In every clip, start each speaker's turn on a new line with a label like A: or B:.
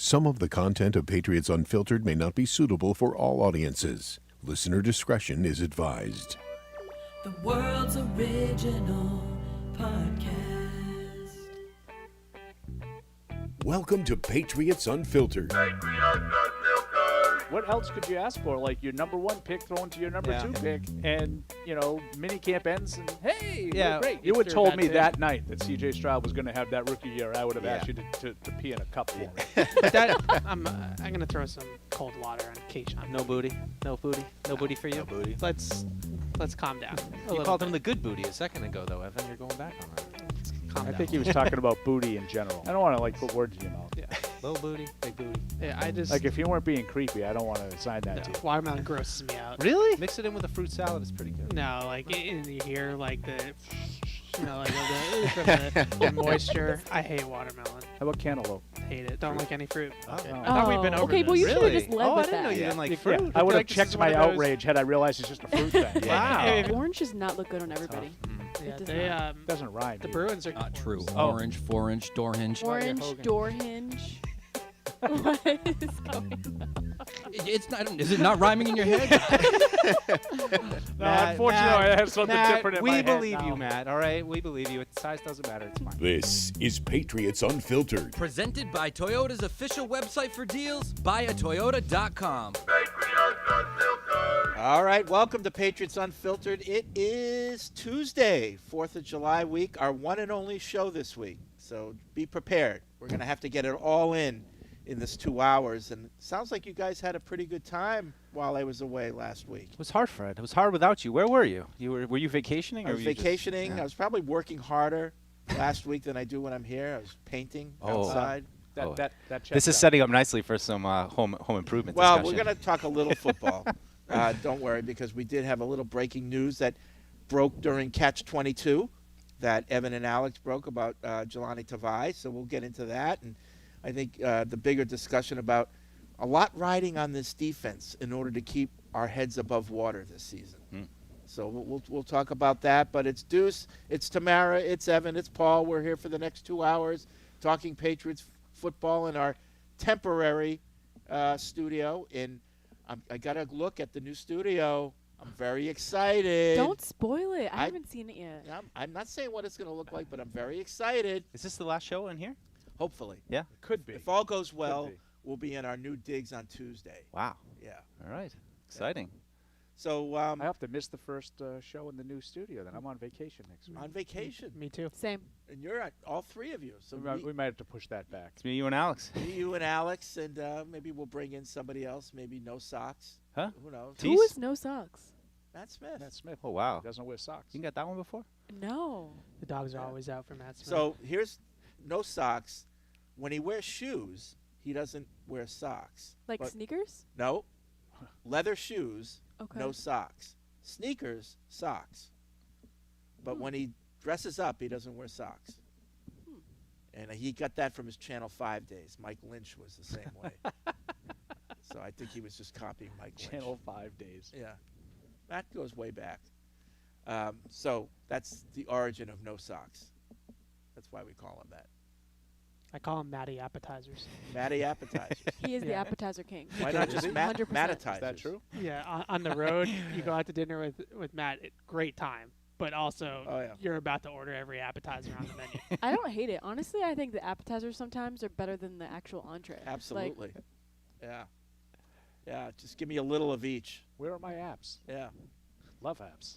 A: Some of the content of Patriots Unfiltered may not be suitable for all audiences. Listener discretion is advised.
B: The world's original podcast.
A: Welcome to Patriots Unfiltered.
C: What else could you ask for? Like your number one pick thrown to your number two pick, and mini camp ends, and hey, you're great. You would have told me that night that C.J. Stroud was going to have that rookie year. I would have asked you to pee in a cup for me.
D: I'm going to throw some cold water on Keyshawn.
E: No booty for you.
D: No booty. Let's calm down.
E: You called him the good booty a second ago, though, Evan. You're going back on that.
C: I think he was talking about booty in general. I don't want to put words in your mouth.
D: Yeah.
E: Little booty, big booty.
D: Yeah, I just
C: if you weren't being creepy, I don't want to assign that to you.
D: Watermelon grosses me out.
E: Really? Mix it in with a fruit salad. It's pretty good.
D: No, in you hear the the moisture. I hate watermelon.
C: How about cantaloupe?
D: Hate it. Don't like any fruit.
C: Oh.
D: I thought we'd been over
F: okay,
D: this.
F: well, you should have
E: Really?
F: just led
E: I
F: with
E: didn't know
F: that.
E: you didn't like fruit.
C: Yeah, I would have
D: this
C: checked
D: is
C: my
D: one of those-
C: outrage had I realized it's just a fruit thing.
E: Wow.
F: Orange does not look good on everybody.
D: Yeah,
F: It does
D: they,
F: not.
C: Doesn't rhyme.
D: the
C: either.
D: Bruins are
G: Not true.
C: Oh.
G: Orange, four-inch, door hinge.
F: Orange
D: Hogan.
F: door hinge. What is going on?
G: It's not. Is it not rhyming in your head?
C: No, unfortunately, I have something
E: Matt,
C: different in
E: we
C: my head
E: believe
C: now.
E: you, Matt. All right, we believe you. Size doesn't matter. It's fine.
A: This is Patriots Unfiltered.
G: Presented by Toyota's official website for deals, buyatoyota.com.
H: All right, welcome to Patriots Unfiltered. It is Tuesday, 4th of July week, our one and only show this week. So be prepared. We're going to have to get it all in this 2 hours. And it sounds like you guys had a pretty good time while I was away last week.
E: It was hard, Fred. It was hard without you. Where were you? Were you vacationing?
H: I
E: or
H: was
E: were you just-
H: vacationing.
E: Yeah.
H: I was probably working harder last week than I do when I'm here. I was painting outside.
C: That
E: This
C: checks
E: is
C: out.
E: setting up nicely for some home improvement
H: Well,
E: discussion.
H: we're going to talk a little football. Don't worry, because we did have a little breaking news that broke during Catch 22 that Evan and Alex broke about Jelani Tavai. So we'll get into that. And I think the bigger discussion about a lot riding on this defense in order to keep our heads above water this season. So we'll talk about that. But it's Deuce, it's Tamara, it's Evan, it's Paul. We're here for the next 2 hours talking Patriots football in our temporary studio. I got to look at the new studio. I'm very excited.
F: Don't spoil it. I haven't seen it yet.
H: I'm not saying what it's going to look like, but I'm very excited.
E: Is this the last show in here?
H: Hopefully.
E: Yeah.
C: Could be.
H: If all goes well,
C: be.
H: we'll be in our new digs on Tuesday.
E: Wow.
H: Yeah.
E: All right. Exciting.
H: So
C: I have to miss the first show in the new studio. Then I'm on vacation next week.
H: on vacation,
D: Me too.
F: Same.
H: and you're at all three of you. So
C: We might have to push that back.
E: It's me, you, and Alex.
H: you and Alex, and maybe we'll bring in somebody else. Maybe no socks.
E: Huh?
H: Who knows?
E: Tease?
F: Who is no socks?
H: Matt Smith.
C: Matt Smith.
E: Oh, wow.
C: Doesn't wear socks.
E: You got that one before?
F: No.
D: The dogs are always out for Matt Smith.
H: So here's no socks. When he wears shoes, he doesn't wear socks.
F: Like
H: But-
F: sneakers?
H: No. Leather shoes,
F: Okay.
H: no socks. Sneakers, socks. But when he dresses up, he doesn't wear socks. And he got that from his Channel 5 days. Mike Lynch was the same way. So I think he was just copying Mike Lynch.
C: Channel 5 days.
H: Yeah. That goes way back. So that's the origin of no socks. That's why we call him that.
D: I call them Matty appetizers.
H: Matty appetizers.
F: He is the
D: Yeah.
F: appetizer king.
H: Why not just
F: 100%.
H: Mattatizers?
C: Is that true?
D: Yeah, on the road, you go out to dinner with Matt. Great time, but also
H: Oh, yeah.
D: you're about to order every appetizer on the menu.
F: I don't hate it. Honestly, I think the appetizers sometimes are better than the actual entree.
H: Absolutely. Yeah. Yeah, just give me a little of each.
C: Where are my apps?
H: Yeah.
C: Love apps.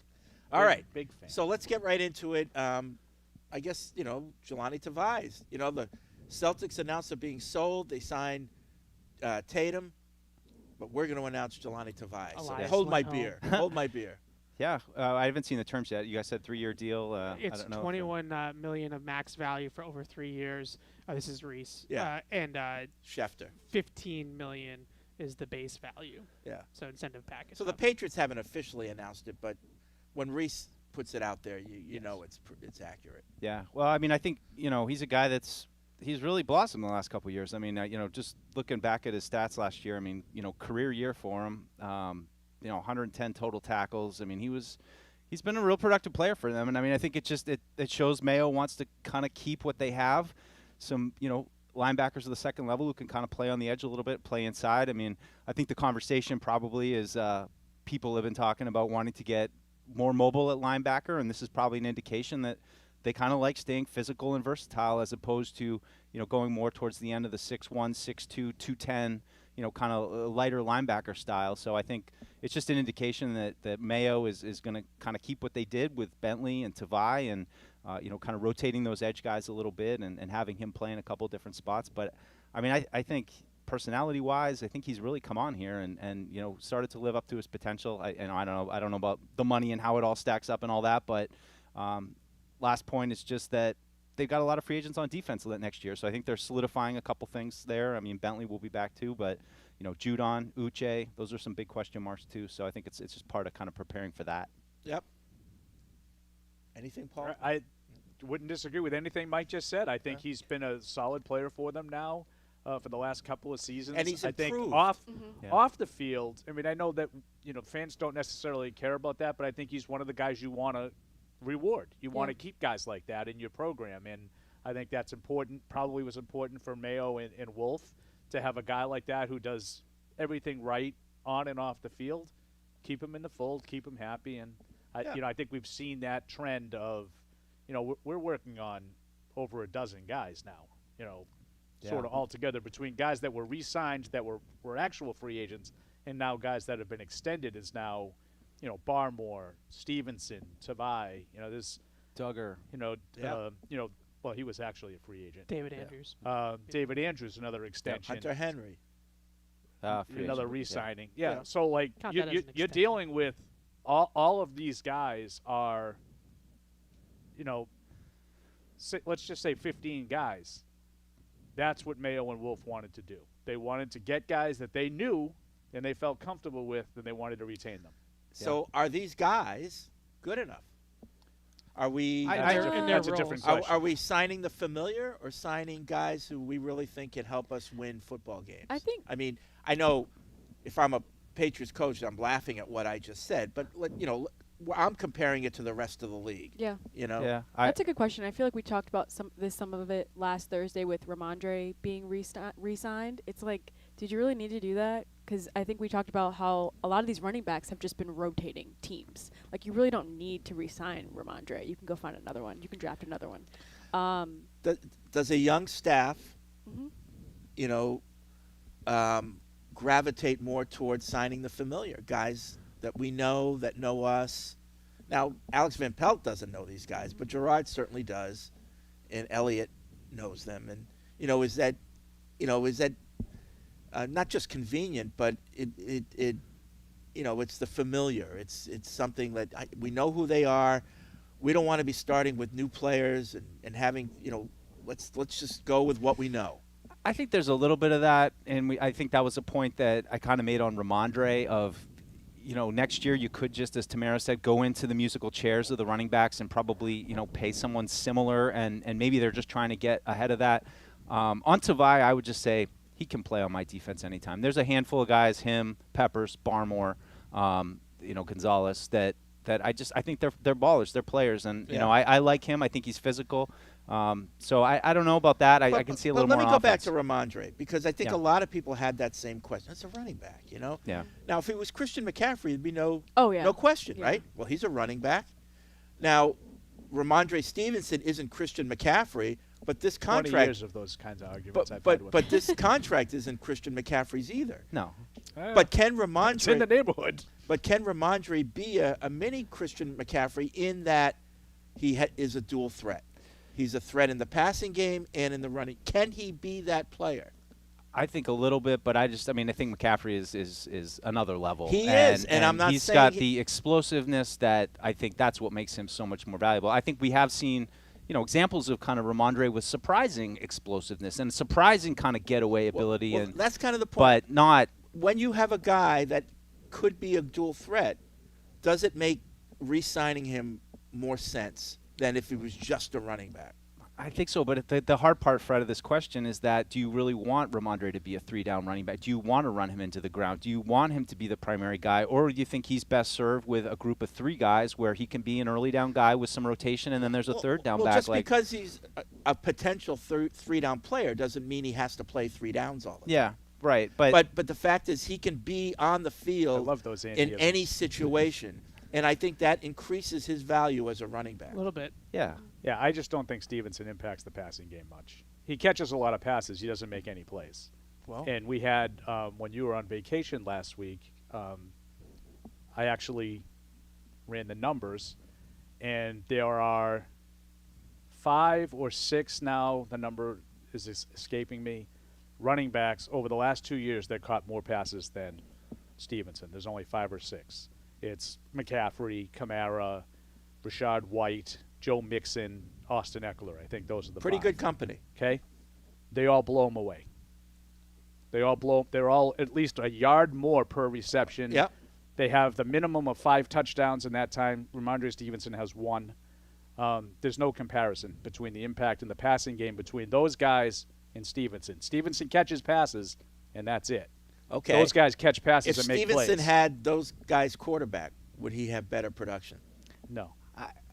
H: All right.
C: Big fan.
H: So let's get right into it. I guess, Jelani Tavai. The Celtics announced they're being sold. They signed Tatum. But we're going to announce Jelani Tavai. So
D: Elias
H: hold my
D: went home.
H: beer. Hold my beer.
E: Yeah. I haven't seen the terms yet. You guys said 3-year deal.
D: It's
E: I don't know.
D: $21 million of max value for over 3 years. This is Reese.
H: Yeah.
D: And
H: Schefter.
D: $15 million is the base value.
H: Yeah.
D: So incentive package.
H: So the Patriots haven't officially announced it, but when Reese puts it out there, you know it's accurate.
E: Yeah. Well, I mean, I think, he's a guy he's really blossomed the last couple of years. I mean, just looking back at his stats last year, I mean, career year for him, 110 total tackles. I mean, he's been a real productive player for them. And I mean, I think it shows Mayo wants to kind of keep what they have. Some, linebackers of the second level who can kind of play on the edge a little bit, play inside. I mean, I think the conversation probably is people have been talking about wanting to get more mobile at linebacker, and this is probably an indication that they kind of like staying physical and versatile as opposed to, going more towards the end of the 6'1", 6'2", 210, kind of lighter linebacker style. So I think it's just an indication that Mayo is going to kind of keep what they did with Bentley and Tavai and, kind of rotating those edge guys a little bit and having him play in a couple different spots. But, I mean, I think personality-wise, I think he's really come on here and started to live up to his potential. I don't know about the money and how it all stacks up and all that, but last point is just that they've got a lot of free agents on defense next year, so I think they're solidifying a couple things there. I mean, Bentley will be back too, but Judon, Uche, those are some big question marks too. So I think it's just part of kind of preparing for that.
H: Yep. Anything, Paul?
C: I wouldn't disagree with anything Mike just said. I think he's been a solid player for them now for the last couple of seasons.
H: And he's improved.
C: I think off the field, I mean, I know that fans don't necessarily care about that, but I think he's one of the guys you want to reward. You want to keep guys like that in your program, and I think that's important. Probably was important for Mayo and Wolf to have a guy like that who does everything right on and off the field. Keep him in the fold, keep him happy, and I think we've seen that trend of, we're working on over a dozen guys now, sort of all together between guys that were re-signed that were actual free agents and now guys that have been extended is now, Barmore, Stevenson, Tavai, this
E: Duggar,
C: well, he was actually a free agent.
D: David Andrews.
C: David Andrews, another extension.
H: Hunter Henry.
C: Another re-signing. Yeah. So, like,
D: Count that as an
C: you're
D: extension.
C: dealing with all of these guys are, let's just say 15 guys. That's what Mayo and Wolf wanted to do. They wanted to get guys that they knew and they felt comfortable with, and they wanted to retain them.
H: So are these guys good enough? Are we?
C: That's a different question.
H: Are we signing the familiar or signing guys who we really think can help us win football games? I mean, I know if I'm a Patriots coach, I'm laughing at what I just said, but I'm comparing it to the rest of the league.
F: Yeah.
E: Yeah.
F: That's a good question. I feel like we talked about some of it last Thursday with Rhamondre being re-signed. It's like, did you really need to do that? Because I think we talked about how a lot of these running backs have just been rotating teams. Like, you really don't need to re-sign Rhamondre. You can go find another one. You can draft another one.
H: Does a young staff, gravitate more towards signing the familiar guys that we know, that know us? Now, Alex Van Pelt doesn't know these guys, but Gerard certainly does, and Elliott knows them. And is that not just convenient, but it's the familiar. It's something that we know who they are. We don't want to be starting with new players and having let's just go with what we know.
E: I think there's a little bit of that, and I think that was a point that I kind of made on Rhamondre of, next year you could just, as Tamara said, go into the musical chairs of the running backs and probably, pay someone similar, and maybe they're just trying to get ahead of that. On Tavai, I would just say he can play on my defense anytime. There's a handful of guys, him, Peppers, Barmore, Gonzalez, that I think they're ballers, they're players, and I like him. I think he's physical. So I don't know about that. I can see a little more.
H: Let me go back
E: offense.
H: to Rhamondre, because I think a lot of people had that same question. It's a running back,
E: Yeah.
H: Now, if it was Christian McCaffrey, it'd be no question,
F: Yeah.
H: right? Well, he's a running back. Now, Rhamondre Stevenson isn't Christian McCaffrey, but this
C: 20
H: contract.
C: years of those kinds of arguments I've had with
H: But this contract isn't Christian McCaffrey's either.
E: No.
H: But can Rhamondre?
C: It's in the neighborhood.
H: But can Rhamondre be a mini Christian McCaffrey in that he is a dual threat? He's a threat in the passing game and in the running. Can he be that player?
E: I think a little bit, but I think McCaffrey is another level.
H: He is, and I'm not
E: he's
H: saying
E: got the explosiveness that I think that's what makes him so much more valuable. I think we have seen, examples of kind of Rhamondre with surprising explosiveness and surprising kind of getaway ability.
H: Well,
E: and
H: that's kind of the point.
E: But not.
H: When you have a guy that could be a dual threat, does it make re-signing him more sense than if he was just a running back?
E: I think so, but the hard part, Fred, of this question is that do you really want Rhamondre to be a 3-down running back? Do you want to run him into the ground? Do you want him to be the primary guy? Or do you think he's best served with a group of 3 guys where he can be an early down guy with some rotation and then there's a third down back?
H: Just because he's a potential 3-down player doesn't mean he has to play 3 downs all the time.
E: Yeah, right. But
H: the fact is he can be on the field
C: I love those
H: in any situation. And I think that increases his value as a running back.
D: A little bit.
E: Yeah.
C: Yeah, I just don't think Stevenson impacts the passing game much. He catches a lot of passes. He doesn't make any plays.
H: Well,
C: and we had, when you were on vacation last week, I actually ran the numbers, and there are 5 or 6 now, the number is escaping me, running backs over the last 2 years that caught more passes than Stevenson. There's only 5 or 6. It's McCaffrey, Kamara, Rashad White, Joe Mixon, Austin Eckler. I think those are the
H: pretty
C: 5.
H: good company.
C: Okay? They all blow him away. They're all at least a yard more per reception.
H: Yep.
C: They have the minimum of 5 touchdowns in that time. Rhamondre Stevenson has 1. There's no comparison between the impact in the passing game between those guys and Stevenson. Stevenson catches passes, and that's it.
H: Okay.
C: Those guys catch passes and make plays.
H: If Stevenson had those guys quarterback, would he have better production?
C: No.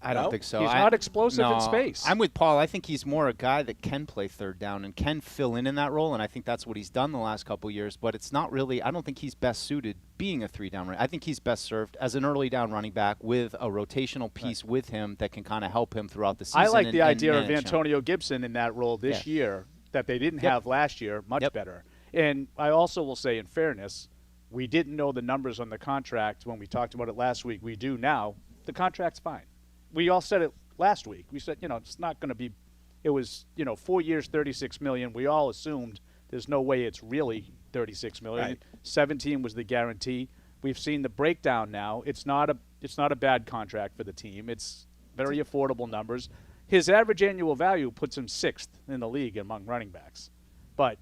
E: I don't think so.
C: He's not explosive in space.
E: I'm with Paul. I think he's more a guy that can play third down and can fill in that role, and I think that's what he's done the last couple of years. But it's not really – I don't think he's best suited being a 3-down running. I think he's best served as an early down running back with a rotational piece with him that can kind of help him throughout the season.
C: I like the idea of
E: manage
C: Antonio Gibson in that role this year that they didn't have last year, much better. And I also will say, in fairness, we didn't know the numbers on the contract when we talked about it last week. We do now. The contract's fine. We all said it last week. We said, it's not going to be – it was, 4 years, $36 million. We all assumed there's no way it's really $36 million.
H: Right.
C: 17 was the guarantee. We've seen the breakdown now. It's not a bad contract for the team. It's very affordable numbers. His average annual value puts him 6th in the league among running backs. But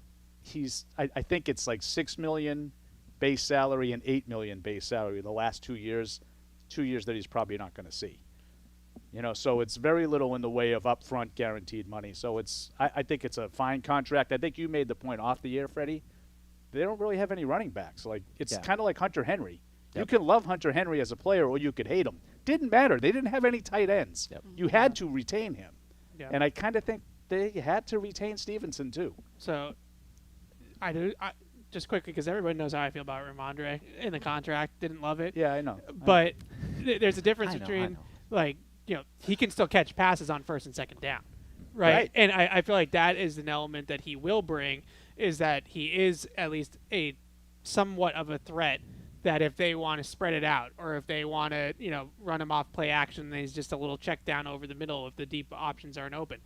C: I think it's like $6 million base salary and $8 million base salary the last 2 years, 2 years that he's probably not going to see. So it's very little in the way of upfront guaranteed money. So I think it's a fine contract. I think you made the point off the air, Freddie. They don't really have any running backs. It's kind of like Hunter Henry. Yep. You can love Hunter Henry as a player or you could hate him. Didn't matter. They didn't have any tight ends. Yep. You had to retain him. Yep. And I kind of think they had to retain Stevenson too.
D: So just quickly, because everybody knows how I feel about Rhamondre in the contract. Didn't love it.
C: Yeah, I know.
D: But there's a difference between he can still catch passes on first and second down, right? And I feel like that is an element that he will bring, is that he is at least a somewhat of a threat that if they want to spread it out or if they want to, run him off play action, then he's just a little check down over the middle if the deep options aren't open.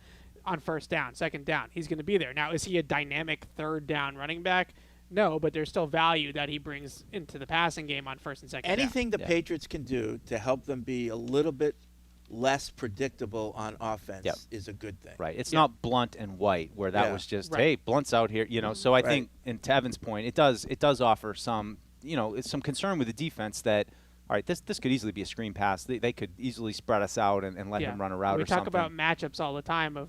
D: On first down, second down, he's going to be there. Now, is he a dynamic third down running back? No, but there's still value that he brings into the passing game on first and second down.
H: Anything the Patriots can do to help them be a little bit less predictable on offense is a good thing.
E: Right. It's not Blunt and White where that was just, hey, Blunt's out here, So I think, in Tevin's point, it does offer some, some concern with the defense that, all right, this could easily be a screen pass. They could easily spread us out and let him run a route or something.
D: We talk about matchups all the time of,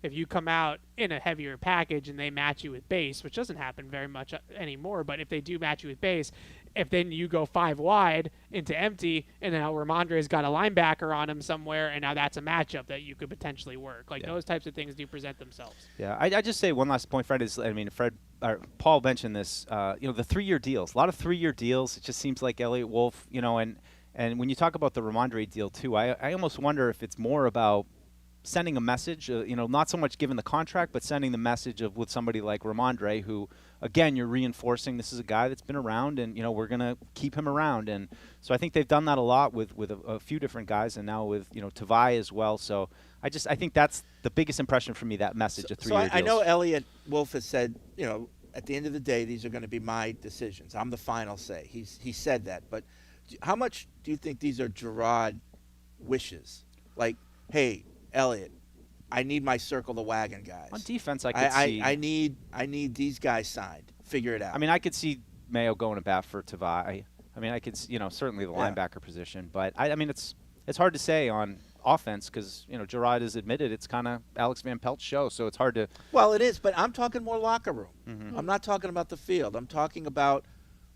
D: if you come out in a heavier package and they match you with base, which doesn't happen very much anymore, but if they do match you with base, if then you go 5 wide into empty and now Rhamondre's got a linebacker on him somewhere and now that's a matchup that you could potentially work. Those types of things do present themselves.
E: Yeah, I just say one last point, Fred, Paul mentioned this, the 3-year deals. A lot of 3-year deals. It just seems like Elliott Wolf, and when you talk about the Rhamondre deal too, I almost wonder if it's more about sending a message, not so much giving the contract, but sending the message of with somebody like Rhamondre, who, again, you're reinforcing this is a guy that's been around, and we're going to keep him around. And so I think they've done that a lot with a few different guys, and now with Tavai as well. So I think that's the biggest impression for me, that message of 3-year deals.
H: I know Elliott Wolf has said, at the end of the day, these are going to be my decisions. I'm the final say. He said that, but how much do you think these are Gerard wishes? Like, hey, Elliott, I need my circle the wagon guys.
E: On defense, I could see.
H: I need these guys signed. Figure it out.
E: I mean, I could see Mayo going to bat for Tavai. I mean, I could, certainly the linebacker position, but I mean, it's hard to say on offense because, Gerard has admitted it's kind of Alex Van Pelt's show, so it's hard to.
H: Well, it is, but I'm talking more locker room.
E: Mm-hmm.
H: I'm not talking about the field. I'm talking about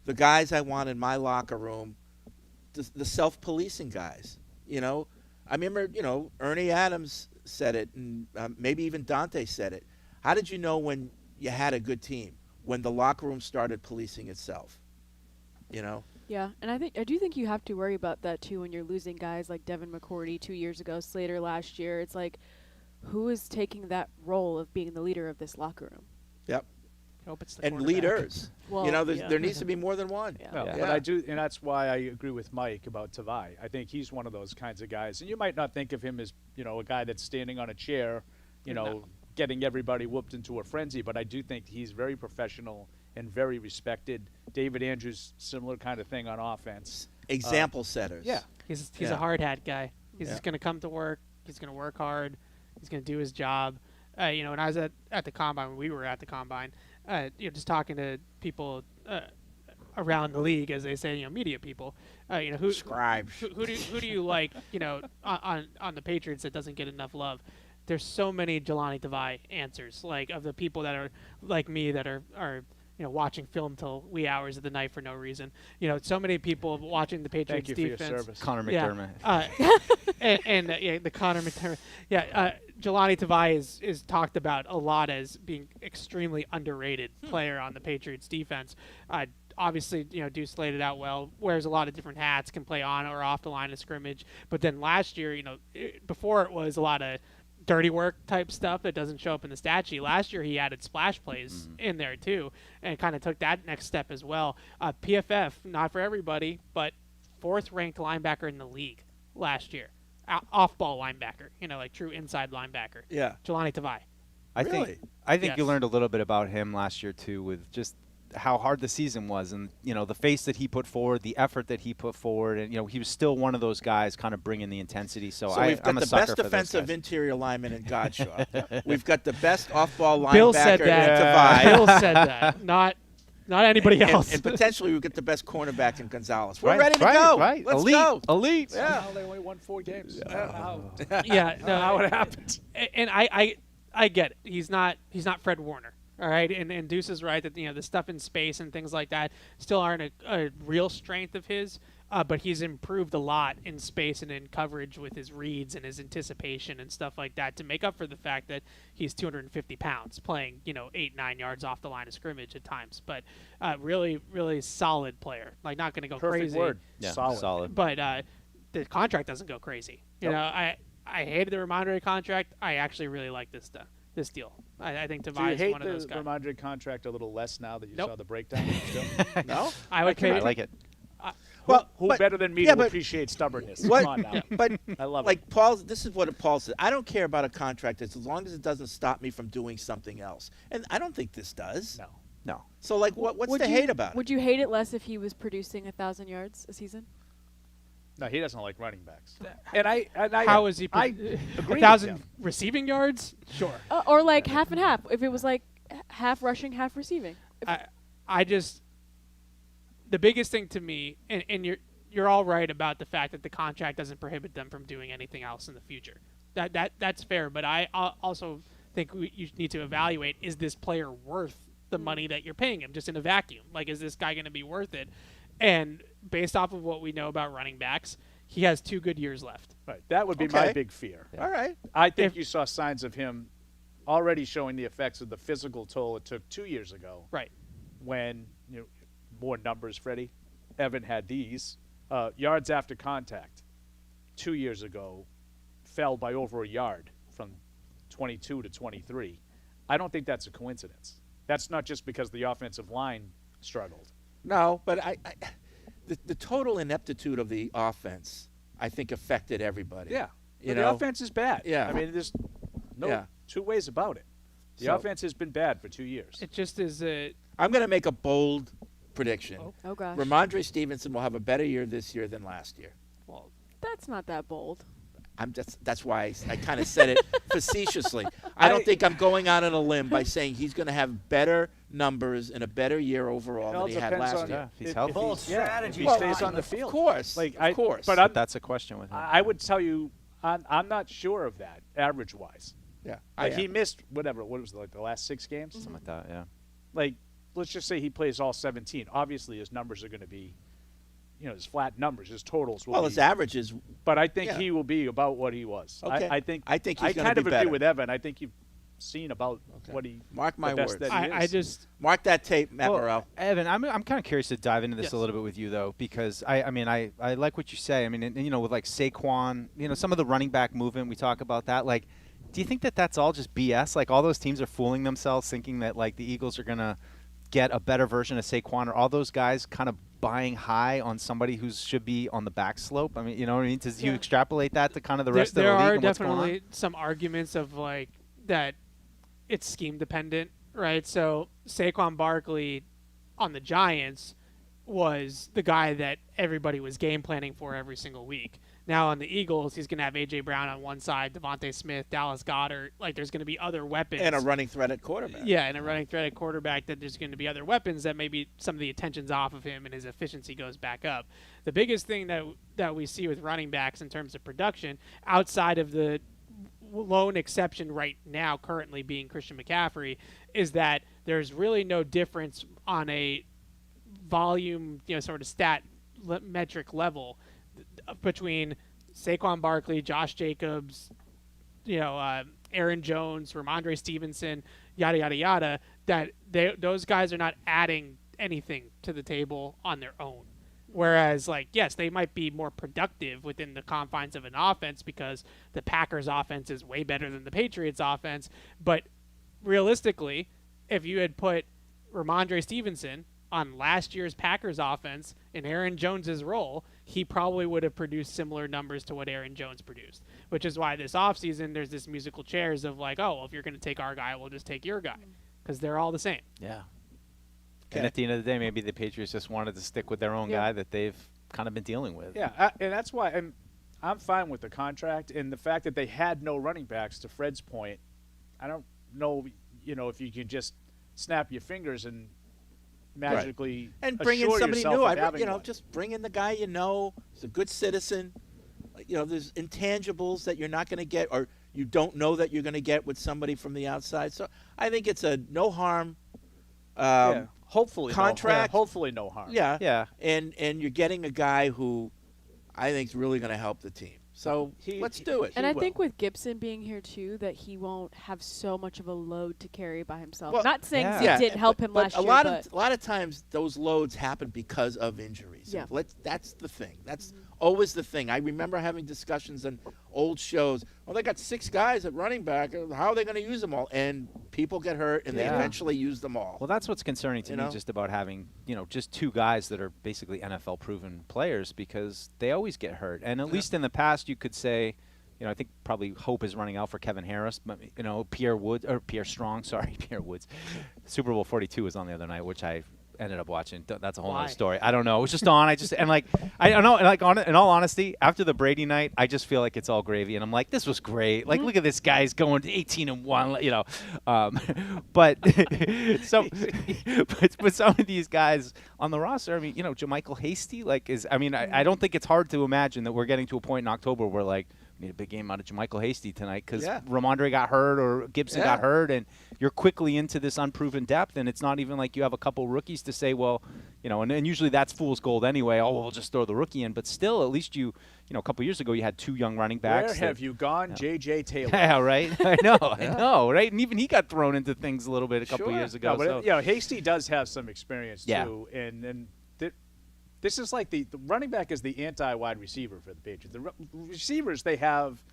H: the guys I want in my locker room, the self-policing guys. I remember, Ernie Adams said it, and maybe even Dante said it. How did you know when you had a good team? When the locker room started policing itself,
F: Yeah, and I do think you have to worry about that too when you're losing guys like Devin McCourty 2 years ago, Slater last year. It's like, who is taking that role of being the leader of this locker room?
H: Yep.
D: I hope it's the
H: And
D: quarterback.
H: leaders.
F: Well,
H: there needs to be more than one.
F: Yeah.
C: No,
E: Yeah.
C: but I do, and that's why I agree with Mike about Tavai. I think he's one of those kinds of guys, and you might not think of him as, a guy that's standing on a chair, getting everybody whooped into a frenzy, but I do think he's very professional and very respected. David Andrews, similar kind of thing on offense.
H: Example setters.
C: Yeah.
D: He's a hard hat guy. He's just going to come to work. He's going to work hard. He's going to do his job. When I was at the combine, when we were at the combine, just talking to people around the league, as they say, media people,
H: Scribes.
D: who do you like, on the Patriots that doesn't get enough love? There's so many Jelani Tavai answers, like of the people that are like me that are watching film till wee hours of the night for no reason. So many people watching the Patriots
C: Thank you
D: defense.
C: for your service.
E: Connor McDermott.
D: The Connor McDermott. Jelani Tavai is talked about a lot as being extremely underrated player on the Patriots defense. Obviously, Deuce laid it out well, wears a lot of different hats, can play on or off the line of scrimmage. But then last year, before it was a lot of dirty work type stuff that doesn't show up in the stat sheet. Last year he added splash plays in there too, and kind of took that next step as well. PFF, not for everybody, but 4th ranked linebacker in the league last year. Off-ball linebacker, like true inside linebacker.
H: Yeah.
D: Jelani Tavai.
E: I
H: Really?
E: think you
D: Yes.
E: learned a little bit about him last year too, with just how hard the season was, and the face that he put forward, the effort that he put forward, and he was still one of those guys kind of bringing the intensity. So
H: we've got
E: I'm a
H: the
E: sucker
H: best
E: for those
H: defensive
E: guys.
H: interior lineman in Godshaw. We've got the best off-ball linebacker
D: Bill said that.
H: in Tavai.
D: Bill said that. Not anybody else.
H: And potentially we get the best cornerback in Gonzalez. We're
E: Right,
H: ready to
E: right,
H: go.
E: right.
H: Let's
E: Elite,
H: go.
E: elite.
H: Yeah.
C: Somehow they only won 4 games.
D: Yeah, no,
C: how it happened.
D: And I get it. He's not Fred Warner. All right, and Deuce is right that the stuff in space and things like that still aren't a real strength of his, but he's improved a lot in space and in coverage with his reads and his anticipation and stuff like that to make up for the fact that he's 250 pounds playing 8-9 yards off the line of scrimmage at times. But really, really solid player. Like not going to go
C: Perfect
D: crazy.
C: word.
E: Yeah,
C: Solid.
D: But the contract doesn't go crazy. I hated the Rhamondre contract. I actually really like this deal. I think
C: Do you
D: Tavai is
C: hate
D: one of those
C: the
D: guys.
C: Rhamondre contract a little less now that you
D: Nope.
C: saw the breakdown? Still? No?
D: I would
E: I like it.
C: Who
H: but-
C: better than me
H: yeah,
C: to
H: but-
C: appreciate stubbornness?
H: What?
C: Come on now.
H: But
C: I love
H: like
C: it.
H: Paul, this is what Paul said. I don't care about a contract as long as it doesn't stop me from doing something else. And I don't think this does.
C: No.
E: No.
H: So like, what's the hate about it?
F: Would you hate it less if he was producing 1,000 yards a season?
C: No, he doesn't like running backs. And I
D: How is he?
C: I
D: a
C: agree
D: 1,000
C: with him.
D: receiving yards? Sure.
F: Or like half and half. If it was like half rushing, half receiving.
D: I just the biggest thing to me, and you're all right about the fact that the contract doesn't prohibit them from doing anything else in the future. That's fair. But I also think you need to evaluate: is this player worth the money that you're paying him? Just in a vacuum, like is this guy going to be worth it? And based off of what we know about running backs, he has 2 good years left.
C: Right. That would be my
H: Okay.
C: big fear.
H: All right.
C: I think you saw signs of him already showing the effects of the physical toll it took 2 years ago.
D: Right.
C: When more numbers, Freddie. Evan had these yards after contact 2 years ago fell by over a yard from 22 to 23. I don't think that's a coincidence. That's not just because the offensive line struggled.
H: No, but the total ineptitude of the offense, I think, affected everybody.
C: Yeah.
H: You
C: The
H: know?
C: offense is bad.
H: Yeah.
C: I mean, there's no
H: Yeah.
C: 2 ways about it. The
H: So-
C: offense has been bad for 2 years.
D: It just is a
H: I'm going to make a bold prediction.
F: Oh gosh.
H: Rhamondre Stevenson will have a better year this year than last year.
D: well.
F: That's not that bold.
H: That's why I kind of said it facetiously. I don't think I'm going out on a limb by saying he's going to have better numbers and a better year overall
C: It all
H: than he had
C: depends
H: last
C: on
H: year.
E: He's healthy.
C: If he stays on the field.
H: Of course.
C: Like,
H: of course.
C: But
E: That's a question with him.
C: I would tell you, I'm not sure of that average-wise.
H: Yeah.
C: Like he missed what was it, like the last 6 games?
E: Something like that, yeah.
C: Like, let's just say he plays all 17. Obviously, his numbers are going to be, his flat numbers, his totals will be.
H: Well, his averages.
C: But I think he will be about what he was.
H: Okay.
C: I think
H: he's going to be better.
C: I kind of agree with Evan. I think you've seen about what he.
H: Mark my words.
D: I just
H: mark that tape, Matt Morrell.
E: Evan, I'm kind of curious to dive into this a little bit with you though, because I like what you say. I mean, and, with like Saquon, some of the running back movement, we talk about that. Like, do you think that that's all just BS? Like, all those teams are fooling themselves, thinking that like the Eagles are gonna get a better version of Saquon, or all those guys kind of buying high on somebody who should be on the back slope? I mean, you know what I mean? Does you extrapolate that to kind of the rest of the league?
D: There are
E: and what's going on?
D: definitely some arguments of like that. It's scheme dependent, right? So Saquon Barkley on the Giants was the guy that everybody was game planning for every single week. Now on the Eagles, he's going to have A.J. Brown on one side, Devontae Smith, Dallas Goedert. Like, there's going to be other weapons.
H: And a running threat at quarterback.
D: Yeah, and a running threat at quarterback, that there's going to be other weapons that maybe some of the attention's off of him and his efficiency goes back up. The biggest thing that we see with running backs in terms of production, outside of the lone exception right now currently being Christian McCaffrey, is that there's really no difference on a volume, sort of stat metric level between Saquon Barkley, Josh Jacobs, Aaron Jones, Rhamondre Stevenson, yada yada yada. That those guys are not adding anything to the table on their own. Whereas, like, yes, they might be more productive within the confines of an offense because the Packers' offense is way better than the Patriots' offense. But realistically, if you had put Rhamondre Stevenson on last year's Packers' offense in Aaron Jones's role, he probably would have produced similar numbers to what Aaron Jones produced. Which is why this offseason there's this musical chairs of like, oh, well, if you're going to take our guy, we'll just take your guy. Because they're all the same.
E: Yeah. And at the end of the day, maybe the Patriots just wanted to stick with their own guy that they've kind of been dealing with.
C: Yeah, and that's why I'm fine with the contract and the fact that they had no running backs. To Fred's point, I don't know, if you can just snap your fingers and magically
H: and bring in somebody new.
C: Just
H: bring in the guy he's a good citizen. There's intangibles that you're not going to get, or you don't know that you're going to get with somebody from the outside. So I think it's a no harm.
C: Hopefully
H: contract.
C: Hopefully no harm.
H: Yeah. And you're getting a guy who I think is really going to help the team. So let's do it.
F: And I think with Gibson being here too, that he won't have so much of a load to carry by himself.
H: Well,
F: not saying he didn't help him last year,
H: but a lot of times those loads happen because of injuries.
F: Yeah.
H: That's the thing. That's always the thing. I remember having discussions on old shows. Well, they got 6 guys at running back. How are they going to use them all? And people get hurt, and they eventually use them all.
E: Well, that's what's concerning to me, just about having just 2 guys that are basically NFL-proven players, because they always get hurt. And at least in the past, you could say, I think probably hope is running out for Kevin Harris, but Pierre Strong. Pierre Woods. Super Bowl 42 was on the other night, which I ended up watching. That's a whole other story. I don't know. It was just on. I don't know. Like, in all honesty, after the Brady night, I just feel like it's all gravy, and I'm like, this was great. Like, look at this guy's going 18-1. But but some of these guys on the roster, I mean, JaMychal Hasty, I don't think it's hard to imagine that we're getting to a point in October where like, need a big game out of JaMychal Hasty tonight because Rhamondre got hurt or Gibson got hurt, and you're quickly into this unproven depth, and it's not even like you have a couple rookies to say, well, and usually that's fool's gold anyway. Oh, we'll just throw the rookie in, but still, at least a couple years ago you had 2 young running backs.
C: Where have you gone, J.J. Taylor?
E: Yeah, right. I know, right? And even he got thrown into things a little bit a couple years ago.
C: No, but Hasty does have some experience too, and this is like the running back is the anti-wide receiver for the Patriots. The receivers, they have,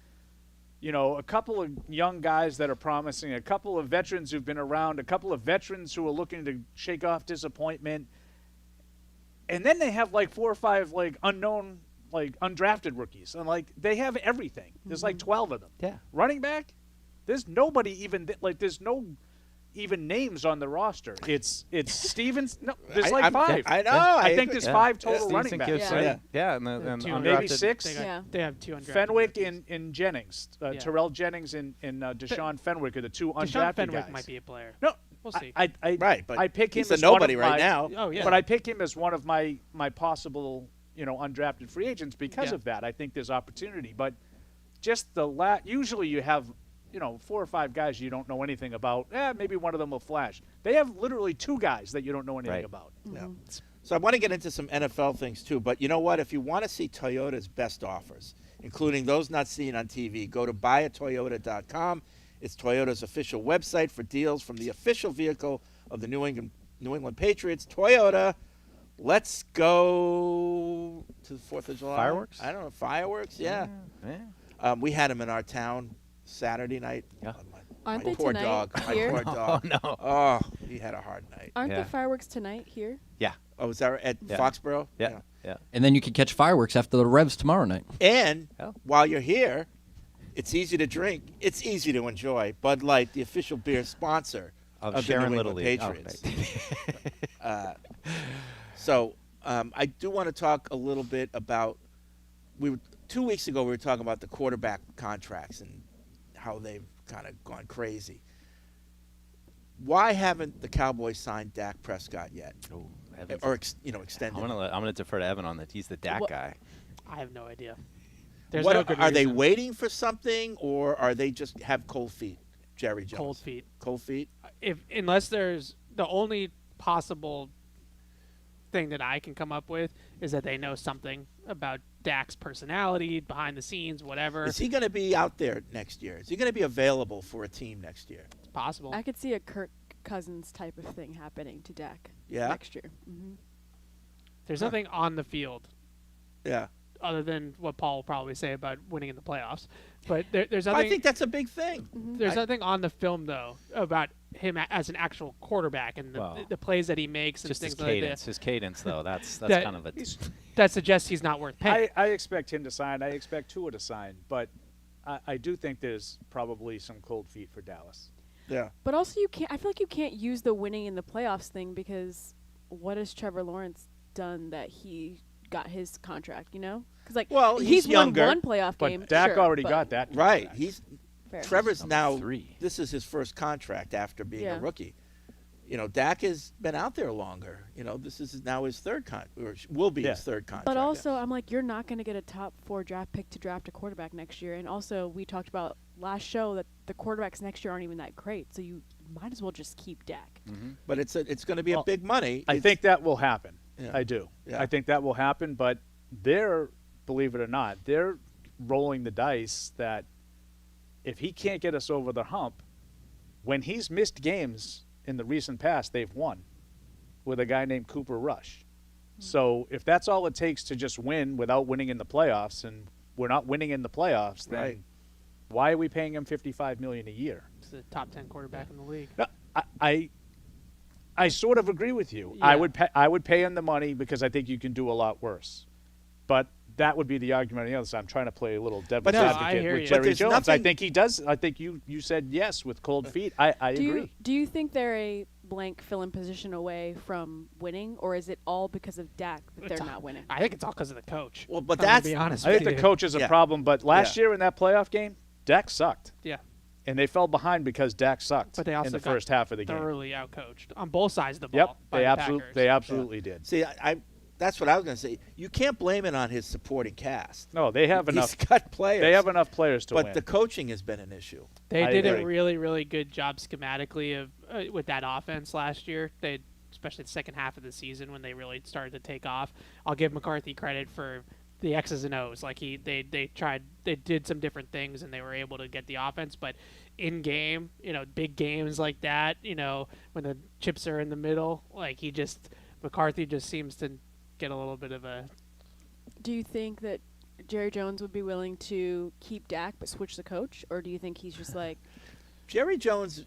C: a couple of young guys that are promising, a couple of veterans who've been around, a couple of veterans who are looking to shake off disappointment. And then they have like 4 or 5 like unknown, like undrafted rookies. And like they have everything. There's like 12 of them.
E: Yeah.
C: Running back, there's nobody even there's no even names on the roster. It's Stevens. No, there's 5.
H: I know.
C: I think there's 5 total running backs.
E: Gibson, and
C: maybe 6.
D: They have 2 undrafted.
C: Fenwick and Jennings, Terrell Jennings and Deshaun Fenwick are the 2 undrafted
D: Deshaun Fenwick
C: guys.
D: Might be a player.
C: No,
D: we'll see.
C: But I pick him
H: he's a
C: as
H: nobody
C: one of
H: right now.
D: Oh yeah.
C: But I pick him as one of my possible undrafted free agents because of that. I think there's opportunity, but just usually you have, 4 or 5 guys you don't know anything about. Maybe one of them will flash. They have literally 2 guys that you don't know anything about.
H: Yeah. So I want to get into some NFL things too, but you know what? If you want to see Toyota's best offers, including those not seen on TV, go to buyatoyota.com. It's Toyota's official website for deals from the official vehicle of the New England Patriots. Toyota, let's go to the 4th of July.
E: Fireworks?
H: I don't know, fireworks, yeah. We had them in our town Saturday night.
E: Yeah.
F: Aren't
H: My
F: they
H: poor
F: tonight
H: dog. My
F: here?
H: poor dog.
E: Oh, no.
H: Oh, he had a hard night.
F: Aren't the fireworks tonight here?
E: Yeah.
H: Oh, was that at Foxborough?
E: Yeah.
I: And then you can catch fireworks after the Revs tomorrow night.
H: And while you're here, it's easy to drink. It's easy to enjoy. Bud Light, the official beer sponsor of the
E: Sharon
H: New
E: Little
H: England
E: League.
H: Patriots. So I do want to talk a little bit about 2 weeks ago we were talking about the quarterback contracts and how they've kind of gone crazy. Why haven't the Cowboys signed Dak Prescott yet?
E: Oh,
H: Or extended?
E: I'm gonna defer to Evan on that. He's the Dak guy.
D: I have no idea.
H: Are they waiting for something, or are they just have cold feet? Jerry Jones.
D: Cold feet.
H: Cold feet.
D: Unless there's the only possible thing that I can come up with is that they know something about Dak's personality behind the scenes, whatever.
H: Is he going to be out there next year? Is he going to be available for a team next year?
D: It's possible.
F: I could see a Kirk Cousins type of thing happening to Dak next year. Mm-hmm.
D: There's nothing on the field.
H: Yeah.
D: Other than what Paul will probably say about winning in the playoffs. But there's nothing.
H: I think that's a big thing.
F: Mm-hmm.
D: There's nothing on the film, though, about him as an actual quarterback and the plays that he makes and
E: Just
D: things
E: his
D: like
E: cadence.
D: that.
E: His cadence, though, that's kind of a.
D: That suggests he's not worth paying.
C: I expect him to sign. I expect Tua to sign. But I do think there's probably some cold feet for Dallas.
H: Yeah.
F: But also, I feel like you can't use the winning in the playoffs thing because what has Trevor Lawrence done that he got his contract, Because, he's
H: younger,
F: won one playoff game.
C: But Dak
F: sure,
C: already
F: but
C: got that.
H: Right.
F: Fair.
H: Trevor's now
E: 3.
H: This is his first contract after being a rookie. Dak has been out there longer. This is now his third or will be his third contract.
F: But also, I'm like, you're not going to get a top 4 draft pick to draft a quarterback next year. And also, we talked about last show that the quarterbacks next year aren't even that great. So you might as well just keep Dak.
H: Mm-hmm. But it's going to be a big money.
C: I think that will happen.
H: Yeah.
C: I do.
H: Yeah.
C: I think that will happen. But believe it or not, they're rolling the dice that if he can't get us over the hump, when he's missed games in the recent past, they've won with a guy named Cooper Rush. Mm-hmm. So if that's all it takes to just win without winning in the playoffs, and we're not winning in the playoffs, then why are we paying him $55 million a year?
D: He's the top 10 quarterback in the league.
C: No, I sort of agree with you.
D: Yeah.
C: I would pay him the money because I think you can do a lot worse. But that would be the argument on the other side. I'm trying to play a little devil's advocate with Jerry Jones. I think he does. I think you said yes with cold feet. I agree.
F: Do you think they're a blank fill-in position away from winning, or is it all because of Dak that they're not winning?
D: I think it's all because of the coach.
H: Well, but
D: to be honest.
C: I think the coach is a problem. But last year in that playoff game, Dak sucked.
D: Yeah.
C: And they fell behind because Dak sucked
D: But they also
C: in the
D: got
C: first half of the game.
D: thoroughly outcoached on both sides of the
C: Yep,
D: ball. By the Packers.
C: they absolutely did.
H: See, that's what I was going to say. You can't blame it on his supporting cast.
C: No, they have enough.
H: He's got players.
C: They have enough players to win.
H: But the coaching has been an issue.
D: They
C: I
D: did
C: agree.
D: a really, really good job schematically of with that offense last year. Especially the second half of the season when they really started to take off. I'll give McCarthy credit for the X's and O's. Like they did some different things and they were able to get the offense. But in game, big games like that, when the chips are in the middle, McCarthy just seems to get a little bit of a.
F: Do you think that Jerry Jones would be willing to keep Dak but switch the coach, or do you think he's just like?
H: Jerry Jones,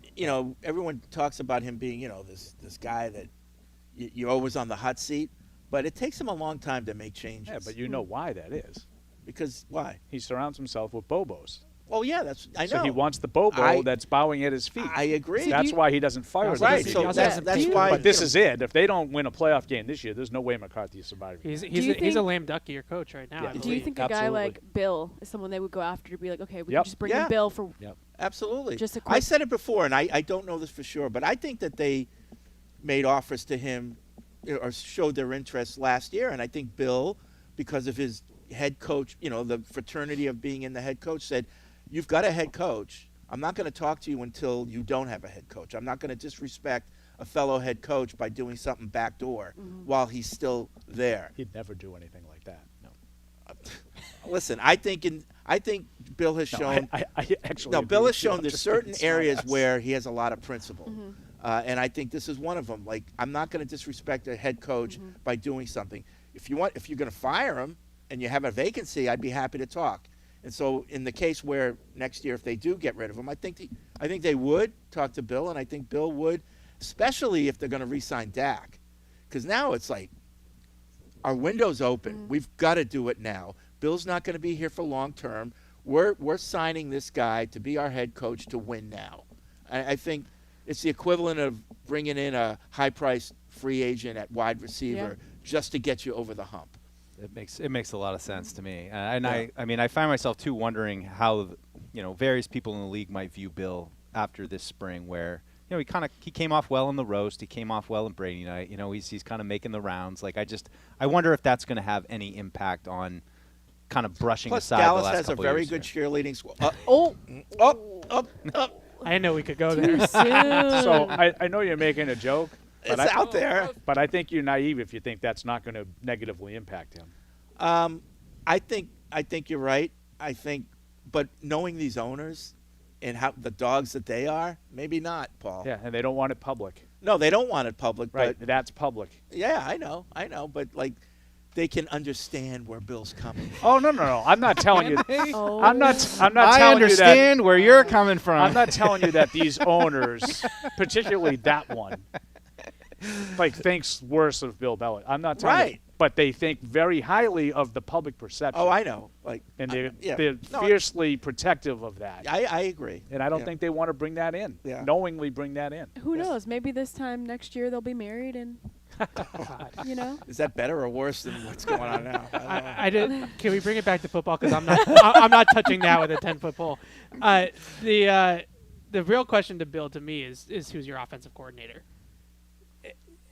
H: everyone talks about him being, this guy that you're always on the hot seat, but it takes him a long time to make changes.
C: Yeah, but you know why that is.
H: Because why?
C: He surrounds himself with Bobos.
H: Oh yeah, I know.
C: So he wants the Bobo that's bowing at his feet.
H: I agree.
C: That's why he doesn't fire them.
H: Right. So that's why.
C: But this is it. If they don't win a playoff game this year, there's no way McCarthy is surviving.
D: He's a lame duck of your coach right now.
C: Yeah.
F: Do you think a guy like Bill is someone they would go after to be like, okay, we can just bring in Bill for?
C: Yep.
H: Absolutely.
F: Just a quick.
H: I said it before, and I don't know this for sure, but I think that they made offers to him or showed their interest last year, and I think Bill, because of his head coach, the fraternity of being in the head coach said, you've got a head coach. I'm not going to talk to you until you don't have a head coach. I'm not going to disrespect a fellow head coach by doing something backdoor while he's still there.
C: He'd never do anything like that. No.
H: Listen, I think Bill has shown.
C: I actually.
H: No, Bill has shown
C: I'm
H: there's
C: just
H: certain
C: kidding,
H: areas
C: smartass.
H: where he has a lot of principle, and I think this is one of them. Like, I'm not going to disrespect a head coach by doing something. If you're going to fire him and you have a vacancy, I'd be happy to talk. And so, in the case where next year, if they do get rid of him, I think they would talk to Bill, and I think Bill would, especially if they're going to re-sign Dak, because now it's like our window's open. We've got to do it now. Bill's not going to be here for long term. We're signing this guy to be our head coach to win now. I think it's the equivalent of bringing in a high-priced free agent at wide receiver just to get you over the hump.
E: It makes a lot of sense to me, and I mean I find myself too wondering how various people in the league might view Bill after this spring, where he came off well in the roast, he came off well in Brady night, he's kind of making the rounds. Like I wonder if that's going to have any impact on kind of brushing
H: Plus,
E: aside
H: Dallas
E: the last
H: has a
E: couple
H: very
E: years
H: good
E: here.
H: cheerleading squad. Up.
D: I didn't know we could go there.
C: So I know you're making a joke. But
H: It's out there.
C: But I think you're naive if you think that's not going to negatively impact him.
H: I think you're right. But knowing these owners and how the dogs that they are, maybe not, Paul.
C: Yeah, and they don't want it public.
H: No, they don't want it public.
C: Right,
H: But
C: that's public.
H: yeah, I know. But like, they can understand where Bill's coming from.
C: Oh no! I'm not telling you.
F: Oh.
C: I'm not telling
E: I
C: you that.
E: understand where you're coming from.
C: I'm not telling you that these owners, particularly that one, thinks worse of Bill Belichick. I'm not telling you. But they think very highly of the public perception.
H: Oh, I know.
C: And they're fiercely protective of that.
H: I agree.
C: And I don't think they want to bring that in.
H: Yeah.
C: Knowingly bring that in.
F: Who knows? Maybe this time next year they'll be married and,
H: Is that better or worse than what's going on now?
D: I did. Can we bring it back to football? Because I'm not. I'm not touching that with a 10-foot pole. The real question to Bill to me is who's your offensive coordinator,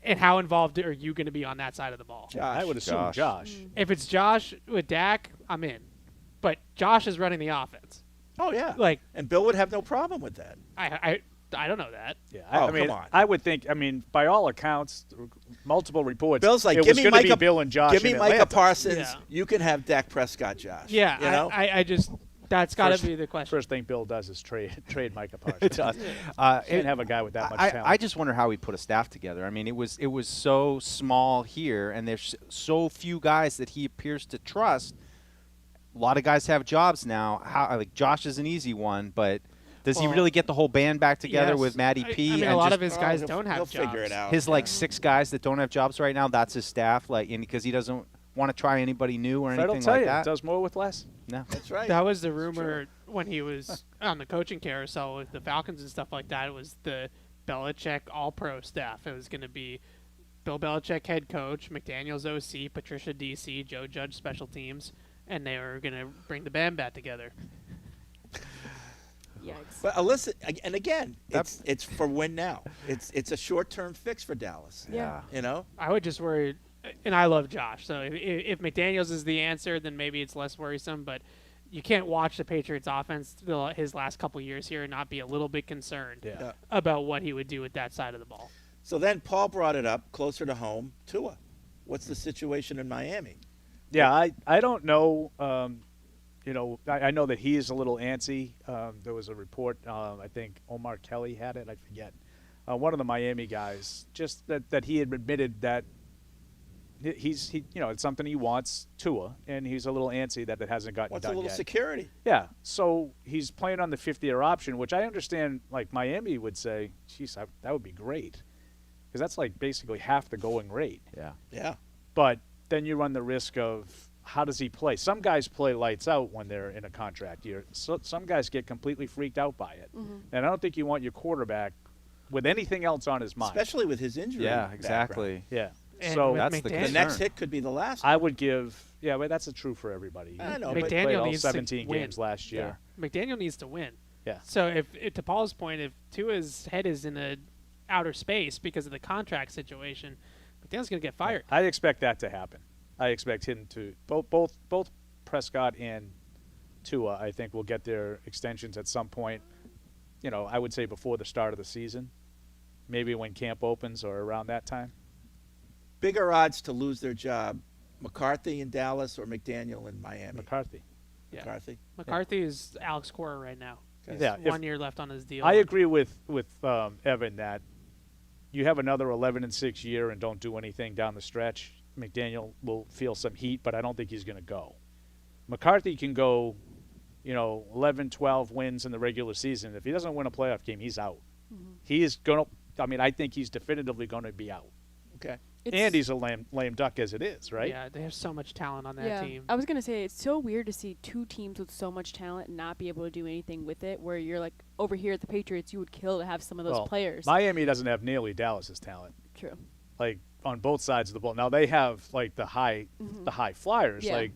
D: and how involved are you going to be on that side of the ball?
H: Josh.
C: I would assume Josh.
D: If it's Josh with Dak, I'm in. But Josh is running the offense.
H: Oh yeah.
D: And
H: Bill would have no problem with that.
D: I don't know that.
C: Yeah.
H: Come on.
C: I would think. By all accounts, multiple reports.
H: Bill's like,
C: it
H: give
C: was
H: me
C: going to be
H: Micah,
C: Bill and Josh.
H: give me
C: in
H: Micah
C: Atlanta.
H: Parsons.
D: Yeah.
H: You can have Dak Prescott, Josh.
D: Yeah. I just that's got to be the question.
C: First thing Bill does is trade Micah Parsons. Can't have a guy with that much talent.
E: I just wonder how he put a staff together. I mean, it was so small here, and there's so few guys that he appears to trust. A lot of guys have jobs now. Josh is an easy one, but does he really get the whole band back together with Matty P?
D: I mean,
E: and
D: a lot
E: just
D: of his guys don't have
H: he'll
D: jobs.
H: figure it out.
E: his 6 guys that don't have jobs right now. That's his staff, because he doesn't want to try anybody new or
C: Fred will
E: anything
C: tell
E: like
C: you,
E: that.
C: does more with less.
E: No.
H: That's right.
D: That was the rumor when he was on the coaching carousel with the Falcons and stuff like that. It was the Belichick All-Pro staff. It was going to be Bill Belichick head coach, McDaniels OC, Patricia DC, Joe Judge special teams, and they were going to bring the band back together.
F: yikes.
H: But listen, and again, it's for win now. It's a short-term fix for Dallas.
F: Yeah.
D: I would just worry, and I love Josh. So if McDaniels is the answer, then maybe it's less worrisome. But you can't watch the Patriots offense his last couple years here and not be a little bit concerned about what he would do with that side of the ball.
H: So then Paul brought it up closer to home. Tua, what's the situation in Miami?
C: Yeah, I don't know. I know that he is a little antsy. There was a report, I think Omar Kelly had it, I forget. One of the Miami guys, just that he had admitted that it's something he wants, Tua, and he's a little antsy that it hasn't gotten
H: What's
C: done
H: a little
C: yet.
H: security?
C: Yeah, so he's playing on the 50-year option, which I understand, Miami would say, geez, that would be great. Because that's basically half the going rate.
E: Yeah.
H: Yeah.
C: But then you run the risk of how does he play? Some guys play lights out when they're in a contract year. So some guys get completely freaked out by it. Mm-hmm. And I don't think you want your quarterback with anything else on his mind.
H: Especially with his injury.
E: Yeah, exactly.
C: Yeah.
D: And
C: so
D: with
E: that's the
H: The
E: concern.
H: next hit could be the last.
C: I would give – yeah, but that's true for everybody.
H: I know,
C: He
H: but
C: played
D: McDaniel
C: all
D: needs to
C: 17
D: win.
C: games last year.
D: McDaniel needs to win.
C: Yeah.
D: So if to Paul's point, if Tua's head is in a outer space because of the contract situation, McDaniel's going to get fired.
C: I expect that to happen. I expect him to both Prescott and Tua, I think, will get their extensions at some point. I would say before the start of the season, maybe when camp opens or around that time.
H: Bigger odds to lose their job, McCarthy in Dallas or McDaniel in Miami?
C: McCarthy.
D: Yeah.
H: McCarthy?
D: McCarthy is Alex Cora right now.
C: Yeah,
D: 1 year left on his deal.
C: I agree with Evan that you have another 11-6 year and don't do anything down the stretch. McDaniel will feel some heat, but I don't think he's going to go. McCarthy can go, 11, 12 wins in the regular season. If he doesn't win a playoff game, he's out. Mm-hmm. He is going to. I think he's definitively going to be out.
H: Okay.
C: And he's a lame duck as it is, right?
D: Yeah, they have so much talent on that team.
F: I was going to say, it's so weird to see two teams with so much talent and not be able to do anything with it, where you're like, over here at the Patriots, you would kill to have some of those players.
C: Miami doesn't have nearly Dallas's talent.
F: True.
C: Like, on both sides of the ball. Now, they have, like, the high flyers, like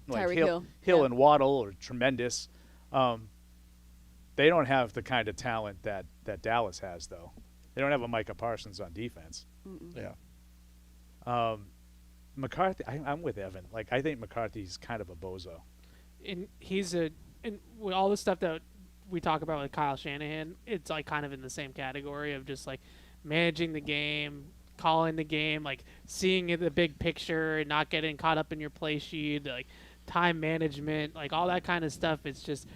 C: Hill and Waddle are tremendous. They don't have the kind of talent that Dallas has, though. They don't have a Micah Parsons on defense.
F: Mm-mm.
H: Yeah.
C: McCarthy, I'm with Evan. Like, I think McCarthy's kind of a bozo.
D: And and with all the stuff that we talk about with Kyle Shanahan, it's like kind of in the same category of just like managing the game, calling the game, like seeing the big picture and not getting caught up in your play sheet, like time management, like all that kind of stuff. It's just,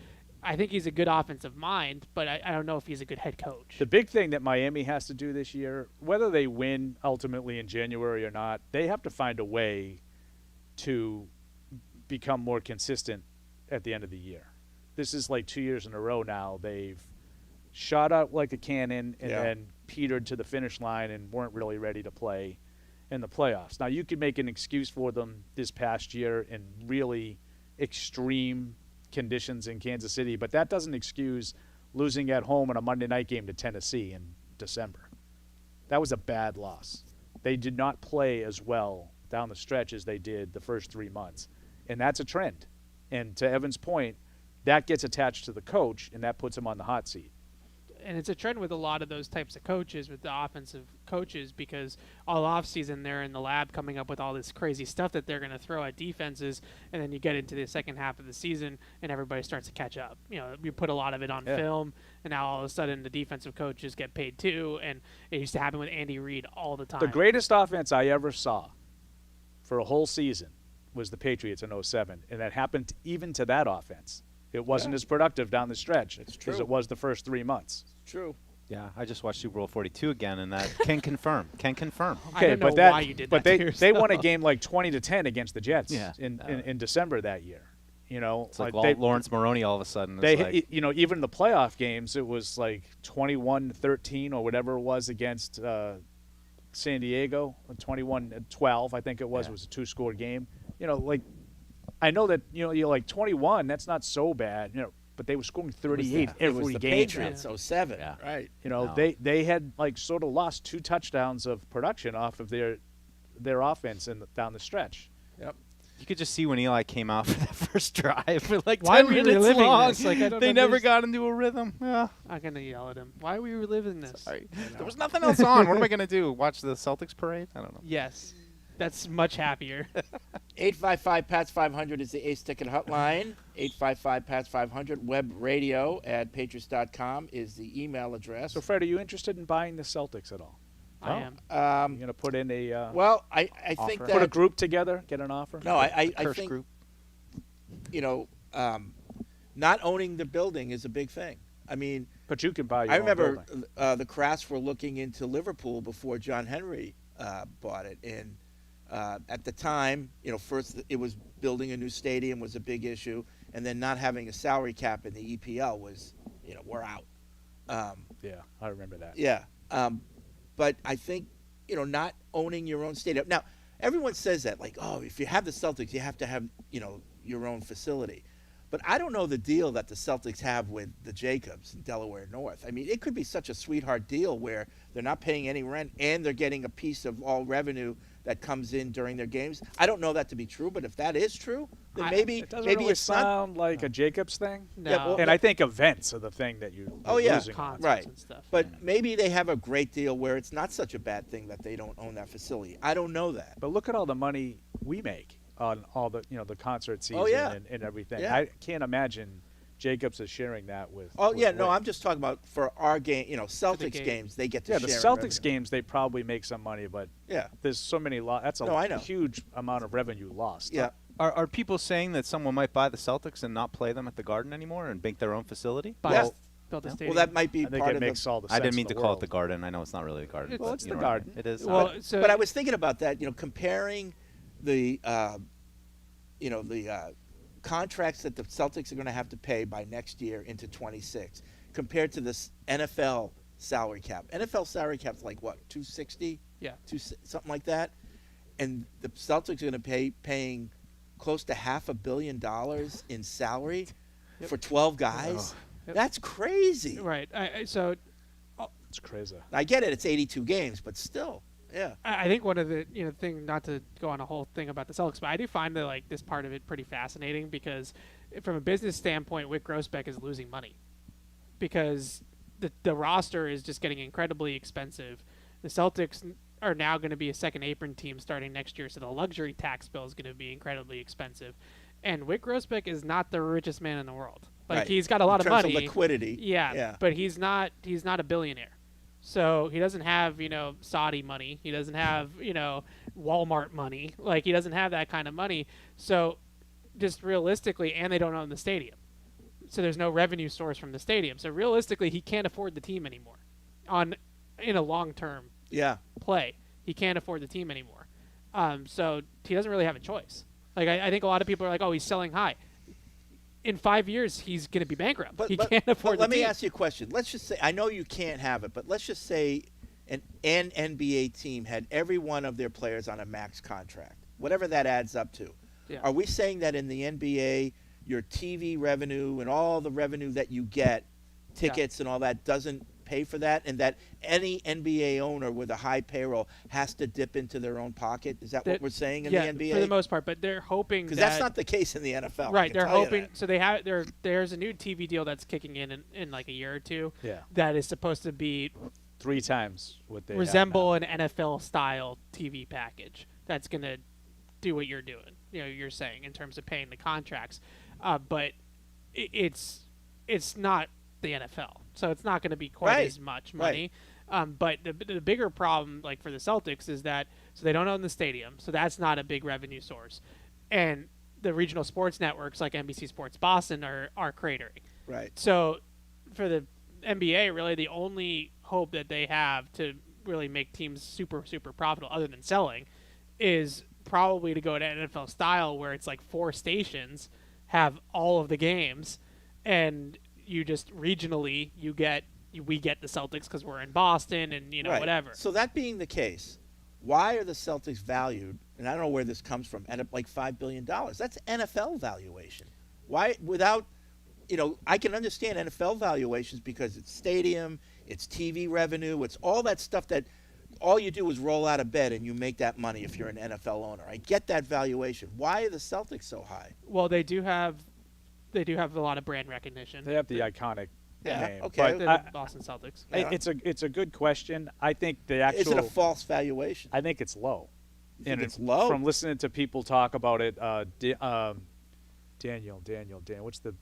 D: I think he's a good offensive mind, but I don't know if he's a good head coach.
C: The big thing that Miami has to do this year, whether they win ultimately in January or not, they have to find a way to become more consistent at the end of the year. This is like 2 years in a row now. They've shot out like a cannon and then petered to the finish line and weren't really ready to play in the playoffs. Now, you could make an excuse for them this past year in really extreme conditions in Kansas City, but that doesn't excuse losing at home in a Monday night game to Tennessee in December. That was a bad loss. They did not play as well down the stretch as they did the first 3 months, and that's a trend. And to Evan's point, that gets attached to the coach, and that puts him on the hot seat.
D: And it's a trend with a lot of those types of coaches, with the offensive coaches, because all offseason they're in the lab coming up with all this crazy stuff that they're going to throw at defenses, and then you get into the second half of the season and everybody starts to catch up. You put a lot of it on film, and now all of a sudden the defensive coaches get paid too, and it used to happen with Andy Reid all the time.
C: The greatest offense I ever saw for a whole season was the Patriots in 2007, and that happened even to that offense. It wasn't as productive down the stretch as it was the first 3 months.
H: It's true.
E: Yeah, I just watched Super Bowl 42 again, and that can confirm.
D: Okay, I don't know why you did that to yourself.
C: They won a game like 20-10 against the Jets in December that year.
E: It's like Lawrence Maroney all of a sudden.
C: Even the playoff games, it was like 21-13 or whatever it was against San Diego, 21-12, I think it was. It was a 2-score game. I know that you're like 21. That's not so bad, but they were scoring 38 every game.
H: It was the Patriots 07, right?
C: They had like sort of lost 2 touchdowns of production off of their offense down the stretch.
H: Yep.
E: You could just see when Eli came out for that first drive for like
D: Why
E: 10 minutes long.
D: They
E: never got into a rhythm. Yeah.
D: I'm going to yell at him. Why are we reliving this?
E: Sorry. There was nothing else on. What am I going to do? Watch the Celtics parade? I don't know.
D: Yes. That's much happier.
H: 855-PATS-500 is the Ace Ticket hotline. 855-PATS-500. Web radio at patriots.com is the email address.
C: So, Fred, are you interested in buying the Celtics at all?
D: I am.
C: You're going to put in a
H: I think that
C: put a group together, get an offer?
H: No, I think
E: group.
H: Not owning the building is a big thing. I mean,
C: but you can buy your
H: I
C: own
H: remember
C: building.
H: the Krafts were looking into Liverpool before John Henry bought it, and at the time, first it was building a new stadium was a big issue, and then not having a salary cap in the EPL was, we're out.
C: Yeah, I remember that.
H: Yeah, but I think, not owning your own stadium. Now, everyone says that, like, oh, if you have the Celtics, you have to have, your own facility. But I don't know the deal that the Celtics have with the Jacobs in Delaware North. I mean, it could be such a sweetheart deal where they're not paying any rent and they're getting a piece of all revenue that comes in during their games. I don't know that to be true, but if that is true, then maybe
C: it doesn't really
H: it's
C: sound like a Jacobs thing.
D: No.
H: Yeah,
C: And I think events are the thing that you're losing on.
H: Right.
D: And stuff.
H: But maybe they have a great deal where it's not such a bad thing that they don't own that facility. I don't know that.
C: But look at all the money we make on all the the concert season and everything.
H: Yeah.
C: I can't imagine Jacobs is sharing that with.
H: Oh
C: with
H: yeah, no,
C: Wick.
H: I'm just talking about for our game. Celtics games they get to share.
C: The Celtics games they probably make some money, but there's so many. That's a huge amount of revenue lost.
H: Yeah.
E: Are people saying that someone might buy the Celtics and not play them at the Garden anymore and make their own facility?
H: Yes.
D: Build a stadium.
H: Well, that might be
C: I think
H: part
C: it
H: of
C: makes all the sense
E: I didn't mean
C: in the
E: to call it
C: world.
E: the Garden. I know it's not really the Garden.
C: Well, it's the
E: know,
C: Garden.
E: It is.
D: Well,
H: but I was thinking about that. Comparing the contracts that the Celtics are going to have to pay by next year into 26 compared to this NFL salary cap. NFL salary cap's like what, 260?
D: Yeah.
H: Something like that. And the Celtics are going to paying close to $500 million in salary for 12 guys.
D: Yep.
H: That's crazy.
D: Right.
C: It's crazy.
H: I get it. It's 82 games, but still. Yeah.
D: I think one of the thing, not to go on a whole thing about the Celtics, but I do find that this part of it pretty fascinating because from a business standpoint, Wyc Grousbeck is losing money because the roster is just getting incredibly expensive. The Celtics are now going to be a second apron team starting next year, so the luxury tax bill is going to be incredibly expensive. And Wyc Grousbeck is not the richest man in the world.
H: Right.
D: He's got a lot of money,
H: of liquidity.
D: Yeah, but he's not a billionaire. So he doesn't have, Saudi money. He doesn't have, Walmart money. He doesn't have that kind of money. So just realistically, and they don't own the stadium. So there's no revenue source from the stadium. So realistically, he can't afford the team anymore in a long-term play. He can't afford the team anymore. So he doesn't really have a choice. I think a lot of people are like, oh, he's selling high. In 5 years, he's going to be bankrupt. He can't afford the
H: Let me
D: team.
H: ask you a question. Let's just say, I know you can't have it, but let's just say an NBA team had every one of their players on a max contract, whatever that adds up to.
D: Yeah.
H: Are we saying that in the NBA, your TV revenue and all the revenue that you get, tickets and all that, doesn't pay for that, and that any NBA owner with a high payroll has to dip into their own pocket? Is that what we're saying in the NBA?
D: For the most part, but they're hoping
H: because that's not the case in the NFL.
D: Right, they're hoping. So they have there's a new TV deal that's kicking in like a year or two.
C: Yeah.
D: That is supposed to be
C: 3 times what they
D: resemble an NFL style TV package. That's gonna do what you're doing. You're saying in terms of paying the contracts, but it's not the NFL, so it's not going to be quite as much money. But the bigger problem, for the Celtics, is that they don't own the stadium, so that's not a big revenue source, and the regional sports networks like NBC Sports Boston are cratering.
H: Right.
D: So for the NBA, really the only hope that they have to really make teams super profitable, other than selling, is probably to go to NFL style, where it's 4 stations have all of the games, and you just regionally we get the Celtics because we're in Boston and whatever.
H: So that being the case, why are the Celtics valued? And I don't know where this comes from. At $5 billion. That's NFL valuation. Why without? I can understand NFL valuations because it's stadium, it's TV revenue, it's all that stuff that all you do is roll out of bed and you make that money if you're an NFL owner. I get that valuation. Why are the Celtics so high?
D: Well, they do have a lot of brand recognition.
C: They have the iconic name.
H: Okay.
D: They're the Boston Celtics.
C: It's a good question. I think the actual.
H: Is it a false valuation?
C: I think it's low.
H: And it's low?
C: From listening to people talk about it. Daniel. What's the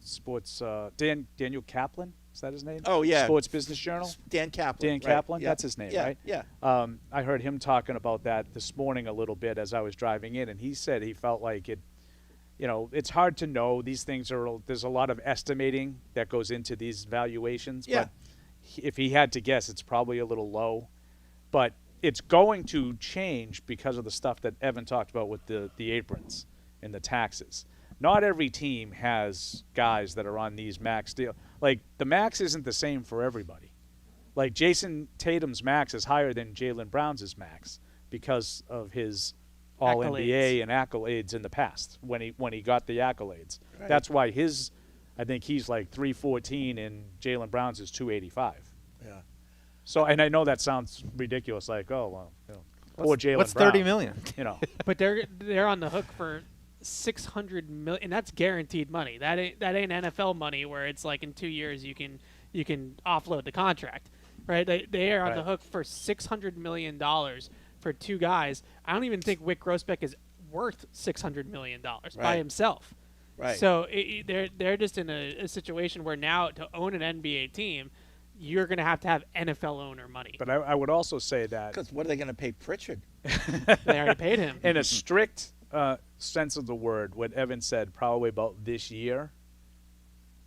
C: sports? Daniel Kaplan. Is that his name?
H: Oh yeah.
C: Sports Business Journal.
H: Dan Kaplan.
C: Dan Kaplan. That's his name, right?
H: Yeah.
C: I heard him talking about that this morning a little bit as I was driving in, and he said he felt like it. It's hard to know. These things there's a lot of estimating that goes into these valuations.
H: Yeah.
C: But if he had to guess, it's probably a little low. But it's going to change because of the stuff that Evan talked about with the aprons and the taxes. Not every team has guys that are on these max deals. The max isn't the same for everybody. Jason Tatum's max is higher than Jaylen Brown's max because of his All-NBA and accolades in the past when he got the accolades. Right. That's why I think he's 314 and Jaylen Brown's is 285.
H: Yeah.
C: So, and I know that sounds ridiculous, poor Jaylen Brown.
E: What's $30 million?
D: But they're on the hook for $600 million, and that's guaranteed money. That ain't NFL money where it's in 2 years you can offload the contract, right? They are on the hook for $600 million. For 2 guys. I don't even think Wyc Grousbeck is worth $600 million by
H: Right.
D: himself.
H: Right.
D: So they're just in a situation where now to own an NBA team, you're going to have NFL owner money.
C: But I would also say that
H: Because what are they going to pay Pritchard?
D: They already paid him.
C: in a strict sense of the word, what Evan said probably about this year,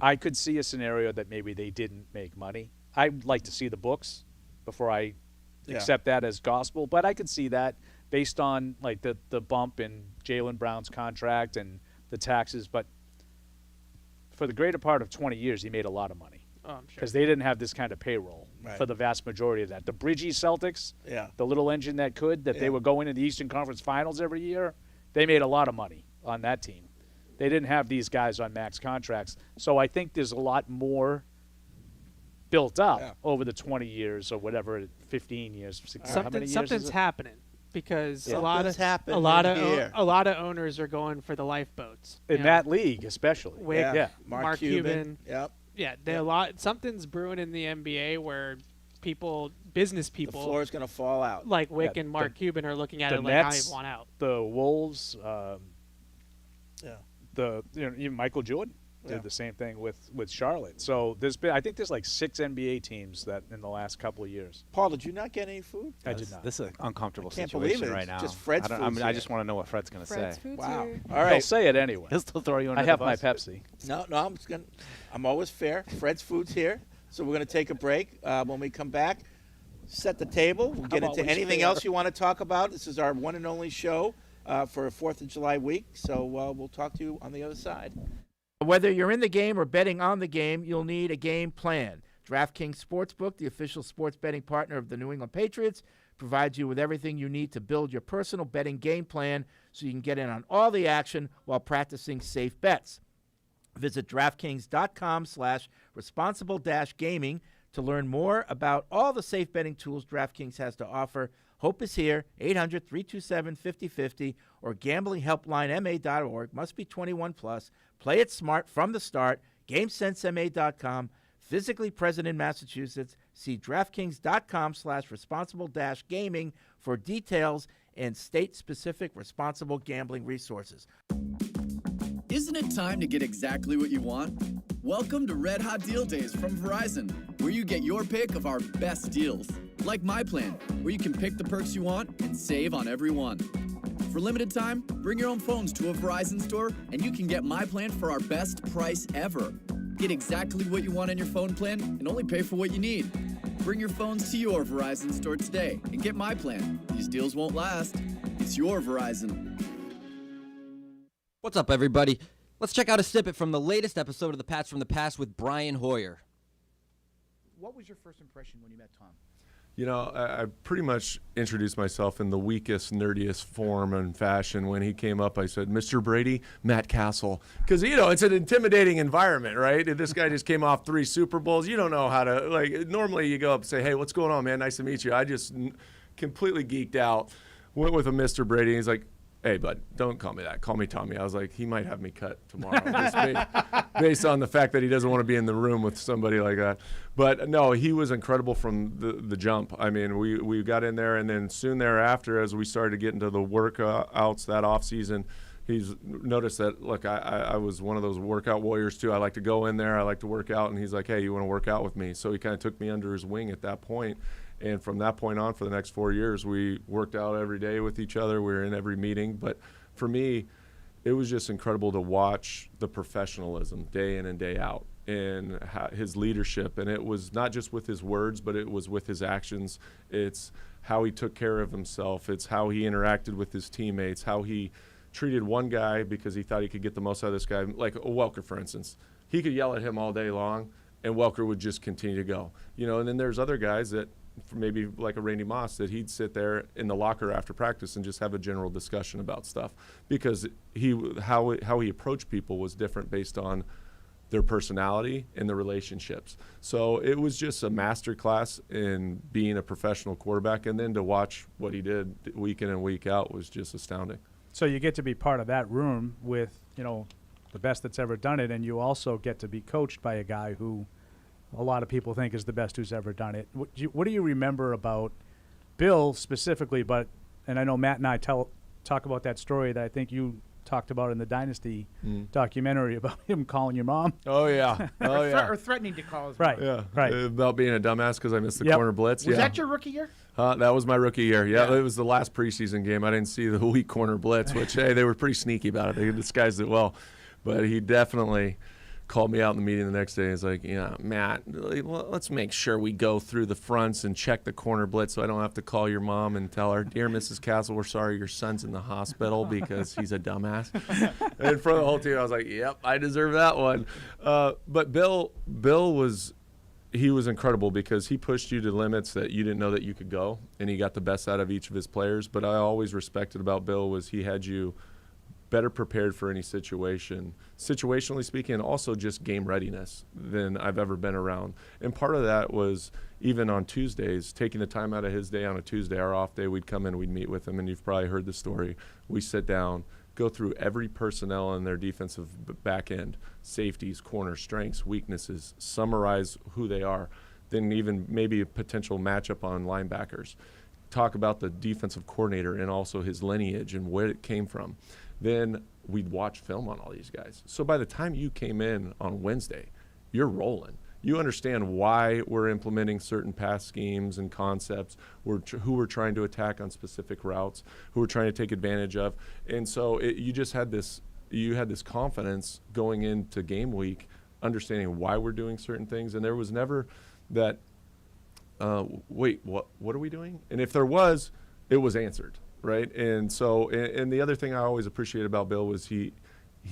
C: I could see a scenario that maybe they didn't make money. I'd like to see the books before I accept that as gospel, but I could see that based on like the bump in Jaylen Brown's contract and the taxes. But for the greater part of 20 years, he made a lot of money.
D: Oh, I'm sure.
C: Because they didn't have this kind of payroll for the vast majority of that. The Bridgie Celtics, the little engine that they were going to the Eastern Conference Finals every year, they made a lot of money on that team. They didn't have these guys on max contracts. So I think there's a lot more built up over the 20 years or whatever, 15 years. How many years
D: Something's
C: is it?
D: happening because a
H: Something's happening
D: a lot of owners are going for the lifeboats
C: In that league, especially.
D: Wick,
H: Mark Cuban. Yep.
D: Yeah, something's brewing in the NBA where business
H: The
D: people,
H: floor is going to fall out.
D: like Wick and Mark Cuban, are looking at
C: the
D: it
C: Nets,
D: like, I want out.
C: The Wolves, even Michael Jordan did the same thing with Charlotte. So I think there's like 6 NBA teams that in the last couple of years.
H: Paul, did you not get any food?
C: I did not.
E: This is an uncomfortable
H: Can't
E: situation
H: believe it.
E: right now.
H: Just Fred's food's
E: I
H: here.
E: just want to know what Fred's going to say.
F: Fred's food's
H: Wow.
F: here.
H: All
C: He'll
H: right.
C: say it anyway.
E: He'll still throw you under
C: I
E: the
C: have my
E: bus.
C: Pepsi.
H: No, I'm always fair. Fred's food's here. So we're going to take a break. When we come back, set the table. We'll get into anything else you want to talk about. This is our one and only show for 4th of July week. So we'll talk to you on the other side. Whether you're in the game or betting on the game, you'll need a game plan. DraftKings Sportsbook, the official sports betting partner of the New England Patriots, provides you with everything you need to build your personal betting game plan so you can get in on all the action while practicing safe bets. Visit DraftKings.com/responsible-gaming to learn more about all the safe betting tools DraftKings has to offer. Hope is here, 800-327-5050 or gamblinghelplinema.org. Must be 21 plus. Play it smart from the start. GameSenseMA.com. Physically present in Massachusetts. See DraftKings.com/responsible-gaming for details and state-specific responsible gambling resources.
J: Isn't it time to get exactly what you want? Welcome to Red Hot Deal Days from Verizon, where you get your pick of our best deals. Like My Plan, where you can pick the perks you want and save on every one. For limited time, bring your own phones to a Verizon store and you can get My Plan for our best price ever. Get exactly what you want in your phone plan and only pay for what you need. Bring your phones to your Verizon store today and get My Plan. These deals won't last. It's your Verizon.
I: What's up, everybody? Let's check out a snippet from the latest episode of the Pats from the Past with Brian Hoyer.
K: What was your first impression when you met Tom?
L: You know, I pretty much introduced myself in the weakest, nerdiest form and fashion. When he came up, I said, Mr. Brady, Matt Castle. Because, you know, it's an intimidating environment, right? This guy just came off 3 Super Bowls. You don't know how to, like, normally you go up and say, hey, what's going on, man? Nice to meet you. I just completely geeked out. Went with a Mr. Brady. He's like, hey, bud, don't call me that. Call me Tommy. I was like, he might have me cut tomorrow just based on the fact that he doesn't want to be in the room with somebody like that. But, no, he was incredible from the jump. I mean, we got in there, and then soon thereafter, as we started to get into the workouts that offseason, he's noticed that, look, I was one of those workout warriors too. I like to go in there. I like to work out. And he's like, hey, you want to work out with me? So he kind of took me under his wing at that point. And from that point on, for the next 4 years, we worked out every day with each other. We were in every meeting. But for me, it was just incredible to watch the professionalism day in and day out and his leadership. And it was not just with his words, but it was with his actions. It's how he took care of himself. It's how he interacted with his teammates, how he treated one guy because he thought he could get the most out of this guy. Like Welker, for instance. He could yell at him all day long, and Welker would just continue to go. You know, and then there's other guys that maybe like a Randy Moss that he'd sit there in the locker after practice and just have a general discussion about stuff because how he approached people was different based on their personality and the relationships. So it was just a master class in being a professional quarterback, and then to watch what he did week in and week out was just astounding.
C: So you get to be part of that room with, you know, the best that's ever done it, and you also get to be coached by a guy who a lot of people think is the best who's ever done it. What do you remember about Bill specifically, and I know Matt and I tell talk about that story that I think you talked about in the Dynasty documentary about him calling your mom.
L: Oh, yeah.
K: Or threatening to call his mom.
L: Yeah.
C: Right.
L: About being a dumbass because I missed the corner blitz.
K: Was that your rookie year?
L: That was my rookie year. Yeah, it was the last preseason game. I didn't see the weak corner blitz, which, hey, they were pretty sneaky about it. They disguised it well. But he definitely called me out in the meeting the next day. He's like, Matt, let's make sure we go through the fronts and check the corner blitz so I don't have to call your mom and tell her, dear Mrs. Castle, we're sorry your son's in the hospital because he's a dumbass. And in front of the whole team, I was like, yep, I deserve that one. But Bill was incredible because he pushed you to limits that you didn't know that you could go, and he got the best out of each of his players. But I always respected about Bill was he had you better prepared for any situation, situationally speaking, and also just game readiness than I've ever been around. And part of that was even on Tuesdays, taking the time out of his day on a Tuesday, our off day, we'd come in, we'd meet with him, and you've probably heard the story. We sit down, go through every personnel in their defensive back end, safeties, corners, strengths, weaknesses, summarize who they are, then even maybe a potential matchup on linebackers. Talk about the defensive coordinator and also his lineage and where it came from. Then we'd watch film on all these guys. So by the time you came in on Wednesday, you're rolling. You understand why we're implementing certain pass schemes and concepts, who we're trying to attack on specific routes, who we're trying to take advantage of. And so you just had this confidence going into game week, understanding why we're doing certain things. And there was never that, wait, what are we doing? And if there was, it was answered. Right. And so, and the other thing I always appreciated about Bill was he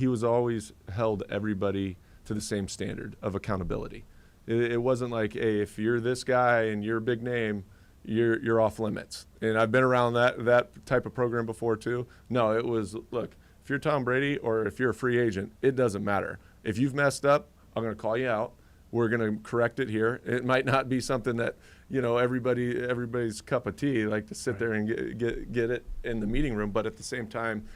L: was always held everybody to the same standard of accountability. It wasn't like, hey, if you're this guy and you're a big name, you're off limits. And I've been around that type of program before too. No, it was, look, if you're Tom Brady or if you're a free agent, it doesn't matter. If you've messed up, I'm going to call you out. We're going to correct it here. It might not be something that, everybody's cup of tea, like to sit there and get it in the meeting room. But at the same time,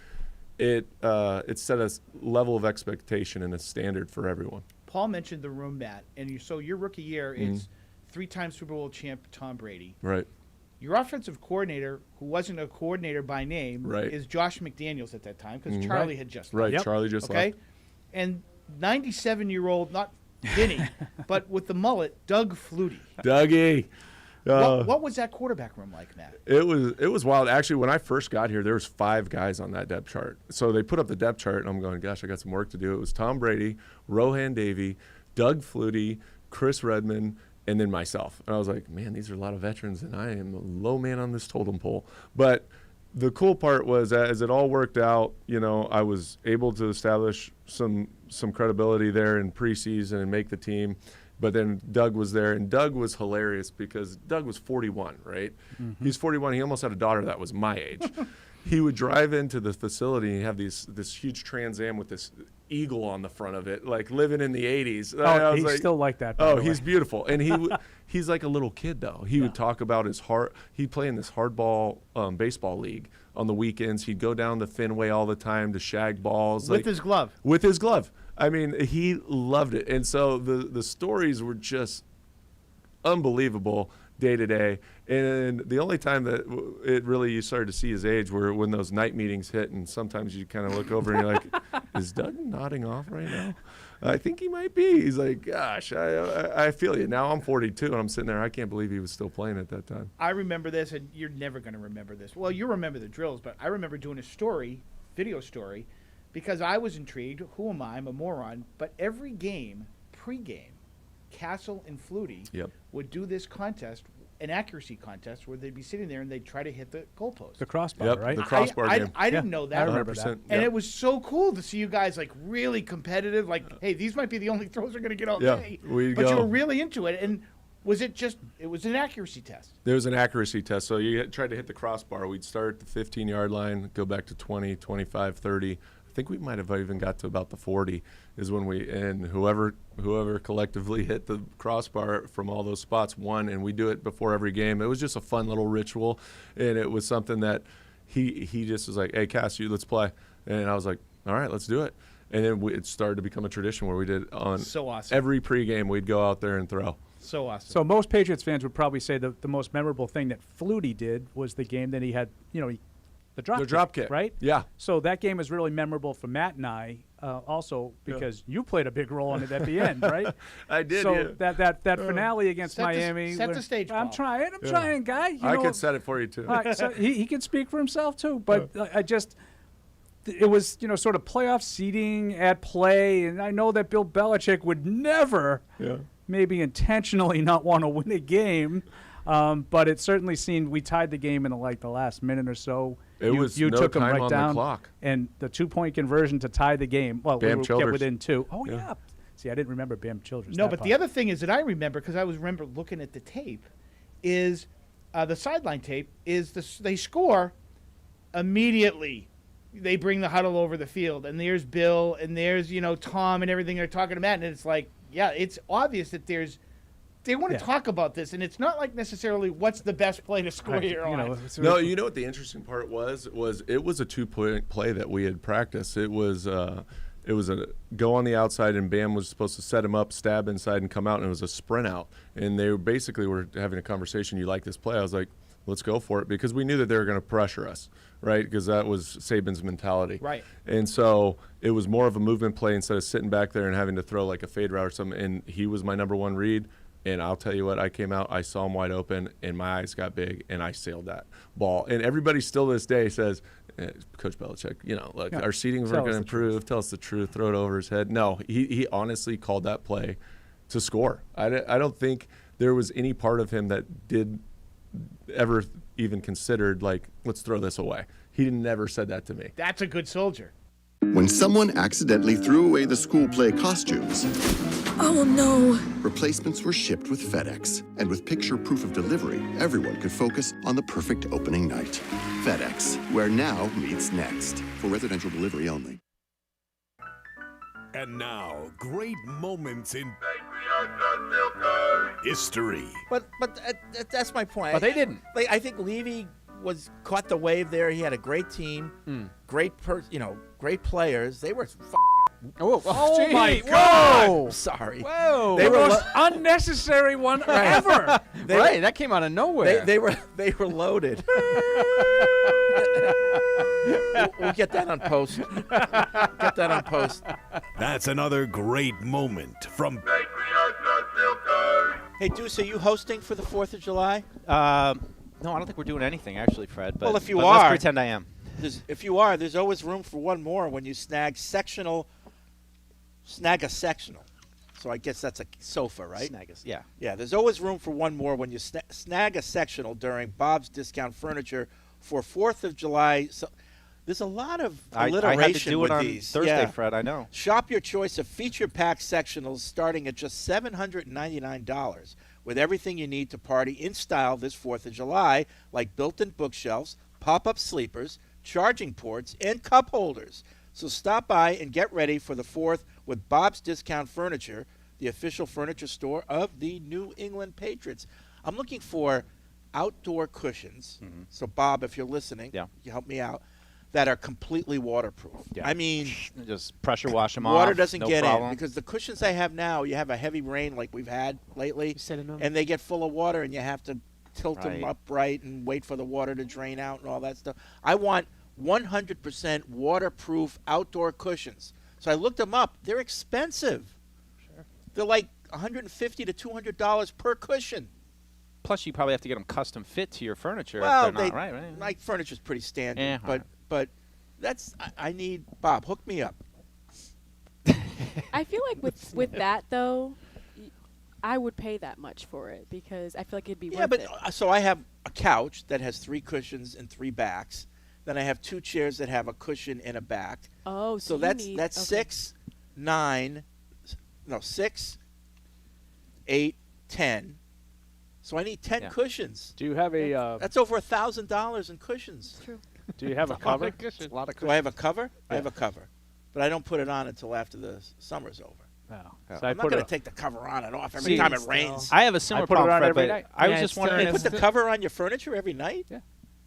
L: it set a level of expectation and a standard for everyone.
K: Paul mentioned the room, Matt, and so your rookie year is 3-time Super Bowl champ Tom Brady.
L: Right.
K: Your offensive coordinator, who wasn't a coordinator by name, is Josh McDaniels at that time because Charlie had just left.
L: Right, Charlie just left.
K: And 97-year-old, not Vinny, but with the mullet, Doug Flutie.
L: Dougie.
K: What was that quarterback room like, Matt?
L: It was wild. Actually, when I first got here, there was 5 guys on that depth chart. So they put up the depth chart, and I'm going, gosh, I got some work to do. It was Tom Brady, Rohan Davey, Doug Flutie, Chris Redmond, and then myself. And I was like, man, these are a lot of veterans, and I am a low man on this totem pole. But the cool part was, as it all worked out, I was able to establish some credibility there in preseason and make the team. But then Doug was there, and Doug was hilarious because Doug was 41, right? Mm-hmm. He's 41. He almost had a daughter that was my age. He would drive into the facility and have this huge Trans Am with this eagle on the front of it, like living in the 80s.
C: Oh, he's still like that, by the way.
L: He's beautiful. And he's like a little kid, though. He would talk about he'd play in this hardball baseball league on the weekends. He'd go down to Fenway all the time to shag balls.
K: With his glove.
L: With his glove. I mean, he loved it. And so the stories were just unbelievable day to day. And the only time that you started to see his age were when those night meetings hit, and sometimes you kind of look over and you're like, is Doug nodding off right now? I think he might be. He's like, gosh, I feel you. Now I'm 42, and I'm sitting there. I can't believe he was still playing at that time.
K: I remember this, and you're never going to remember this. Well, you remember the drills, but I remember doing a video story, because I was intrigued. Who am I? I'm a moron. But every game, pregame, Castle and Flutie would do this contest, an accuracy contest, where they'd be sitting there and they'd try to hit the goalpost.
C: The crossbar, right?
L: The crossbar game.
K: I didn't know that.
C: I remember that.
K: And it was so cool to see you guys like really competitive. Like, hey, these might be the only throws we're going to get all day. But you were really into it. And was it was an accuracy test?
L: There was an accuracy test. So you tried to hit the crossbar. We'd start at the 15-yard line, go back to 20, 25, 30. I think we might have even got to about the 40 is when and whoever collectively hit the crossbar from all those spots won, and we do it before every game. It was just a fun little ritual, and it was something that he just was like, hey, Cass, let's play. And I was like, all right, let's do it. And then it started to become a tradition where we did on every pregame we'd go out there and throw.
K: So awesome.
C: So most Patriots fans would probably say the most memorable thing that Flutie did was the game that he had, he The drop kick, right?
L: Yeah.
C: So that game is really memorable for Matt and I, also because you played a big role in it at the end, right?
L: I did.
C: So that finale against Miami.
K: Set the stage.
C: I'm trying, guy.
L: I could set it for you too.
C: So he can speak for himself too, but it was sort of playoff seeding at play, and I know that Bill Belichick would never, maybe intentionally, not want to win a game. But it certainly seemed we tied the game in the last minute or so. You took them right down,
L: the clock.
C: And the 2-point conversion to tie the game. Well,
L: Bam
C: we
L: Childers.
C: get within 2. Oh yeah. See, I didn't remember Bam Childers.
K: No, but the other thing is that I remember because I remember looking at the tape, is the sideline tape is they score immediately. They bring the huddle over the field, and there's Bill, and there's Tom, and everything they're talking about, and it's like, it's obvious that they want to talk about this, and it's not like necessarily what's the best play to score here on.
L: No, you know what the interesting part was it was a 2-point play that we had practiced. It was a go on the outside, and Bam was supposed to set him up, stab inside, and come out, and it was a sprint out. And they basically were having a conversation. You like this play? I was like, let's go for it, because we knew that they were going to pressure us, right? Because that was Saban's mentality.
K: Right.
L: And so it was more of a movement play instead of sitting back there and having to throw like a fade route or something. And he was my number one read. And I'll tell you what, I came out, I saw him wide open, and my eyes got big, and I sailed that ball. And everybody still to this day says, Coach Belichick, look, our seedings weren't going to improve. Tell us the truth. Throw it over his head. No, he honestly called that play to score. I don't think there was any part of him that did ever even considered, let's throw this away. He never said that to me.
K: That's a good soldier.
M: When someone accidentally threw away the school play costumes,
B: oh no!
M: Replacements were shipped with FedEx, and with picture proof of delivery, everyone could focus on the perfect opening night. FedEx, where now meets next. For residential delivery only.
A: And now, great moments in history.
H: But that's my point.
C: But they didn't.
H: I think Levy caught the wave there. He had a great team, great players. They were.
C: Oh my God!
H: Whoa. Sorry.
C: Whoa!
H: They
C: the
H: were
C: most unnecessary one ever.
I: Right, that came out of nowhere.
H: They were loaded. We'll get that on post.
A: That's another great moment from
N: Patriots Unfiltered.
H: Hey, Deuce, are you hosting for the 4th of July?
E: No, I don't think we're doing anything actually, Fred. But,
H: well, if you
E: but
H: are,
E: let's pretend I am.
H: If you are, there's always room for one more when you snag a sectional. So I guess that's a sofa, right?
E: Yeah.
H: Yeah, there's always room for one more when you snag a sectional during Bob's Discount Furniture for 4th of July. So there's a lot of alliteration
E: I had to do
H: with
E: it on
H: these.
E: Thursday, Fred, I know.
H: Shop your choice of feature pack sectionals starting at just $799 with everything you need to party in style this 4th of July, like built-in bookshelves, pop-up sleepers, charging ports, and cup holders. So stop by and get ready for the 4th with Bob's Discount Furniture, the official furniture store of the New England Patriots. I'm looking for outdoor cushions. Mm-hmm. So, Bob, if you're listening, you help me out, that are completely waterproof.
E: Yeah.
H: I mean,
E: just pressure wash them off.
H: Water doesn't
E: no
H: get
E: problem.
H: in because the cushions I have now, you have a heavy rain like we've had lately, and they get full of water, and you have to tilt them upright and wait for the water to drain out and all that stuff. I want 100% waterproof outdoor cushions. So I looked them up. They're expensive. Sure. They're like $150 to $200 per cushion.
E: Plus, you probably have to get them custom fit to your furniture.
H: Well,
E: if they're not, right?
H: My furniture's pretty standard,
E: Yeah,
H: but that's I need Bob. Hook me up.
F: I feel like with that though, I would pay that much for it because I feel like it'd be worth it.
H: So I have a couch that has 3 cushions and 3 backs. Then I have 2 chairs that have a cushion and a back.
F: Oh,
H: so that's 6, 8, 10. So I need 10 cushions.
C: Do you have a?
H: That's over $1,000 in cushions.
F: True.
C: Do you have a cover?
H: A lot of cushions. Do I have a cover? Yeah. I have a cover, but I don't put it on until after the summer's over.
C: No.
H: So I'm not going to take the cover on and off every time it rains.
E: I have a similar problem, Fred,
C: every night.
E: I was just wondering.
H: You put the cover on your furniture every night?
C: Yeah.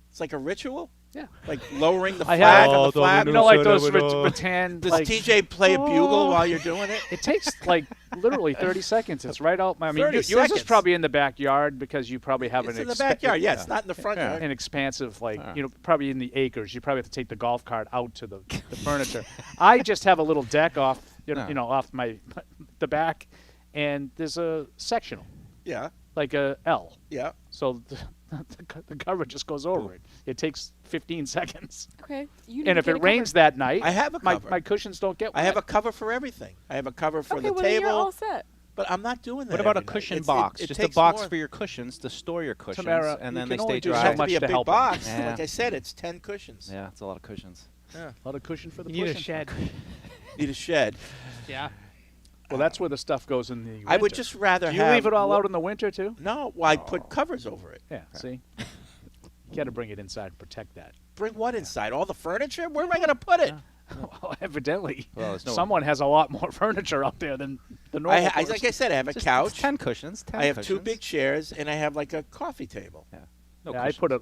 H: It's like a ritual?
C: Yeah.
H: Like lowering the
C: I
H: flag
C: have-
H: on the flag.
C: You know, like those rattan.
H: Does
C: like,
H: TJ play a bugle while you're doing it?
C: It takes like literally 30 seconds. It's right out. I mean,
H: 30
C: yours is
H: seconds.
C: probly in the backyard because you probably have
H: It's
C: an
H: in the backyard. Yeah, it's not in the front yard.
C: An expansive, like probably in the acres. You probably have to take the golf cart out to the furniture. I just have a little deck off, off the back, and there's a sectional.
H: Yeah.
C: Like a L.
H: Yeah.
C: So the cover just goes over it. It takes 15 seconds.
F: Okay.
C: And if it rains that night,
H: I have a cover.
C: My cushions don't get wet.
H: I have a cover for everything. I have a cover for the
F: well,
H: table.
F: then you're all set.
H: But I'm not doing that.
E: What about a
H: every night.
E: cushion box? Just a
H: takes
E: box
H: more.
E: for your cushions to store your cushions,
C: Tamara,
E: and
C: you
E: then they
C: can
E: stay
C: only do
E: dry.
C: so
H: It has to
C: much
H: be a
C: to
H: big
C: help 'em.
H: box.
E: Yeah.
H: Like I said, it's 10 cushions.
E: Yeah, it's a lot of cushions.
H: Yeah.
C: A lot of cushion for the
D: You need a
C: cushion.
D: shed.
H: Need a shed.
D: Yeah.
C: Well, that's where the stuff goes in the winter.
H: I would just rather
C: Do you
H: have.
C: leave it all out in the winter, too?
H: No, well, I'd put covers over it.
C: Yeah, see? You got to bring it inside and protect that.
H: Bring what inside? All the furniture? Where am I going to put it?
C: Well, evidently,
E: Well, there's no-
C: someone has a lot more furniture out there than the normal person.
H: Like I said, I have a
E: Just-
H: couch.
E: it's 10 cushions. 10
H: I have
E: cushions.
H: 2 big chairs, and I have like a coffee table.
E: Yeah. No
C: Yeah, I
E: cushions.
C: put it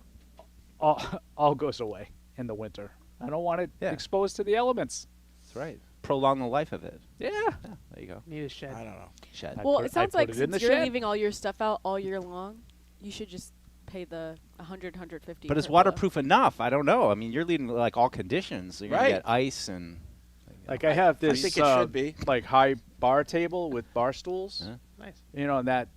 C: all goes away in the winter. I don't want it exposed to the elements.
E: That's right. Prolong the life of it.
C: Yeah.
E: There you go.
D: Need a shed.
H: I don't know.
E: Shed.
F: Well,
C: put-
F: it sounds
C: I
F: like
C: put it in
F: since
C: the
F: you're
C: shed.
F: leaving all your stuff out all year long, you should just pay the 100, 150.
E: But it's
F: for the-
E: waterproof enough. I don't know. I mean, you're leading like all conditions. You're
H: Right.
E: gonna get ice and.
C: Like I have this
H: think it should be.
C: like high bar table with bar stools.
E: Yeah.
D: Nice.
C: And that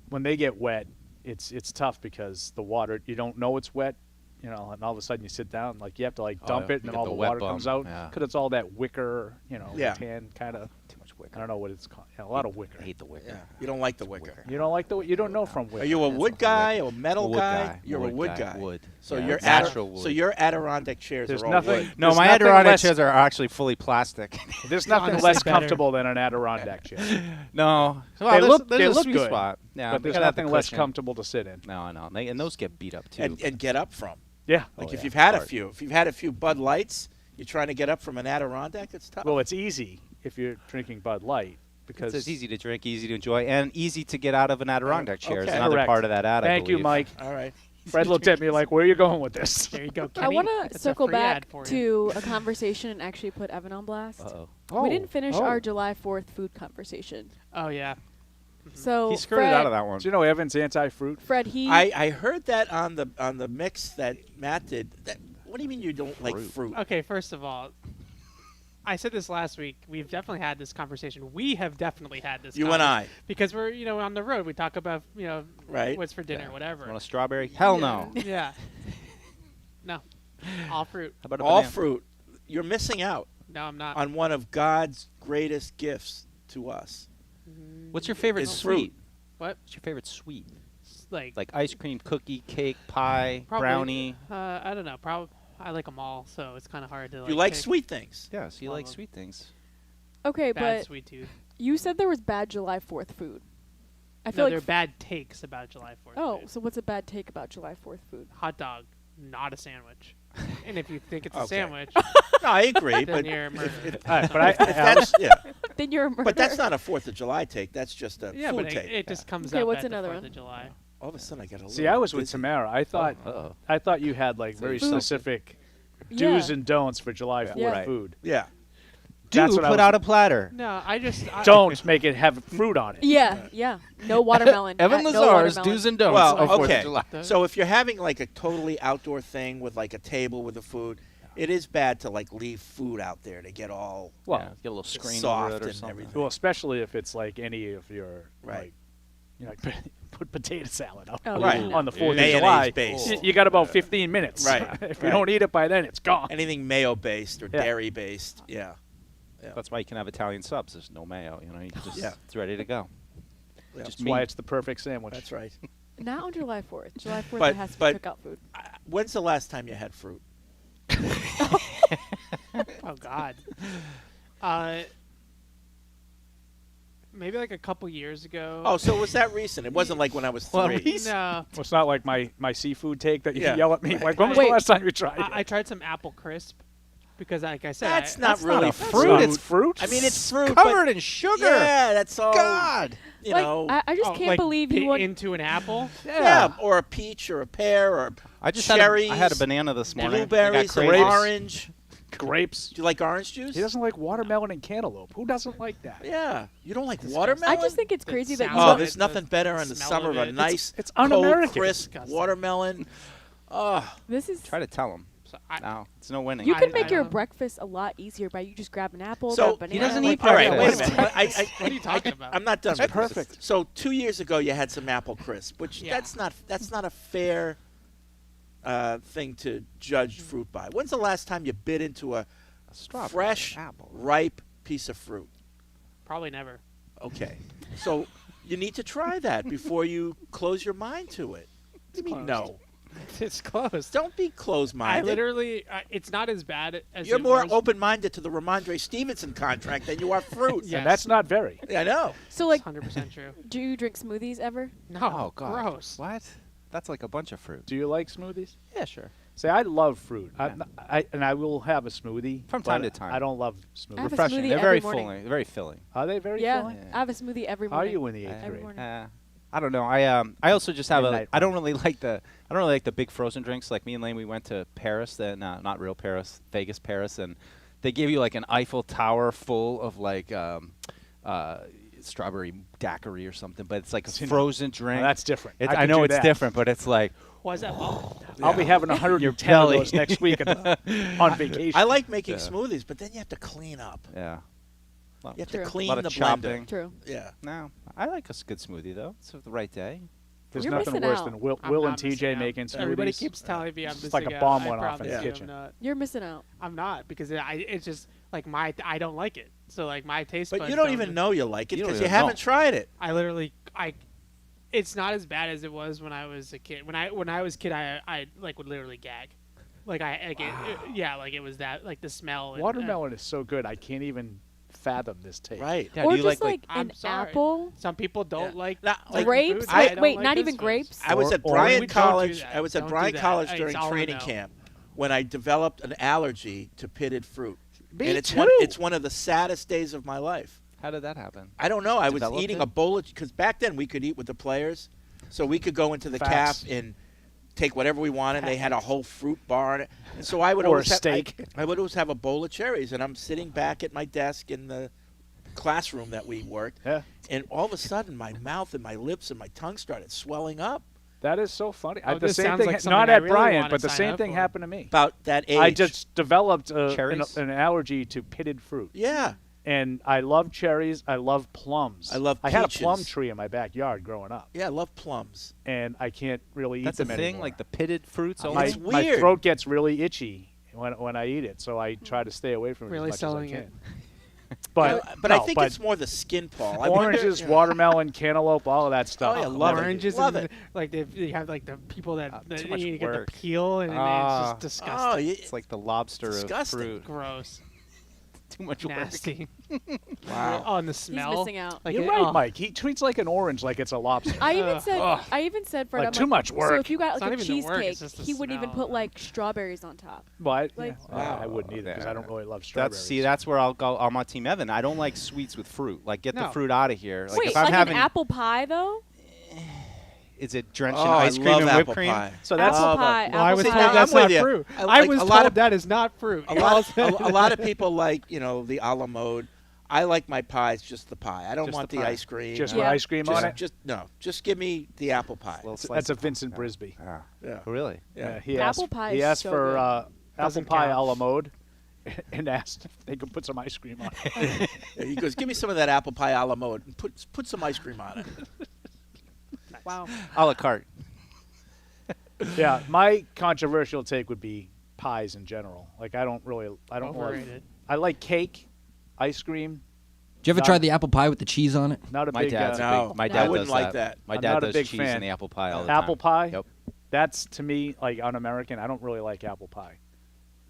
C: when they get wet, it's tough because the water, you don't know it's wet, and all of a sudden you sit down, like you have to like dump
E: yeah.
C: it, and
E: You
C: then
E: get
C: all
E: the
C: the
E: wet
C: water
E: bum.
C: comes out
E: Yeah.
C: because it's all that wicker,
H: Yeah.
C: tan kind of.
E: Too much wicker.
C: I don't know what it's called. Yeah, a lot of wicker.
E: I hate the wicker.
H: Yeah. You don't like the wicker.
C: You don't like you don't know from wicker.
H: Are you a wood guy or a metal
E: Wood
H: guy?
E: guy.
H: You're a wood guy.
E: Wood.
H: So
E: Yeah,
H: your
E: it's natural wood.
H: So your Adirondack chairs
C: There's
H: are all
C: nothing-
H: wood.
E: No,
C: There's
E: my
C: nothing
E: Adirondack
C: less-
E: chairs are actually fully plastic.
C: There's nothing
D: Honestly
C: less
D: better.
C: comfortable than an Adirondack chair.
E: No. Well,
C: They
E: there's,
C: look
E: there's
C: they
E: a
C: look
E: sweet
C: good,
E: spot. Yeah,
C: but
E: we
C: there's
E: gotta have the
C: nothing less
E: cushion.
C: comfortable to sit in.
E: No, I know. And those get beat up too.
H: And get up from.
C: Yeah.
H: Like
E: Oh,
H: if
E: yeah.
H: you've had
E: Hard.
H: if you've had a few Bud Lights, you're trying to get up from an Adirondack. It's tough.
C: Well, it's easy if you're drinking Bud Light because
E: It's easy to drink, easy to enjoy, and easy to get out of an Adirondack chair. Is
H: Okay.
E: another
C: Correct.
E: part of that ad. I
C: Thank you,
E: believe.
C: Mike.
H: all right.
C: Fred looked at me like, "Where are you going with this?"
D: There you go,
F: I
D: Kenny.
F: want to
D: That's a
F: circle
D: free
F: back
D: ad for you.
F: to a conversation and actually put Evan on blast.
E: Uh-oh.
F: We didn't finish
C: Oh.
F: our July 4th food conversation.
D: Oh yeah.
F: So
E: He skirted
F: Fred,
E: out of that one.
C: Do you know Evan's anti-fruit?
F: Fred, he
H: I heard that on the mix that Matt did. What do you mean you don't like fruit?
D: Okay, first of all, I said this last week. We've definitely had this conversation. We have definitely had this.
H: You and I.
D: because we're on the road. We talk about
H: Right.
D: what's for dinner, whatever.
E: Want a strawberry? Hell no.
D: Yeah. No. All fruit.
E: How about a
H: All
E: banana?
H: fruit. You're missing out
D: No, I'm not.
H: on one of God's greatest gifts to us.
E: What's your favorite
H: It's
E: sweet?
D: What?
E: What's your favorite sweet?
D: Like
E: Ice cream, cookie, cake, pie,
D: probably,
E: brownie.
D: I don't know. Probably I like them all, so it's kind of hard to.
H: You like
D: pick.
H: sweet things.
E: Yes, you
D: Love
E: like
D: 'em.
E: sweet things.
F: okay,
D: Bad
F: but
D: sweet tooth.
F: you said there was bad July 4th food. I feel
D: No,
F: like
D: they're bad takes about July 4th.
F: Oh,
D: food.
F: so what's a bad take about July 4th food?
D: Hot dog, not a sandwich. And if you think it's a
H: Okay.
D: sandwich,
H: No, I agree,
D: then
H: but
D: you're a murderer.
C: All right, but I
H: that's yeah.
F: Then you're a murderer.
H: But that's not a 4th of July take. That's just a
D: Yeah,
H: food
D: but
H: take.
D: it just comes
F: Okay,
D: up
F: what's
D: at the
F: another
D: 4th
F: one?
D: of July.
H: All of a sudden, I got a little.
C: See, I was with
H: busy.
C: Tamara. I thought you had like very
F: Food.
C: specific
F: Yeah.
C: do's and don'ts for July 4th
F: Yeah.
C: food.
H: Yeah.
C: That's
E: Do
C: what I
E: put
C: was-
E: out a platter.
D: No,
C: Don't make it have fruit on it.
F: Yeah. No watermelon.
E: Evan
F: No
E: Lazar's
F: watermelon.
E: do's and don'ts.
H: Well,
E: of 4th of
H: okay.
E: July.
H: So if you're having like a totally outdoor thing with like a table with the food, it is bad to like leave food out there to get all
C: Well,
E: Yeah, get a little screen
H: soft
E: over it or
H: and
E: something.
H: everything.
C: Well, especially if it's like any of your
H: Right.
C: like put potato salad out
F: Oh,
H: Right.
C: on the 4th of
H: Mayonnaise
C: July.
H: based.
C: You got about 15 minutes.
H: Right.
C: If you
H: Right.
C: don't eat it by then, it's gone.
H: anything mayo based or
C: Yeah.
H: dairy based. Yeah.
E: That's why you can have Italian subs. There's no mayo. You can just
H: Yeah.
E: it's ready to go.
H: Yeah.
C: That's
E: meat.
C: why it's the perfect sandwich.
H: That's right.
F: Not on July 4th. July 4th
H: But-
F: it has to
H: but-
F: be cookout food.
H: When's the last time you had fruit?
D: Oh God. Maybe like a couple years ago.
H: Oh, so was that recent? It wasn't like when I was 3.
E: Well,
D: No.
C: Well, it's not like my seafood take that you
H: Yeah.
C: yell at me. Like, when was
F: Wait.
C: the last time you tried it?
D: I tried some apple crisp. Because, like I said,
H: that's not really
E: fruit. It's
C: fruit.
H: I mean, it's fruit,
E: covered in sugar.
H: Yeah, that's all.
E: God,
H: you
F: like,
H: know.
F: I just can't believe you went
D: into an apple.
H: Yeah, or a peach, or a pear, or
E: I just
H: cherries.
E: I had a banana this morning.
H: Blueberries,
E: grapes.
H: orange.
C: Grapes.
H: Do you like orange juice?
C: He doesn't like watermelon and cantaloupe. Who doesn't like that?
H: Yeah. You don't like watermelon?
F: I just think it's crazy that you.
H: Oh, there's nothing better in the summer of a nice,
C: it's un-American.
H: cold, crisp watermelon. Oh.
F: This is.
E: Try to tell him. No, it's no winning.
F: You can make your breakfast a lot easier by you just grab an apple, grab a banana.
E: He doesn't eat
H: All right,
E: breakfast.
H: wait a minute.
D: What are you talking about?
H: I'm not done.
C: That's perfect.
H: So 2 years ago, you had some apple crisp, which that's not a fair thing to judge fruit by. When's the last time you bit into a fresh, ripe piece of fruit?
D: Probably never.
H: Okay, so you need to try that before you close your mind to it. What do you mean no?
D: It's close.
H: Don't be closed-minded.
D: I literally, it's not as bad as
H: You're
D: it
H: more
D: was.
H: open-minded to the Rhamondre Stevenson contract than you are fruit.
D: Yes.
C: And that's not very.
H: Yeah, I know.
F: So, like,
D: 100% true.
F: do you drink smoothies ever?
D: No.
E: Oh God.
D: Gross.
E: What? That's like a bunch of fruit.
C: Do you like smoothies?
E: Yeah, sure.
C: See, I love fruit.
E: Yeah.
C: I will have a smoothie
E: From time
C: but
E: to time.
C: I don't love smoothies.
F: I have a
E: Refreshing.
F: smoothie
E: They're
F: every
E: very
F: morning.
E: filling. They're very filling.
C: Are they very
F: Yeah,
C: filling?
F: I have a smoothie every
C: How are
F: morning.
C: you in the eighth
F: Every
C: grade?
F: morning.
E: I don't know. I also just have
C: Midnight
E: I don't really like the big frozen drinks. Like me and Lane, we went to Paris. Not real Paris, Vegas, Paris, and they give you like an Eiffel Tower full of like strawberry daiquiri or something. But it's like a frozen drink.
C: Well, that's different.
E: I know it's different, but it's like.
D: Why is that?
C: I'll be having 110 of those next week on vacation.
H: I like making smoothies, but then you have to clean up.
E: Yeah.
H: You have
F: True.
H: to clean
E: A lot of
H: the
E: chopping.
H: blender.
F: True.
H: Yeah.
E: No, I like a good smoothie though. It's the right day.
C: There's
F: You're
C: nothing
F: missing
C: worse
F: out.
C: than Will
D: I'm
C: and
D: not missing
C: TJ
D: out.
C: making smoothies.
D: Everybody keeps telling me I'm
C: It's
D: missing
C: like a
D: out.
C: bomb
D: I
C: went off in the
D: promise you
C: kitchen.
D: I'm not.
F: You're missing out.
D: I'm not because it's just like I don't like it. So like my taste
H: But
D: buds
H: you don't even know you like it
E: You don't
H: because you
E: even know.
H: haven't tried it.
D: I literally it's not as bad as it was when I was a kid. When I was a kid, I like would literally gag. Like it was that like the smell.
C: Watermelon is so good. I can't even fathom this taste.
H: Right.
E: Yeah,
F: Or
E: do you
F: just
E: like
F: an
D: I'm sorry.
F: apple.
D: Some people don't like
F: Grapes?
D: food. I don't
F: Wait,
D: like
F: not
D: this
F: even
D: food.
F: grapes?
H: I was at
C: Or-
H: Bryan
D: don't do
H: College.
D: that.
H: I was at
D: Don't do
H: Bryan
D: that.
H: College
D: It's
H: during
D: all
H: training
D: no.
H: camp when I developed an allergy to pitted fruit.
C: Me
H: and it's
C: too.
H: it's one of the saddest days of my life.
E: How did that happen?
H: I don't know. I was
E: Developed
H: eating
E: it?
H: a bowl of because back then we could eat with the players, so we could go into the
C: Facts.
H: calf and take whatever we wanted. They had a whole fruit bar, and so I would
C: Or a
H: always
C: steak.
H: I would always have a bowl of cherries, and I'm sitting back at my desk in the classroom that we worked,
C: Yeah.
H: and all of a sudden my mouth and my lips and my tongue started swelling up.
C: That is so funny.
D: Oh,
C: The
D: this
C: same
D: sounds
C: thing,
D: like something
C: not
D: I
C: at
D: really
C: Bryant,
D: wanna
C: but the
D: sign
C: same
D: up
C: thing
D: for.
C: happened to me.
H: About that age,
C: I just developed
E: Cherries?
C: an allergy to pitted fruit.
H: yeah.
C: And I love cherries. I love plums.
H: I love
C: I had a
H: peaches.
C: plum tree in my backyard growing up,
H: Yeah, I love plums.
C: and I can't really
E: That's
C: eat
E: the
C: them
E: thing,
C: anymore.
E: like the pitted fruits.
C: my,
E: Only.
H: It's
C: my
H: weird.
C: throat gets really itchy when I eat it, so I try to stay away from it
D: Really
C: as much
D: selling
C: as I
D: it.
C: can. But
H: But I think it's more the skin, Paul. I wonder-
C: oranges, watermelon, cantaloupe, all of that stuff.
H: Oh, yeah, love it.
D: Oranges
H: Love
D: and
H: it.
D: like you have like the people that
E: too much
D: you get the
E: work.
D: peel and it's just disgusting.
H: Oh,
E: It's like the lobster
H: Disgusting.
E: of fruit.
D: Gross.
E: Too much work.
D: Nasty.
H: Wow.
D: Oh, and the smell.
F: missing out.
D: Like
C: You're
D: it-
C: right,
D: oh.
C: Mike. He treats like an orange like it's a lobster.
F: I even
C: Ugh.
F: said, Fred,
C: Like
F: I'm
C: too much
F: So
C: work.
F: if you got
D: It's
F: like
D: not
F: a
D: even the work,
F: cheesecake,
D: it's just the
F: he wouldn't even
D: smell.
F: put like strawberries on top.
C: But
F: Like-
C: I wouldn't either because I don't really love strawberries.
E: That's where I'll go. I'm on Team Evan. I don't like sweets with fruit. Like, get the
D: No.
E: fruit out of here. Like,
F: Wait,
E: if I'm
F: like
E: having,
F: an apple pie though?
E: is it drenched
H: Oh,
E: in
H: I
E: ice cream
H: love
E: and
H: apple
E: whipped cream?
H: pie.
C: So that's
F: Apple pie.
D: Well, I was
H: See,
D: told
H: now
D: that's
H: I'm with
D: not
H: you.
D: fruit.
H: I
D: I
H: like
D: was
H: a lot
D: told
H: of-
D: that is not fruit.
H: a lot of people like the a la mode. I like my pies just the pie. I don't
E: Just
H: want
E: the
H: the
E: pie.
H: ice cream.
C: just
F: Yeah.
C: with ice cream on it.
H: Just give me the apple pie.
E: Little slice
C: That's a
E: of-
C: Vincent Brisby.
E: Yeah.
H: Yeah.
E: Really?
H: Yeah.
C: He
F: Apple
C: asked,
F: pie
C: he
F: is
C: asked
F: so
C: for
F: good.
C: apple
D: Doesn't
C: pie
D: count.
C: a la mode and asked if they could put some ice cream on it.
H: Yeah, he goes, give me some of that apple pie a la mode and put some ice cream on it.
F: Wow.
E: A la carte.
C: Yeah, my controversial take would be pies in general. Like I don't love.
D: Overrated.
C: I like cake, ice cream.
I: Did you ever try the apple pie with the cheese on it?
C: Not a
E: My
C: big
E: dad's
H: No,
E: big. My
H: I
E: dad
H: wouldn't
E: does
H: like that.
E: My
C: I'm
E: dad
C: not a
E: does
C: big
E: cheese
C: fan.
E: in the apple pie all the time.
C: apple pie.
E: Yep.
C: That's to me like un-American. I don't really like apple pie.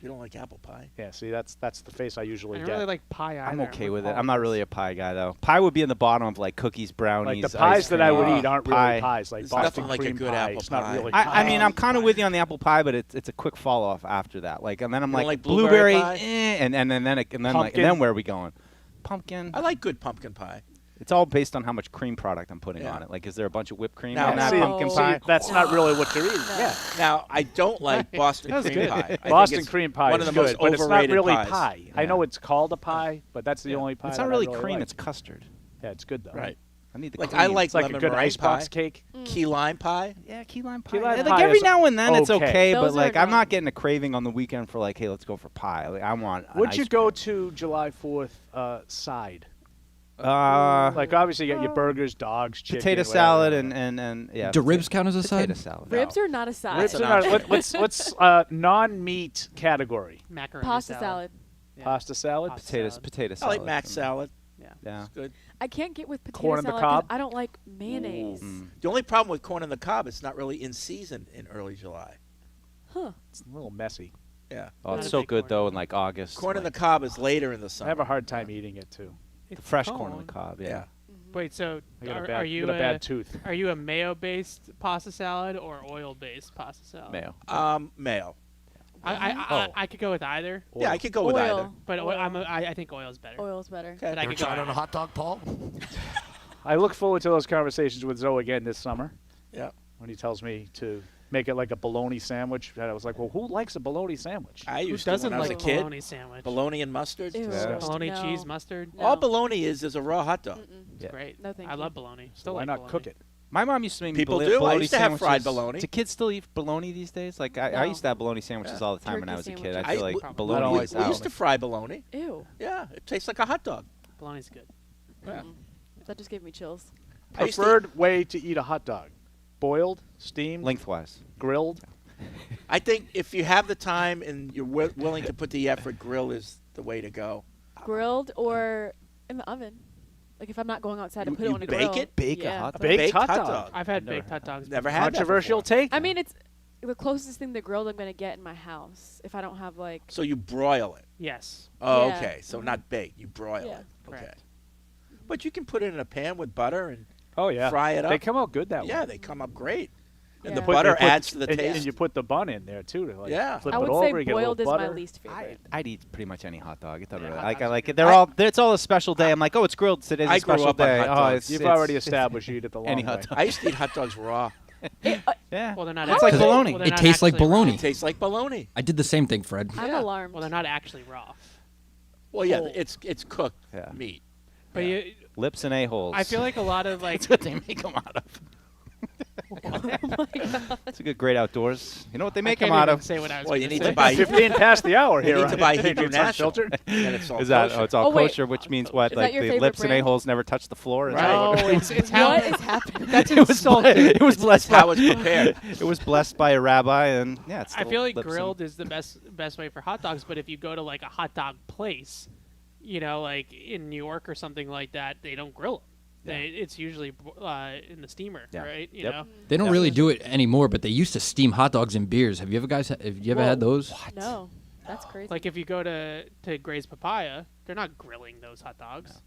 H: You don't like apple pie?
C: Yeah, see, that's the face I usually
D: I
C: get.
D: don't really like pie either.
E: I'm okay with it. I'm not really a pie guy, though. Pie would be in the bottom of, like, cookies, brownies,
C: Like the pies
E: ice
C: that I would
E: cream.
C: eat aren't really pies. Like
H: There's
C: Boston
H: nothing like a
C: cream
H: good
C: pie.
H: apple
C: It's not
H: pie.
C: really
E: I mean, I'm kind of with you on the apple pie, but it's a quick fall off after that. Like, and then I'm
H: You don't
E: like,
H: like blueberry pie?
E: and then where are we going? Pumpkin.
H: I like good pumpkin pie.
E: It's all based on how much cream product I'm putting
H: Yeah.
E: on it. Like, is there a bunch of whipped cream
H: Now,
E: on that
H: see,
E: pumpkin
H: see,
E: pie?
C: That's not really what they're eating. Yeah.
H: Now, I don't like Boston
C: That was
H: cream
C: good.
H: pie. I think
C: Boston
H: it's
C: cream pie
H: one
C: is
H: of the most
C: good, but it's not
H: overrated
C: really
H: pies.
C: pie. I know it's called a pie, but that's the only pie.
E: It's
C: that
E: not
C: I
E: really
C: really
E: cream.
C: like.
E: It's custard.
C: Yeah, it's good though.
H: Right.
E: I need the
H: Like
E: cream.
H: I like
C: It's like a
H: lemon
C: good
H: meringue
C: icebox
H: pie.
C: cake.
H: Key lime pie.
E: Yeah, key lime pie.
C: Key lime
E: like
C: pie
E: every
C: is
E: now and then it's
C: okay.
E: okay, but
F: Those
E: like
F: are
E: I'm not
F: not-
E: getting a craving on the weekend for like, hey, let's go for pie. Like I want. an
C: Would you
E: ice
C: go
E: cream.
C: to July 4th side?
E: Like
C: obviously you got your burgers, dogs, chicken,
E: potato
C: whatever.
E: salad and yeah.
I: Do ribs count as a side?
E: Potato salad.
F: Ribs are not a side.
C: Ribs are not. What's non-meat category?
D: Macaroni
F: Pasta salad.
D: Yeah.
C: Pasta salad.
D: Pasta
E: Potatoes.
D: salad.
E: Potato
H: I
E: salad.
H: like mac salad.
E: Yeah.
H: It's good.
F: I can't get with potato
C: Corn on the
F: salad 'cause
C: cob?
F: I don't like mayonnaise.
H: The only problem with corn on the cob, it's not really in season in early July.
F: Huh.
C: It's a little messy.
H: Yeah.
E: Oh,
D: Not
E: it's
D: a
E: so
D: big
E: good
D: corn.
E: though in like August.
H: Corn on the
E: like,
H: cob is later in the
C: I
H: summer.
C: have a hard time eating it too.
E: the fresh corn on the cob. Yeah.
H: Yeah.
D: Wait, so
C: I got a
D: are
C: bad,
D: you
C: got a bad tooth.
D: Are you a mayo-based pasta salad or oil-based pasta salad?
E: Mayo.
H: Mayo.
D: I could go with either.
H: Yeah, I could go with either.
D: But
F: Oil.
D: I think oil's better.
F: Oil's better.
H: Okay.
D: But I could go
O: Tried on
D: either.
O: a hot dog, Paul?
C: I look forward to those conversations with Zoe again this summer.
H: Yeah.
C: When he tells me to make it like a bologna sandwich, and I was like, well, who likes a bologna sandwich?
H: I
D: Who
H: used to
D: doesn't
H: when I was
D: like
H: a kid.
D: bologna sandwich?
H: Bologna and mustard.
F: Ew.
C: Yeah.
D: Bologna,
F: No.
D: cheese, mustard.
F: No.
H: All bologna is a raw hot dog.
D: It's great.
F: No, thank
D: I
F: you.
D: love bologna. Still
C: Why
D: like
C: not
D: bologna.
C: cook it?
E: My mom used to make me
H: People do. I
E: bologna
H: used to have fried
E: sandwiches.
H: bologna.
E: Do kids still eat bologna these days? Like I
F: No.
E: used to have bologna sandwiches all the time when I was
F: Turkey
E: a kid. I
F: sandwiches.
E: feel like
H: I
E: bologna
C: like
E: is
H: we
E: out.
H: used to fry bologna.
F: Ew.
H: Yeah, it tastes like a hot dog.
D: Bologna's good.
H: Yeah.
F: That just gave me chills.
H: I used to-
C: Preferred way to eat a hot dog: boiled, steamed,
E: Lengthwise.
C: grilled.
H: I think if you have the time and you're willing to put the effort, grill is the way to go.
F: Grilled or in the oven. Like if I'm not going outside to put it
H: You
F: on a
H: bake
F: grill.
H: it?
E: Bake a
F: yeah.
E: hot dog?
C: Baked hot dog.
D: I've had baked hot dogs.
H: Never
D: before.
H: had that
C: Controversial
H: before.
C: take.
F: I mean, it's the closest thing to grilled I'm going to get in my house if I don't have like.
H: So you broil it.
D: Yes.
H: Oh,
F: Yeah.
H: okay. So not baked. You broil
F: Yeah.
H: it. Okay.
D: Correct.
H: But you can put it in a pan with butter and
C: Oh yeah,
H: fry it up.
C: They come out good that way.
H: Yeah, they come up great. And
F: Yeah.
H: the
F: Put-
H: butter
C: You put-
H: adds to the
C: and,
H: taste.
C: And you put the bun in there too. To like
H: Yeah.
C: flip
F: I
C: it
F: would
C: over,
F: say
C: you get a little
F: boiled is my
C: butter.
F: least favorite.
E: I'd eat pretty much any hot dog. I thought
D: Yeah,
E: about it.
D: hot
E: Like I
D: dogs are
E: like
D: good.
E: it. They're all. It's all a special day. I'm like, oh, it's grilled. Today's
H: I
E: a
H: grew
E: special
H: up on
E: day.
H: hot
E: Oh,
H: dogs.
C: You've
E: it's-
C: already established you did the long
E: any
C: way.
E: hot dog.
H: I used to eat hot dogs raw.
E: Yeah.
D: Well, they're not.
E: It's like
D: actually-
E: bologna.
D: well, they're
I: It
D: not
I: tastes like
D: actually raw.
I: bologna.
H: It tastes like bologna.
I: I did the same thing, Fred.
F: I'm alarmed.
D: Well, they're not actually raw.
H: Well, yeah,
D: Oh.
H: it's cooked
E: Yeah.
H: meat.
D: But
H: Yeah.
D: you,
E: Lips and a-holes.
D: I feel like a lot of like.
E: That's what they make them out of. It's a good great outdoors. You know what they make
D: I
E: them
D: can't
E: out
D: even
E: of?
D: say what I was
H: Well, you
D: gonna
H: need
D: say.
H: to buy.
C: 15 past the hour
H: You
C: here.
H: need
C: on
H: to buy
C: Patriots
H: Hebrew National.
C: Unfiltered.
H: And it's all
E: Is that?
H: kosher.
E: Oh, it's all
F: Oh, wait.
E: kosher, which means what?
F: Is
E: Like
F: that your
E: the
F: favorite
E: lips and
F: brand?
E: a-holes never touch the floor. Is that
D: No,
E: what-
D: it's how
F: What is happening?
D: that's
E: It was
D: insulting.
E: it was blessed.
H: How
E: by-
H: it's prepared.
E: It was blessed by a rabbi, and yeah, it's
D: I
E: still
D: feel like
E: lips and-
D: grilled is the best way for hot dogs. But if you go to like a hot dog place, you know, like in New York or something like that, they don't grill them. It's usually in the steamer,
E: Yeah.
D: right? You
E: Yep.
D: know.
I: They don't really do it anymore, but they used to steam hot dogs in beers. Have you ever had those?
F: No, that's crazy.
D: Like if you go to Gray's Papaya, they're not grilling those hot dogs.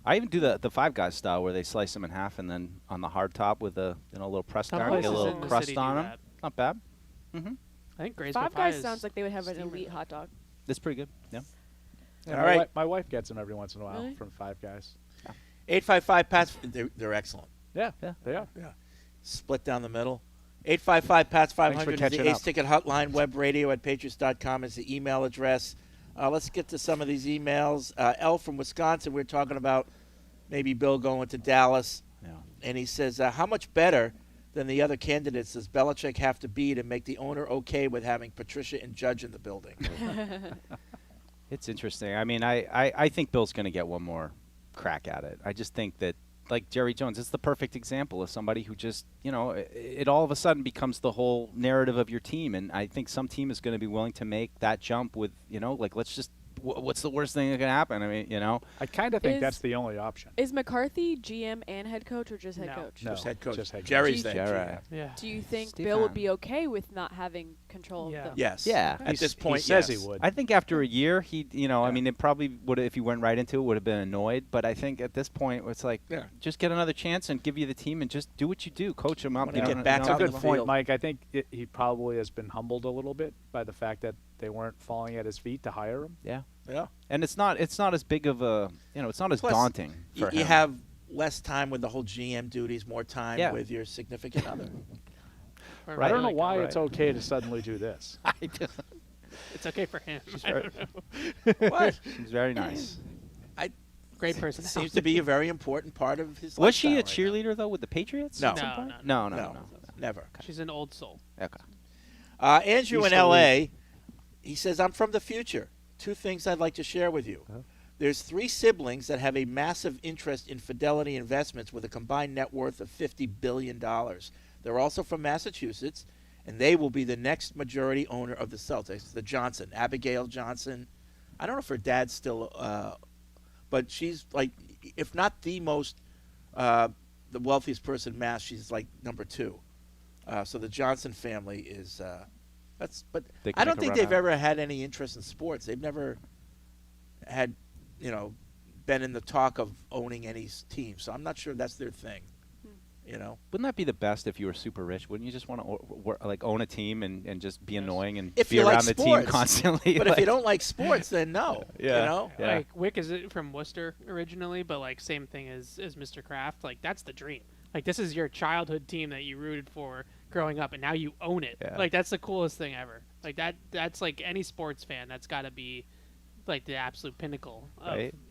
E: I even do the Five Guys style where they slice them in half and then on the hard top with a little pressed
D: Some
E: iron, get a
D: places
E: little
D: in the
E: crust
D: city do
E: on them.
D: that.
E: Not bad. Mm-hmm.
D: I think Gray's
F: Five
D: Papaya
F: Guys sounds like they would have an
D: steamer.
F: elite hot dog.
E: It's pretty good. Yeah.
C: Yeah,
H: All
C: my
H: right.
C: my wife gets them every once in a while
F: Really?
C: from Five Guys.
H: 855 Pats. They're excellent.
C: Yeah, they are.
H: Split down the middle. 855 Pats 500 is the
E: catching
H: Ace
E: up.
H: Ticket Hotline. Web radio at patriots.com is the email address. Let's get to some of these emails. L from Wisconsin, we're talking about maybe Bill going to Dallas.
E: Yeah.
H: And he says, how much better than the other candidates does Belichick have to be to make the owner okay with having Patricia and Judge in the building?
E: It's interesting. I mean, I think Bill's going to get one more crack at it. I just think that, like Jerry Jones, it's the perfect example of somebody who just, it all of a sudden becomes the whole narrative of your team. And I think some team is going to be willing to make that jump with, like, let's just what's the worst thing that can happen? I mean, you know.
C: I kind of think that's the only option.
F: Is McCarthy GM and head coach or just head coach?
H: No, just head coach.
C: Just head coach.
H: Jerry's then GM.
D: Yeah.
F: Do you think
E: Steve
F: Bill would
E: Hahn.
F: be okay with not having control of them?
H: Yes.
E: Yeah.
H: At this point,
C: he says
H: yes.
C: he would.
E: I think after a year, I mean, it probably would, if he went right into it, would have been annoyed. But I think at this point, it's like, just get another chance and give you the team and just do what you do. Coach them up.
H: When you get back
C: That's a
H: out on
C: good
H: the
C: point,
H: field.
C: Mike. I think he probably has been humbled a little bit by the fact that they weren't falling at his feet to hire him.
E: Yeah.
H: Yeah.
E: And it's not as big of a, it's not as
H: Plus,
E: daunting for him.
H: You have less time with the whole GM duties, more time with your significant other.
C: I don't know why it's okay to suddenly do this.
D: It's okay for him.
E: She's
D: I
E: very,
D: don't know.
H: What?
E: She's very nice.
D: Great person.
H: Seems to be a very important part of his
E: Was she a
H: lifestyle right
E: cheerleader, though, with the Patriots?
H: No.
E: at some
D: No,
E: point?
D: no,
E: No.
H: Never.
D: She's an old soul.
E: Okay.
H: Andrew
C: He's
H: in
C: so
H: L.A., he says, I'm from the future. 2 things I'd like to share with you. There's 3 siblings that have a massive interest in Fidelity Investments with a combined net worth of $50 billion. They're also from Massachusetts, and they will be the next majority owner of the Celtics, the Johnson, Abigail Johnson. I don't know if her dad's still, but she's like, if not the most, the wealthiest person in Mass, she's like number 2. So the Johnson family is, but I don't think they've ever had any interest in sports. They've never had, been in the talk of owning any team. So I'm not sure that's their thing.
E: Wouldn't that be the best if you were super rich? Wouldn't you just want to own a team and just be annoying and
H: If
E: be
H: you like
E: around the team
H: sports.
E: constantly?
H: But if you don't like sports, then no.
E: Yeah.
D: Like Wick is from Worcester originally, but like same thing as Mr. Kraft. Like that's the dream. Like this is your childhood team that you rooted for growing up, and now you own it.
E: Yeah.
D: Like that's the coolest thing ever. Like that's like any sports fan. That's got to be like the absolute pinnacle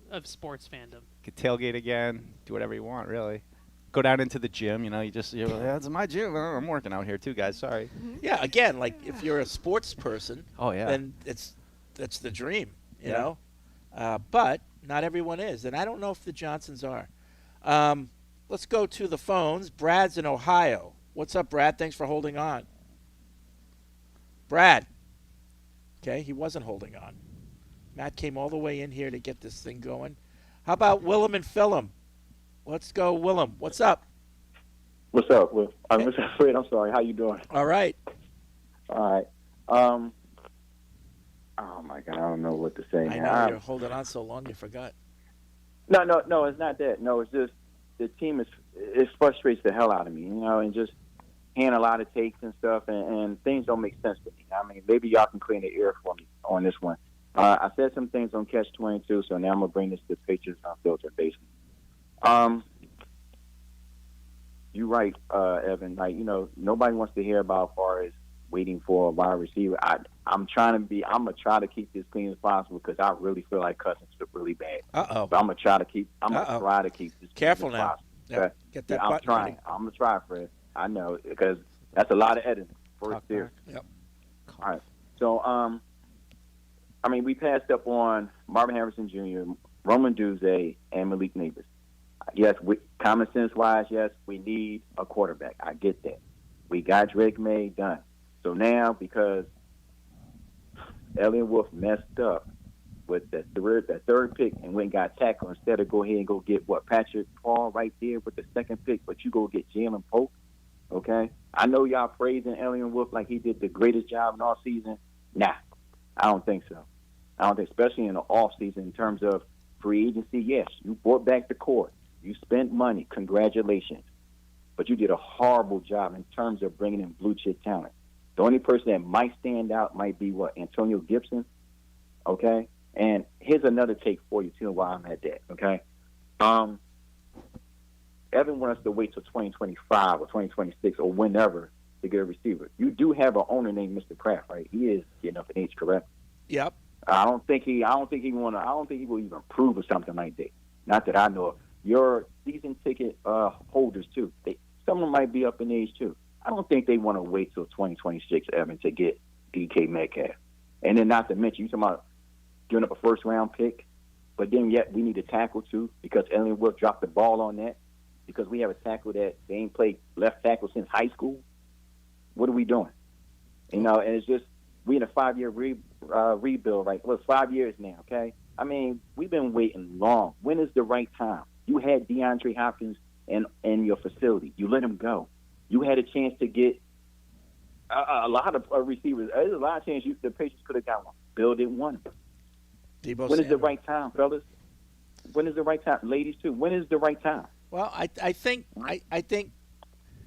D: of sports fandom.
E: Could tailgate again, do whatever you want, really. Go down into the gym, you're like, that's my gym. I'm working out here too, guys. Sorry.
H: Yeah, again, like if you're a sports person, then that's the dream, you know. But not everyone is, and I don't know if the Johnsons are. Let's go to the phones. Brad's in Ohio. What's up, Brad? Thanks for holding on. Brad. Okay, he wasn't holding on. Matt came all the way in here to get this thing going. How about Willem and Phillum? Let's go, Willem. What's up?
O: What's up, Will? Mr. Fred, I'm sorry. How you doing?
H: All right.
O: All right. Oh, my God. I don't know what to say.
H: I know you're holding on so long you forgot.
O: No, it's not that. No, it's just the team it frustrates the hell out of me, and just hearing a lot of takes and stuff, and things don't make sense to me. I mean, maybe y'all can clean the air for me on this one. I said some things on Catch 22, so now I'm going to bring this to Patriots Unfiltered, basically. You're right, Evan. Like, nobody wants to hear about as far as waiting for a wide receiver. I'm going to try to keep this clean as possible because I really feel like Cousins look really bad.
H: Uh-oh.
O: But I'm going to try to keep this
H: Careful
O: clean
H: now.
O: as possible.
H: Yep.
O: Okay?
H: Get that
O: I'm
H: button
O: trying.
H: ready.
O: I'm going to try, Fred. I know, because that's a lot of editing. First there.
H: Yep.
O: All right. So, we passed up on Marvin Harrison Jr., Roman Duzay, and Malik Neighbors. Yes, common sense-wise, yes, we need a quarterback. I get that. We got Drake May done. So now, because Elliott Wolf messed up with that third pick and went and got tackled, instead of go ahead and go get Patrick Paul right there with the second pick, but you go get Jalen Pope, okay? I know y'all praising Elliott Wolf like he did the greatest job in all season. Nah, I don't think so. I don't think, especially in the off season in terms of free agency. Yes, you brought back the court. You spent money. Congratulations. But you did a horrible job in terms of bringing in blue chip talent. The only person that might stand out might be Antonio Gibson. Okay? And here's another take for you, too, while I'm at that. Okay? Evan wants us to wait till 2025 or 2026 or whenever to get a receiver. You do have an owner named Mr. Kraft, right? He is getting up in age, correct?
H: Yep.
O: I don't think he will even prove or something like that. Not that I know of. Your season ticket holders too. Some of them might be up in age too. I don't think they want to wait till 2026, Evan, to get DK Metcalf. And then not to mention, you talking about giving up a first round pick, but then yet we need a tackle too because Elliott Wolf dropped the ball on that because we have a tackle that they ain't played left tackle since high school. What are we doing? And it's just we in a 5-year rebuild, right? Well, it's 5 years now, okay? I mean, we've been waiting long. When is the right time? You had DeAndre Hopkins in your facility. You let him go. You had a chance to get a lot of receivers. There's a lot of chance the Patriots could have got one. Bill didn't want him. When is the right time, fellas? When is the right time? Ladies, too. When is the right time?
H: Well, I think,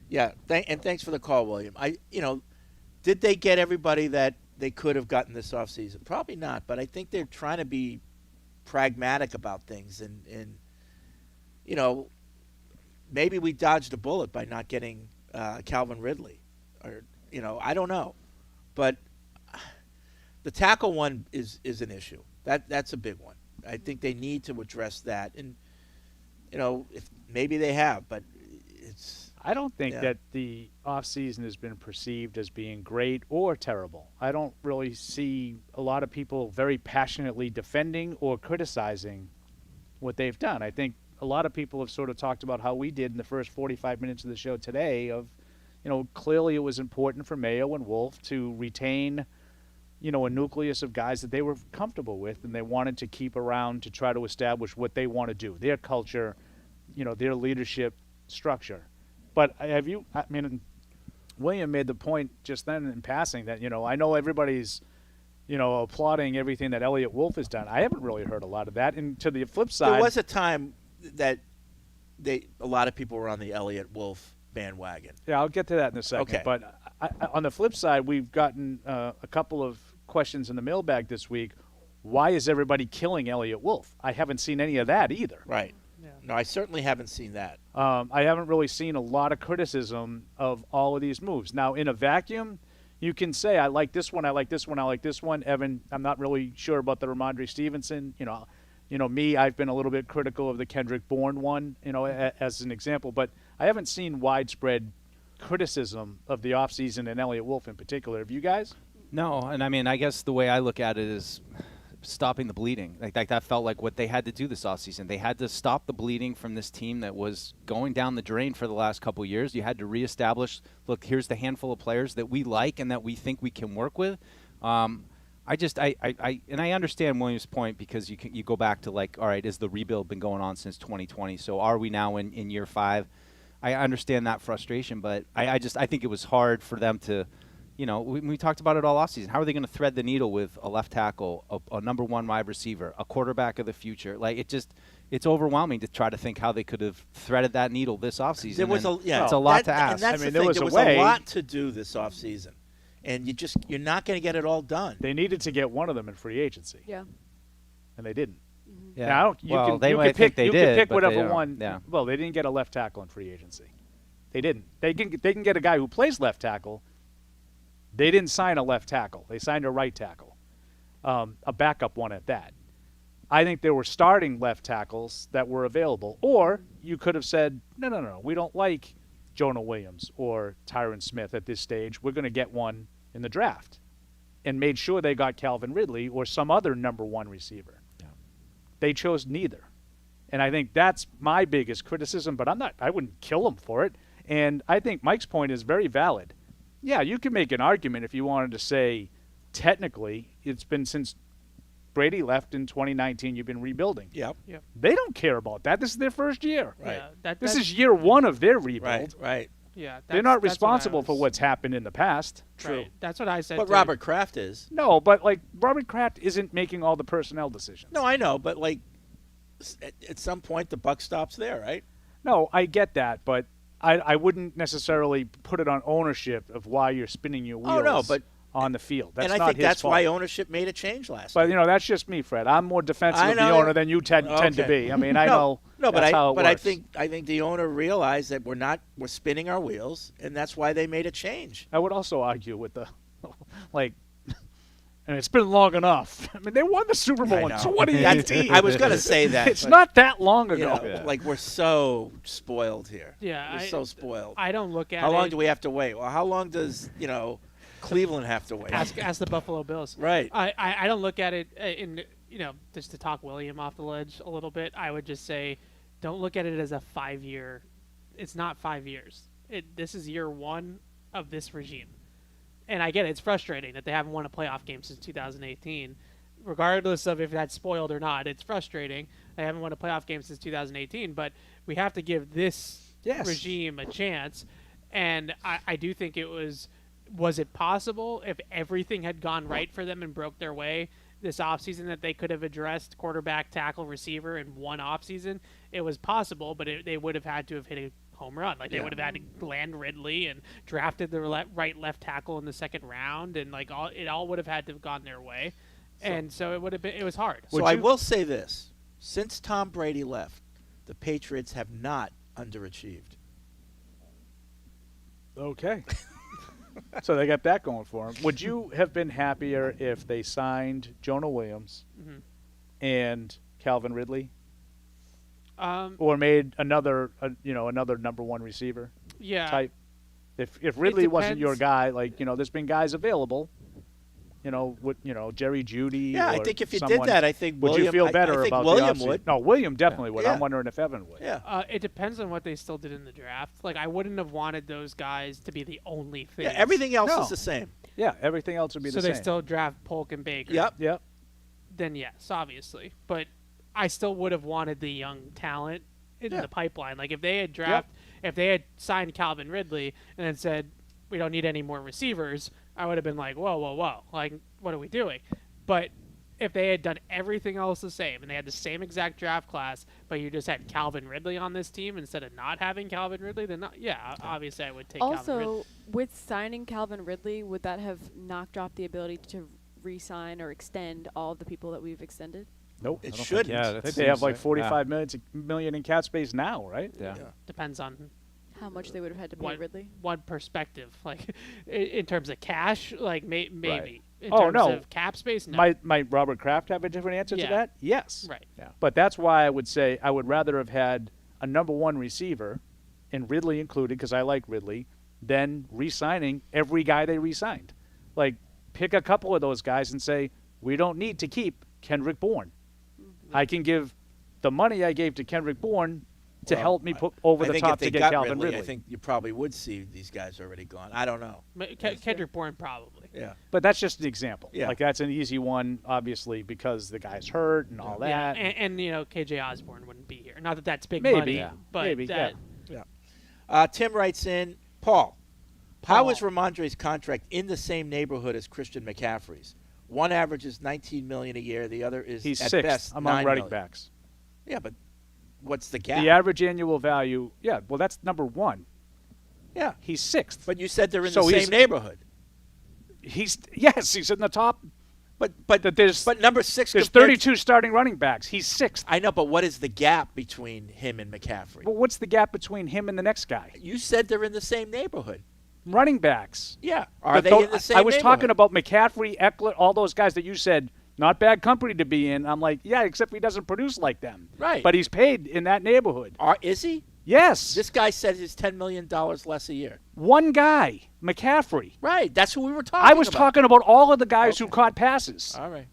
H: yeah. And thanks for the call, William. Did they get everybody that they could have gotten this offseason? Probably not, but I think they're trying to be pragmatic about things, and maybe we dodged a bullet by not getting Calvin Ridley, or I don't know, but the tackle one is an issue. That's a big one. I think they need to address that, and if maybe they have, but it's.
C: I don't think that the offseason has been perceived as being great or terrible. I don't really see a lot of people very passionately defending or criticizing what they've done. I think a lot of people have sort of talked about how we did in the first 45 minutes of the show today of, clearly it was important for Mayo and Wolf to retain, a nucleus of guys that they were comfortable with and they wanted to keep around to try to establish what they want to do, their culture, their leadership structure. But William made the point just then in passing that, I know everybody's, applauding everything that Elliott Wolf has done. I haven't really heard a lot of that. And to the flip side.
H: There was a time that a lot of people were on the Elliott Wolf bandwagon.
C: Yeah, I'll get to that in a second.
H: Okay.
C: But on the flip side, we've gotten a couple of questions in the mailbag this week. Why is everybody killing Elliott Wolf? I haven't seen any of that either.
H: Right. Yeah. No, I certainly haven't seen that.
C: I haven't really seen a lot of criticism of all of these moves. Now, in a vacuum, you can say, I like this one, I like this one, I like this one. Evan, I'm not really sure about the Rhamondre Stevenson. Me, I've been a little bit critical of the Kendrick Bourne one, as an example. But I haven't seen widespread criticism of the offseason and Elliott Wolf in particular. Have you guys?
E: No, and I guess the way I look at it is stopping the bleeding. Like that felt like what they had to do this offseason. They had to stop the bleeding from this team that was going down the drain for the last couple of years. You had to reestablish, look, here's the handful of players that we like and that we think we can work with. I understand William's point because you go back to like, all right, is the rebuild been going on since 2020? So are we now in year 5? I understand that frustration, but I think it was hard for them to, we talked about it all offseason. How are they going to thread the needle with a left tackle, a number 1 wide receiver, a quarterback of the future? Like it's overwhelming to try to think how they could have threaded that needle this offseason. It's a lot to ask.
H: And that's the thing. There was a lot to do this offseason. And you're not going to get it all done.
C: They needed to get one of them in free agency.
F: Yeah.
C: And they didn't.
F: Mm-hmm.
E: Yeah.
C: Now, you can pick whatever one. Yeah. Well, they didn't get a left tackle in free agency. They didn't. They can get a guy who plays left tackle. They didn't sign a left tackle. They signed a right tackle, a backup one at that. I think there were starting left tackles that were available. Or you could have said, no, we don't like Jonah Williams or Tyron Smith at this stage. We're going to get one in the draft, and made sure they got Calvin Ridley or some other number 1 receiver. Yeah. They chose neither. And I think that's my biggest criticism, but I wouldn't kill them for it. And I think Mike's point is very valid. Yeah, you can make an argument if you wanted to say technically it's been since Brady left in 2019 you've been rebuilding.
H: Yep.
C: They don't care about that. This is their first year.
H: Right.
D: Yeah,
C: this is year 1 of their rebuild.
H: Right.
D: Yeah,
C: they're not responsible for what's happened in the past.
D: True. Right. That's what I said.
H: But Robert Kraft is.
C: No, but Robert Kraft isn't making all the personnel decisions.
H: No, I know, but at some point the buck stops there, right?
C: No, I get that, but I wouldn't necessarily put it on ownership of why you're spinning your wheels on the field. That's
H: and I
C: not
H: think
C: his
H: that's
C: fault.
H: why ownership made a change last
C: But,
H: year.
C: that's just me, Fred. I'm more defensive of the owner than you tend to be. I mean, I know that's how it works.
H: I think the owner realized that we're spinning our wheels, and that's why they made a change.
C: I would also argue with the, and it's been long enough. I mean, they won the Super Bowl in 2018.
H: I was going to say that.
C: It's not that long ago.
H: We're so spoiled here.
D: Yeah.
H: We're so spoiled.
D: I don't look at
H: How long do we have to wait? Well, how long does, Cleveland have to wait?
D: Ask the Buffalo Bills.
H: Right.
D: I don't look at it in, just to talk William off the ledge a little bit, I would just say don't look at it as a 5-year. It's not 5 years. This is year 1 of this regime. and I get it, it's frustrating that they haven't won a playoff game since 2018. Regardless of if that's spoiled or not, it's frustrating. They haven't won a playoff game since 2018, but we have to give this regime a chance. And I do think it was it possible if everything had gone right for them and broke their way this offseason that they could have addressed quarterback, tackle, receiver in one offseason? It was possible, but they would have had to have hit a home run. Like they would have had to land Ridley and drafted the left tackle in the second round, and like it all would have had to have gone their way. And so it would have been. It was hard.
H: So I will say this: since Tom Brady left, the Patriots have not underachieved.
C: Okay. So they got that going for them. Would you have been happier if they signed Jonah Williams and Calvin Ridley, or made another number one receiver?
D: Yeah.
C: Type. If Ridley wasn't your guy, like there's been guys available. Jerry Jeudy.
H: Yeah, I think if you did that, I think
C: would
H: William,
C: you feel better
H: I think
C: about
H: William
C: the
H: would.
C: No, William definitely would.
H: Yeah.
C: I'm wondering if Evan would.
H: Yeah.
D: It depends on what they still did in the draft. Like I wouldn't have wanted those guys to be the only thing.
H: Yeah, everything else is the same.
C: Yeah, everything else would be the same.
D: So they still draft Polk and Baker.
H: Yep.
D: Then yes, obviously, but I still would have wanted the young talent in the pipeline. Like if they had signed Calvin Ridley and then said we don't need any more receivers, I would have been like, whoa, like what are we doing? But if they had done everything else the same and they had the same exact draft class, but you just had Calvin Ridley on this team instead of not having Calvin Ridley, then obviously I would take Calvin Ridley.
F: Also, with signing Calvin Ridley, would that have knocked off the ability to re-sign or extend all of the people that we've extended?
C: Nope.
H: It shouldn't.
C: I think they have like $45 million in cap space now, right?
E: Yeah.
D: Depends on
F: how much they would have had to pay Ridley.
D: One perspective, like in terms of cash, like maybe.
C: Right.
D: In terms of cap space, no.
C: Might Robert Kraft have a different answer to that? Yes.
D: Right.
C: Yeah. But that's why I would say I would rather have had a number one receiver, and Ridley included, because I like Ridley, than re-signing every guy they re-signed. Like, pick a couple of those guys and say, we don't need to keep Kendrick Bourne. I can give the money I gave to Kendrick Bourne to help me put over the top to get Calvin Ridley.
H: I think you probably would see these guys already gone. I don't know.
D: Kendrick Bourne probably.
H: Yeah.
C: But that's just an example.
H: Yeah.
C: Like that's an easy one, obviously, because the guy's hurt and all that.
D: Yeah, and KJ Osborne wouldn't be here. Not that that's big
C: Maybe,
D: money, but
C: maybe,
D: that.
H: Yeah. Tim writes in, Paul, how is Rhamondre's contract in the same neighborhood as Christian McCaffrey's? One averages $19 million a year. The other is
C: He's
H: at
C: sixth
H: best
C: among
H: $9
C: running
H: million.
C: backs.
H: Yeah, but what's the gap?
C: The average annual value, well, that's number one.
H: Yeah.
C: He's sixth.
H: But you said they're in
C: So
H: the same
C: he's-
H: neighborhood.
C: He's in the top.
H: But
C: there's
H: number six.
C: There's
H: compared
C: 32 starting running backs. He's sixth.
H: I know, but what is the gap between him and McCaffrey?
C: Well, what's the gap between him and the next guy?
H: You said they're in the same neighborhood.
C: Running backs.
H: Yeah. Are they in the same
C: I was
H: neighborhood?
C: talking about McCaffrey, Eckler, all those guys that you said, not bad company to be in. I'm like, yeah, except he doesn't produce like them.
H: Right.
C: But he's paid in that neighborhood.
H: Is he?
C: Yes.
H: This guy said he's $10 million less a year.
C: One guy, McCaffrey.
H: Right. That's who we were talking
C: I was
H: about.
C: talking about all of the guys who caught passes.
H: All right.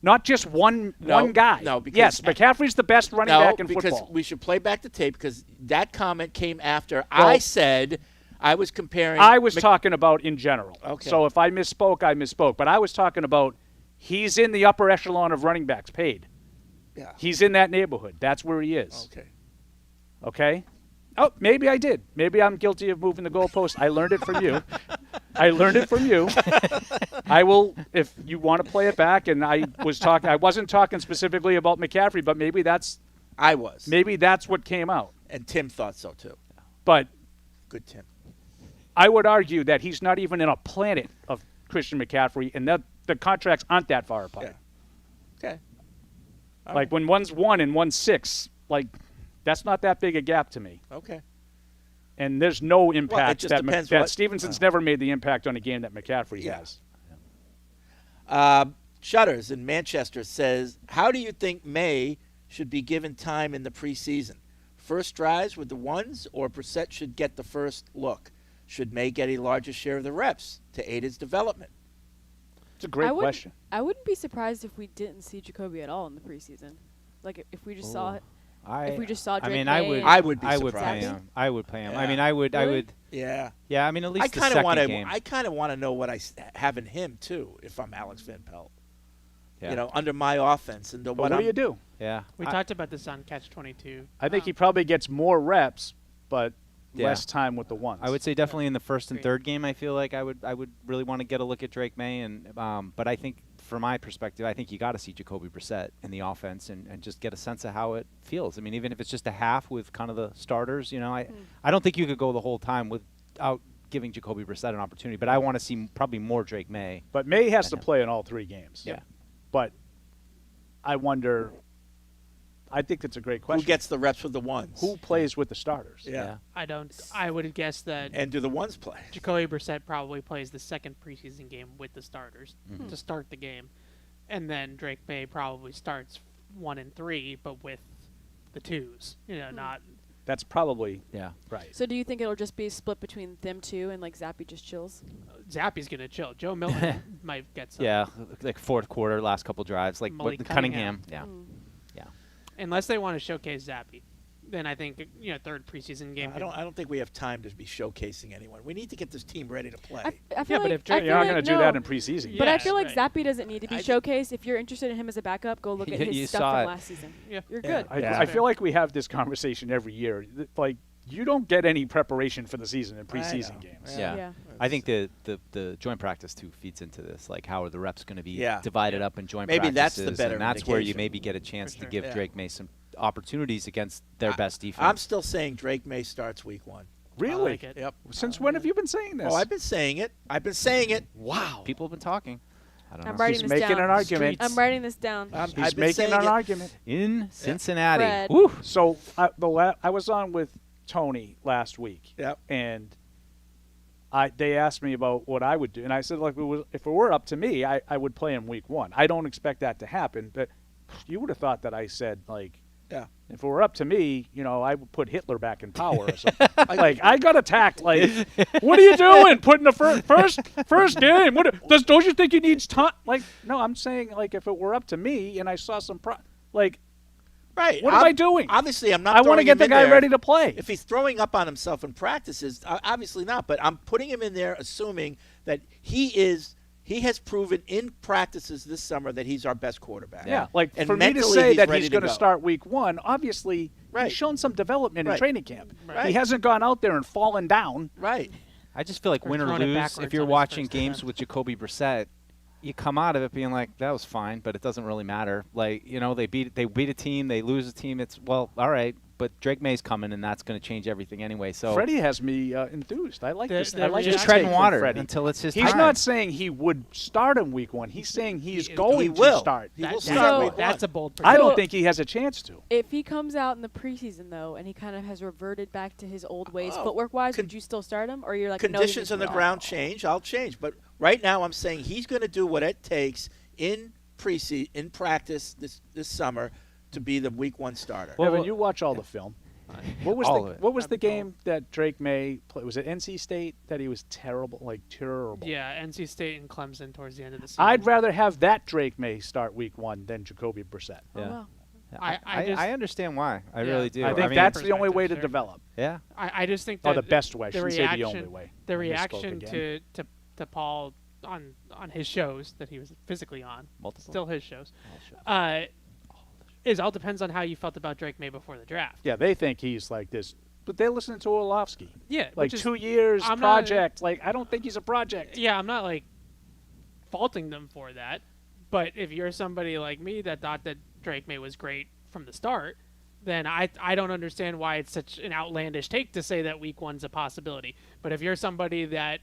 C: Not just one guy.
H: No, because
C: yes, McCaffrey's the best running back in
H: because
C: football.
H: we should play back the tape because that comment came after I said I was comparing.
C: I was talking about in general.
H: Okay.
C: So if I misspoke, I misspoke. But I was talking about he's in the upper echelon of running backs paid.
H: Yeah.
C: He's in that neighborhood. That's where he is.
H: Okay.
C: Okay? Oh, maybe I did. Maybe I'm guilty of moving the goalpost. I learned it from you. I learned it from you. I will, if you want to play it back, and I wasn't talking specifically about McCaffrey, but maybe that's.
H: I was.
C: Maybe that's what came out.
H: And Tim thought so too.
C: But.
H: Good Tim.
C: I would argue that he's not even in a planet of Christian McCaffrey, and that the contracts aren't that far apart.
H: Yeah. Okay.
C: Like when one's 1 and one's 6, like that's not that big a gap to me.
H: Okay.
C: And there's no impact
H: just depends
C: that
H: what-
C: Stevenson's never made the impact on a game that McCaffrey has.
H: Shutters in Manchester says, how do you think Maye should be given time in the preseason? First drives with the ones, or Brissett should get the first look? Should Maye get a larger share of the reps to aid his development?
C: It's a great question.
F: I wouldn't be surprised if we didn't see Jacoby at all in the preseason. Like if we just saw it. If we just saw Drake May,
H: I would be
E: I
H: surprised.
E: would play him. I would play him.
H: Yeah.
E: I mean, I would.
H: Yeah.
E: Yeah. I mean, at least
H: I
E: the
H: kind of
E: second game.
H: I kind of want to know what I have in him too. If I'm Alex Van Pelt,
E: Yeah.
H: under my offense and
C: What do you do?
E: Yeah.
D: We talked about this on Catch 22.
C: I think he probably gets more reps, but
E: Yeah.
C: less time with the ones.
E: I would say definitely in the first and third game. I feel like I would really want to get a look at Drake May, and but I think from my perspective, I think you got to see Jacoby Brissett in the offense and just get a sense of how it feels. I mean, even if it's just a half with kind of the starters, I don't think you could go the whole time without giving Jacoby Brissett an opportunity. But I want to see probably more Drake May.
C: But May has to play in all 3 games.
E: Yeah.
C: But I wonder. I think that's a great question.
H: Who gets the reps with the ones?
C: Who plays with the starters?
H: Yeah.
D: I would guess that.
H: And do the ones play?
D: Jacoby Brissett probably plays the second preseason game with the starters to start the game, and then Drake May probably starts 1 and 3, but with the 2s. Not.
C: That's probably right.
F: So do you think it'll just be split between them two and Zappy just chills?
D: Zappy's gonna chill. Joe Milton might get some.
E: Yeah, like fourth quarter, last couple drives, like
D: Malik
E: Cunningham. Yeah.
D: Unless they want to showcase Zappy, then I think third preseason game.
H: I don't think we have time to be showcasing anyone. We need to get this team ready to play.
F: I feel
C: but
F: like,
C: if you're not going to do that in preseason.
F: But I feel like Zappy doesn't need to be showcased. If you're interested in him as a backup, go look at his stuff from last season. Yeah, you're good.
C: I feel like we have this conversation every year. Like, you don't get any preparation for the season in preseason games.
E: Yeah. I think the joint practice too feeds into this. Like, how are the reps going to be divided up in joint practices?
H: Maybe that's the better
E: and that's where you
H: indication.
E: maybe get a chance to give Drake May some opportunities against their best defense.
H: I'm still saying Drake May starts week 1.
C: Really?
D: I like it.
H: Yep.
C: Since when have you been saying this?
H: Oh, I've been saying it.
C: Wow.
E: People have been talking. I don't know.
F: I'm writing
C: He's
F: this
C: making
F: down.
C: an argument.
F: I'm writing this down.
C: He's making an argument.
E: In Cincinnati.
F: Fred.
E: Woo.
C: So I was on with Tony last week.
H: Yep.
C: And they asked me about what I would do. And I said, if it were up to me, I would play him week 1. I don't expect that to happen. But you would have thought that I said, if it were up to me, I would put Hitler back in power or something. I got attacked. What are you doing? Putting the first game? Don't you think he needs time? No, I'm saying, if it were up to me and I saw some
H: Right.
C: What am I doing?
H: Obviously, I'm not.
C: I want to get the guy ready to play.
H: If he's throwing up on himself in practices, obviously not. But I'm putting him in there, assuming that he has proven in practices this summer that he's our best quarterback.
C: Yeah,
H: and
C: for me to
H: mentally,
C: say that
H: ready
C: he's going to
H: go.
C: start week 1, obviously he's shown some development in training camp.
H: Right.
C: He hasn't gone out there and fallen down.
H: Right.
E: I just feel like win or
D: throwing it
E: lose,
D: backwards
E: if you're
D: on his
E: watching
D: first
E: games with Jacoby Brissett, you come out of it being like, that was fine, but it doesn't really matter. They beat a team, they lose a team. It's, well, all right, but Drake May's coming, and that's going to change everything anyway. So
C: Freddie has me enthused. I like this. I like
E: just
C: this
E: treading
C: take from
E: water
C: Freddie.
E: until it's his
C: He's
E: time.
C: not saying he would start him week 1. He's saying he's going to start.
H: He will start week 1.
D: That's a bold
C: I
D: prediction.
C: don't think he has a chance to.
F: If he comes out in the preseason, though, and he kind of has reverted back to his old ways footwork-wise, would you still start him? Or you're like,
H: conditions on the ground change, I'll change. But right now I'm saying he's going to do what it takes in practice this summer to be the week 1 starter.
C: Evan, you watch all the film. What was the game that Drake May played? Was it NC State that he was terrible?
D: Yeah, NC State and Clemson towards the end of the season.
C: I'd rather have that Drake May start week 1 than Jacoby Brissett.
E: Yeah.
D: I
E: understand why. I really do.
C: I think that's the only way to develop.
E: Yeah.
D: I just think that
C: the best way. I
D: the
C: shouldn't say the
D: reaction,
C: only way.
D: The
C: I misspoke
D: reaction
C: again.
D: to Paul on his shows that he was physically on,
E: multiple,
D: still his shows, all depends on how you felt about Drake May before the draft.
C: Yeah, they think he's like this, but they listen to Orlovsky.
D: Yeah,
C: like 2 years project. I don't think he's a project.
D: Yeah, I'm not faulting them for that, but if you're somebody like me that thought that Drake May was great from the start, then I don't understand why it's such an outlandish take to say that week 1's a possibility. But if you're somebody that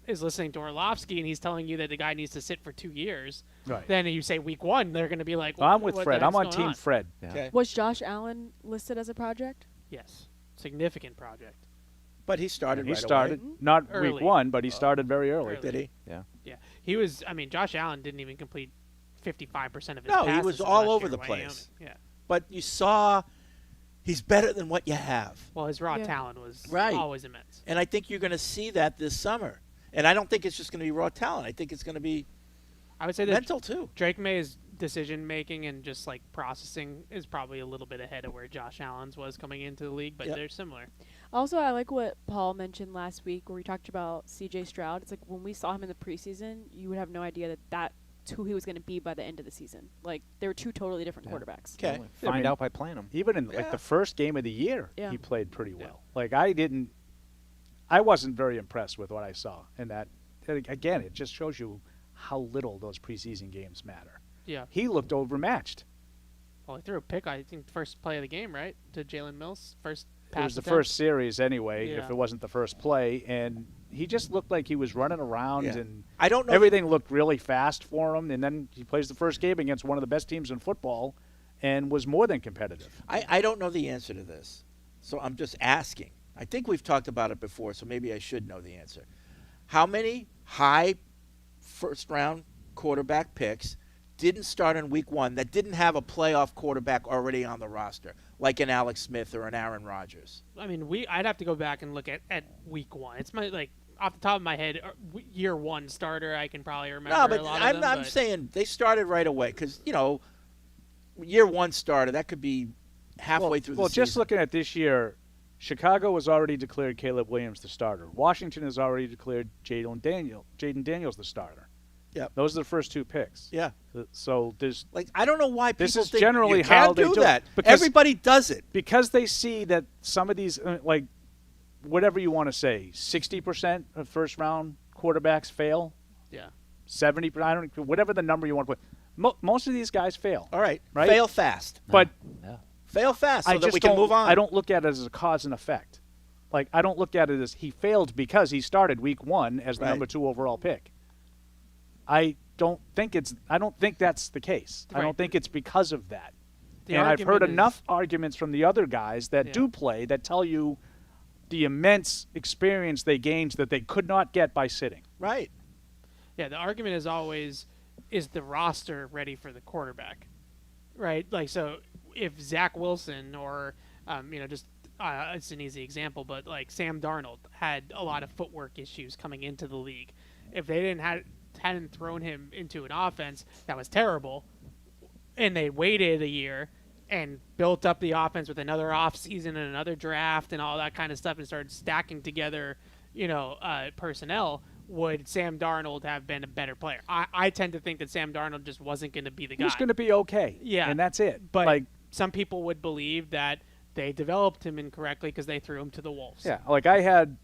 D: is listening to Orlovsky and he's telling you that the guy needs to sit for 2 years, then you say week 1, they're going to be like,
C: I'm with Fred. I'm on team Fred.
H: Yeah. Okay.
F: Was Josh Allen listed as a project?
D: Yes. Significant project.
H: But he started
C: He started, not
D: early.
C: week 1, but he started very early.
H: Did he?
E: Yeah.
D: Yeah. He was, Josh Allen didn't even complete 55% of his
H: No,
D: passes
H: he was
D: last
H: all
D: year
H: over
D: at
H: the
D: Wyoming.
H: place.
D: Yeah.
H: But you saw he's better than what you have.
D: Well, his raw talent was
H: right.
D: always immense.
H: And I think you're going to see that this summer. And I don't think it's just going to be raw talent. I think it's going to be
D: I would say
H: mental too.
D: Drake May is decision making and just like processing is probably a little bit ahead of where Josh Allen's was coming into the league, but they're similar.
F: Also, I like what Paul mentioned last week where we talked about C.J. Stroud. It's like when we saw him in the preseason, you would have no idea that that's who he was going to be by the end of the season. Like, they were two totally different quarterbacks.
E: Okay. Find out by playing him.
C: Even in like the first game of the year, he played pretty well. Like, I wasn't very impressed with what I saw. And that, again, it just shows you how little those preseason games matter.
D: Yeah.
C: He looked overmatched.
D: Well, he threw a pick, I think, first play of the game, right? To Jalen Mills. First pass
C: It was the
D: attempt.
C: first series anyway, if it wasn't the first play. And he just looked like he was running around. And
H: I don't know.
C: Everything looked really fast for him. And then he plays the first game against one of the best teams in football and was more than competitive.
H: I don't know the answer to this, so I'm just asking. I think we've talked about it before, so maybe I should know the answer. How many high first-round quarterback picks didn't start in week one that didn't have a playoff quarterback already on the roster, like an Alex Smith or an Aaron Rodgers?
D: I mean, I'd have to go back and look at week one. It's my off the top of my head, year one starter. I can probably remember.
H: No, but
D: a lot of them,
H: I'm saying they started right away because year one starter that could be halfway through the season.
C: Well, just looking at this year, Chicago has already declared Caleb Williams the starter. Washington has already declared Jaden Daniels the starter.
H: Yep.
C: Those are the first two picks.
H: Yeah.
C: So there's
H: I don't know why people
C: this is
H: think
C: generally
H: you
C: how
H: can't
C: they
H: do
C: do
H: that.
C: it. Because
H: Everybody does it
C: because they see that some of these whatever you want to say, 60% of first round quarterbacks fail.
D: Yeah.
C: 70%, I don't whatever the number you want to put. Most of these guys fail.
H: All right.
C: Right?
H: Fail fast.
C: But
H: fail fast so
C: I
H: that
C: just
H: we can move on.
C: I don't look at it as a cause and effect. Like, I don't look at it as he failed because he started week one as the number 2 overall pick. I don't think that's the case.
D: Right.
C: I don't think it's because of that.
D: The
C: and I've heard
D: argument
C: enough arguments from the other guys that do play that tell you the immense experience they gained that they could not get by sitting.
H: Right.
D: Yeah, the argument is always, is the roster ready for the quarterback? Right? Like, so if Zach Wilson or, just it's an easy example, but like Sam Darnold had a lot of footwork issues coming into the league. If they hadn't thrown him into an offense that was terrible, and they waited a year and built up the offense with another offseason and another draft and all that kind of stuff and started stacking together, personnel, would Sam Darnold have been a better player? I tend to think that Sam Darnold just wasn't going to be the guy.
C: He was going to be okay.
D: Yeah.
C: And that's it.
D: But some people would believe that they developed him incorrectly because they threw him to the wolves.
C: Yeah, like I had,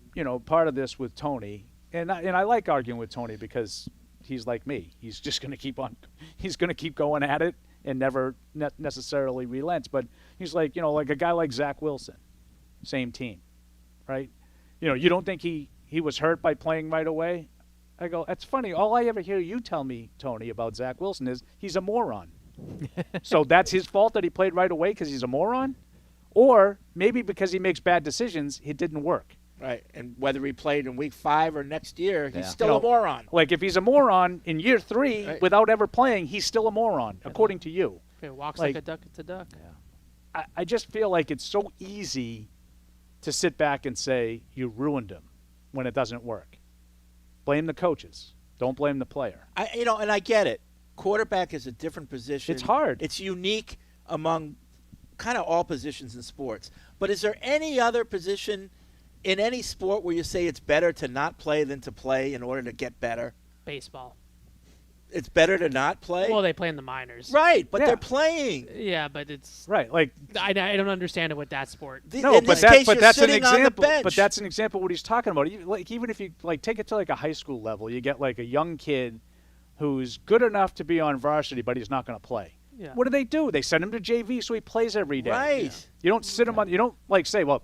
C: part of this with Tony, and I like arguing with Tony because he's like me. He's just going to keep on. He's going to keep going at it and never necessarily relents. But he's like, like a guy like Zach Wilson, same team, right? You don't think he was hurt by playing right away? I go, that's funny. All I ever hear you tell me, Tony, about Zach Wilson is he's a moron. So that's his fault that he played right away because he's a moron? Or maybe because he makes bad decisions, it didn't work.
H: Right, and whether he played in week 5 or next year, he's still a moron.
C: Like if he's a moron in year 3 without ever playing, he's still a moron, according to you.
D: If it walks like a duck, it's a duck.
C: Yeah. I just feel like it's so easy to sit back and say you ruined him when it doesn't work. Blame the coaches. Don't blame the player.
H: And I get it. Quarterback is a different position.
C: It's hard.
H: It's unique among kind of all positions in sports. But is there any other position in any sport where you say it's better to not play than to play in order to get better?
D: Baseball.
H: It's better to not play?
D: Well, they play in the minors.
H: Right, but they're playing.
D: Yeah, but it's
C: right. Like
D: I don't understand it with that sport.
C: No, but that's an example. But that's an example of what he's talking about. Even if you take it to like a high school level, you get like a young kid who's good enough to be on varsity, but he's not going to play.
D: Yeah.
C: What do? They send him to JV so he plays every day.
H: Right.
C: Yeah. You don't sit him on. You don't say, well,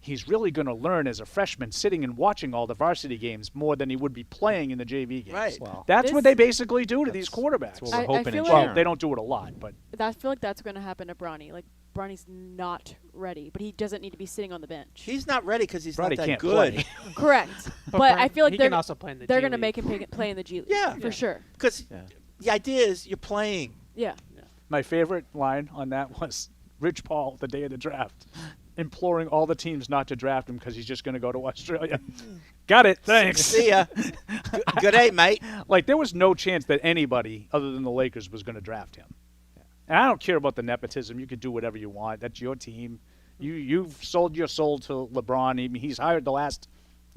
C: he's really going to learn as a freshman sitting and watching all the varsity games more than he would be playing in the JV games.
H: Right.
C: Well, that's what they basically do to these quarterbacks.
F: That's what we're hoping
C: Well, they don't do it a lot, but
F: I feel like that's going to happen to Bronny. Like Bronny's not ready, but he doesn't need to be sitting on the bench.
H: He's not ready because he's
C: Bronny
H: not that
C: can't
H: good.
C: play.
F: Correct. But I feel like
D: he
F: they're
D: can also play in the
F: they're
D: G
F: going to
D: League.
F: make him play in the G League.
H: Yeah.
F: For sure.
H: Because the idea is you're playing.
F: Yeah.
C: my favorite line on that was Rich Paul the day of the draft. imploring all the teams not to draft him because he's just going to go to Australia. Got it. Thanks.
H: See ya. Good day, mate.
C: Like, there was no chance that anybody other than the Lakers was going to draft him. And I don't care about the nepotism. You could do whatever you want. That's your team. You've sold your soul to LeBron. I mean, he's hired the last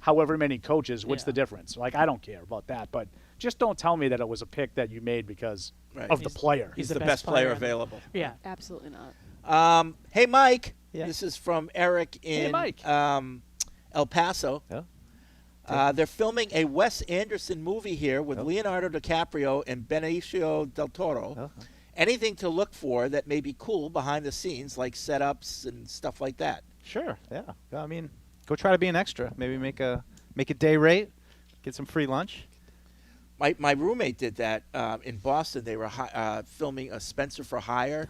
C: however many coaches. What's the difference? Like, I don't care about that. But just don't tell me that it was a pick that you made because of the player.
H: He's the best player available.
F: Yeah, absolutely not.
H: Hey, Mike. Yeah. This is from Eric in El Paso. Yeah. They're filming a Wes Anderson movie here with Leonardo DiCaprio and Benicio del Toro. Anything to look for that may be cool behind the scenes, like setups and stuff like that?
E: Sure. Yeah. I mean, go try to be an extra. Maybe make a day rate, get some free lunch.
H: My roommate did that in Boston. They were filming a Spencer for Hire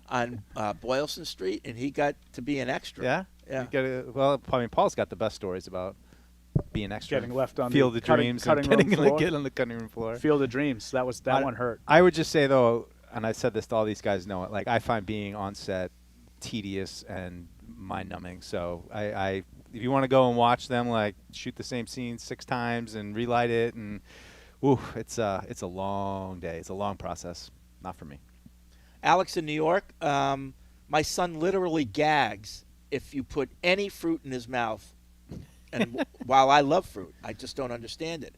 H: on Boylston Street, and he got to be an extra.
E: Yeah? Yeah. Well, I mean, Paul's got the best stories about being extra.
C: Getting left on
E: Field
C: the
E: of Dreams.
C: cutting room floor.
E: Get on the cutting room floor.
C: Field of Dreams. That one hurt.
E: I would just say, though, and I said this to all these guys know it, like, I find being on set tedious and mind-numbing. So if you want to go and watch them, like, shoot the same scene 6 times and relight it, and it's a long day. It's a long process. Not for me.
H: Alex in New York, my son literally gags if you put any fruit in his mouth. And while I love fruit, I just don't understand it.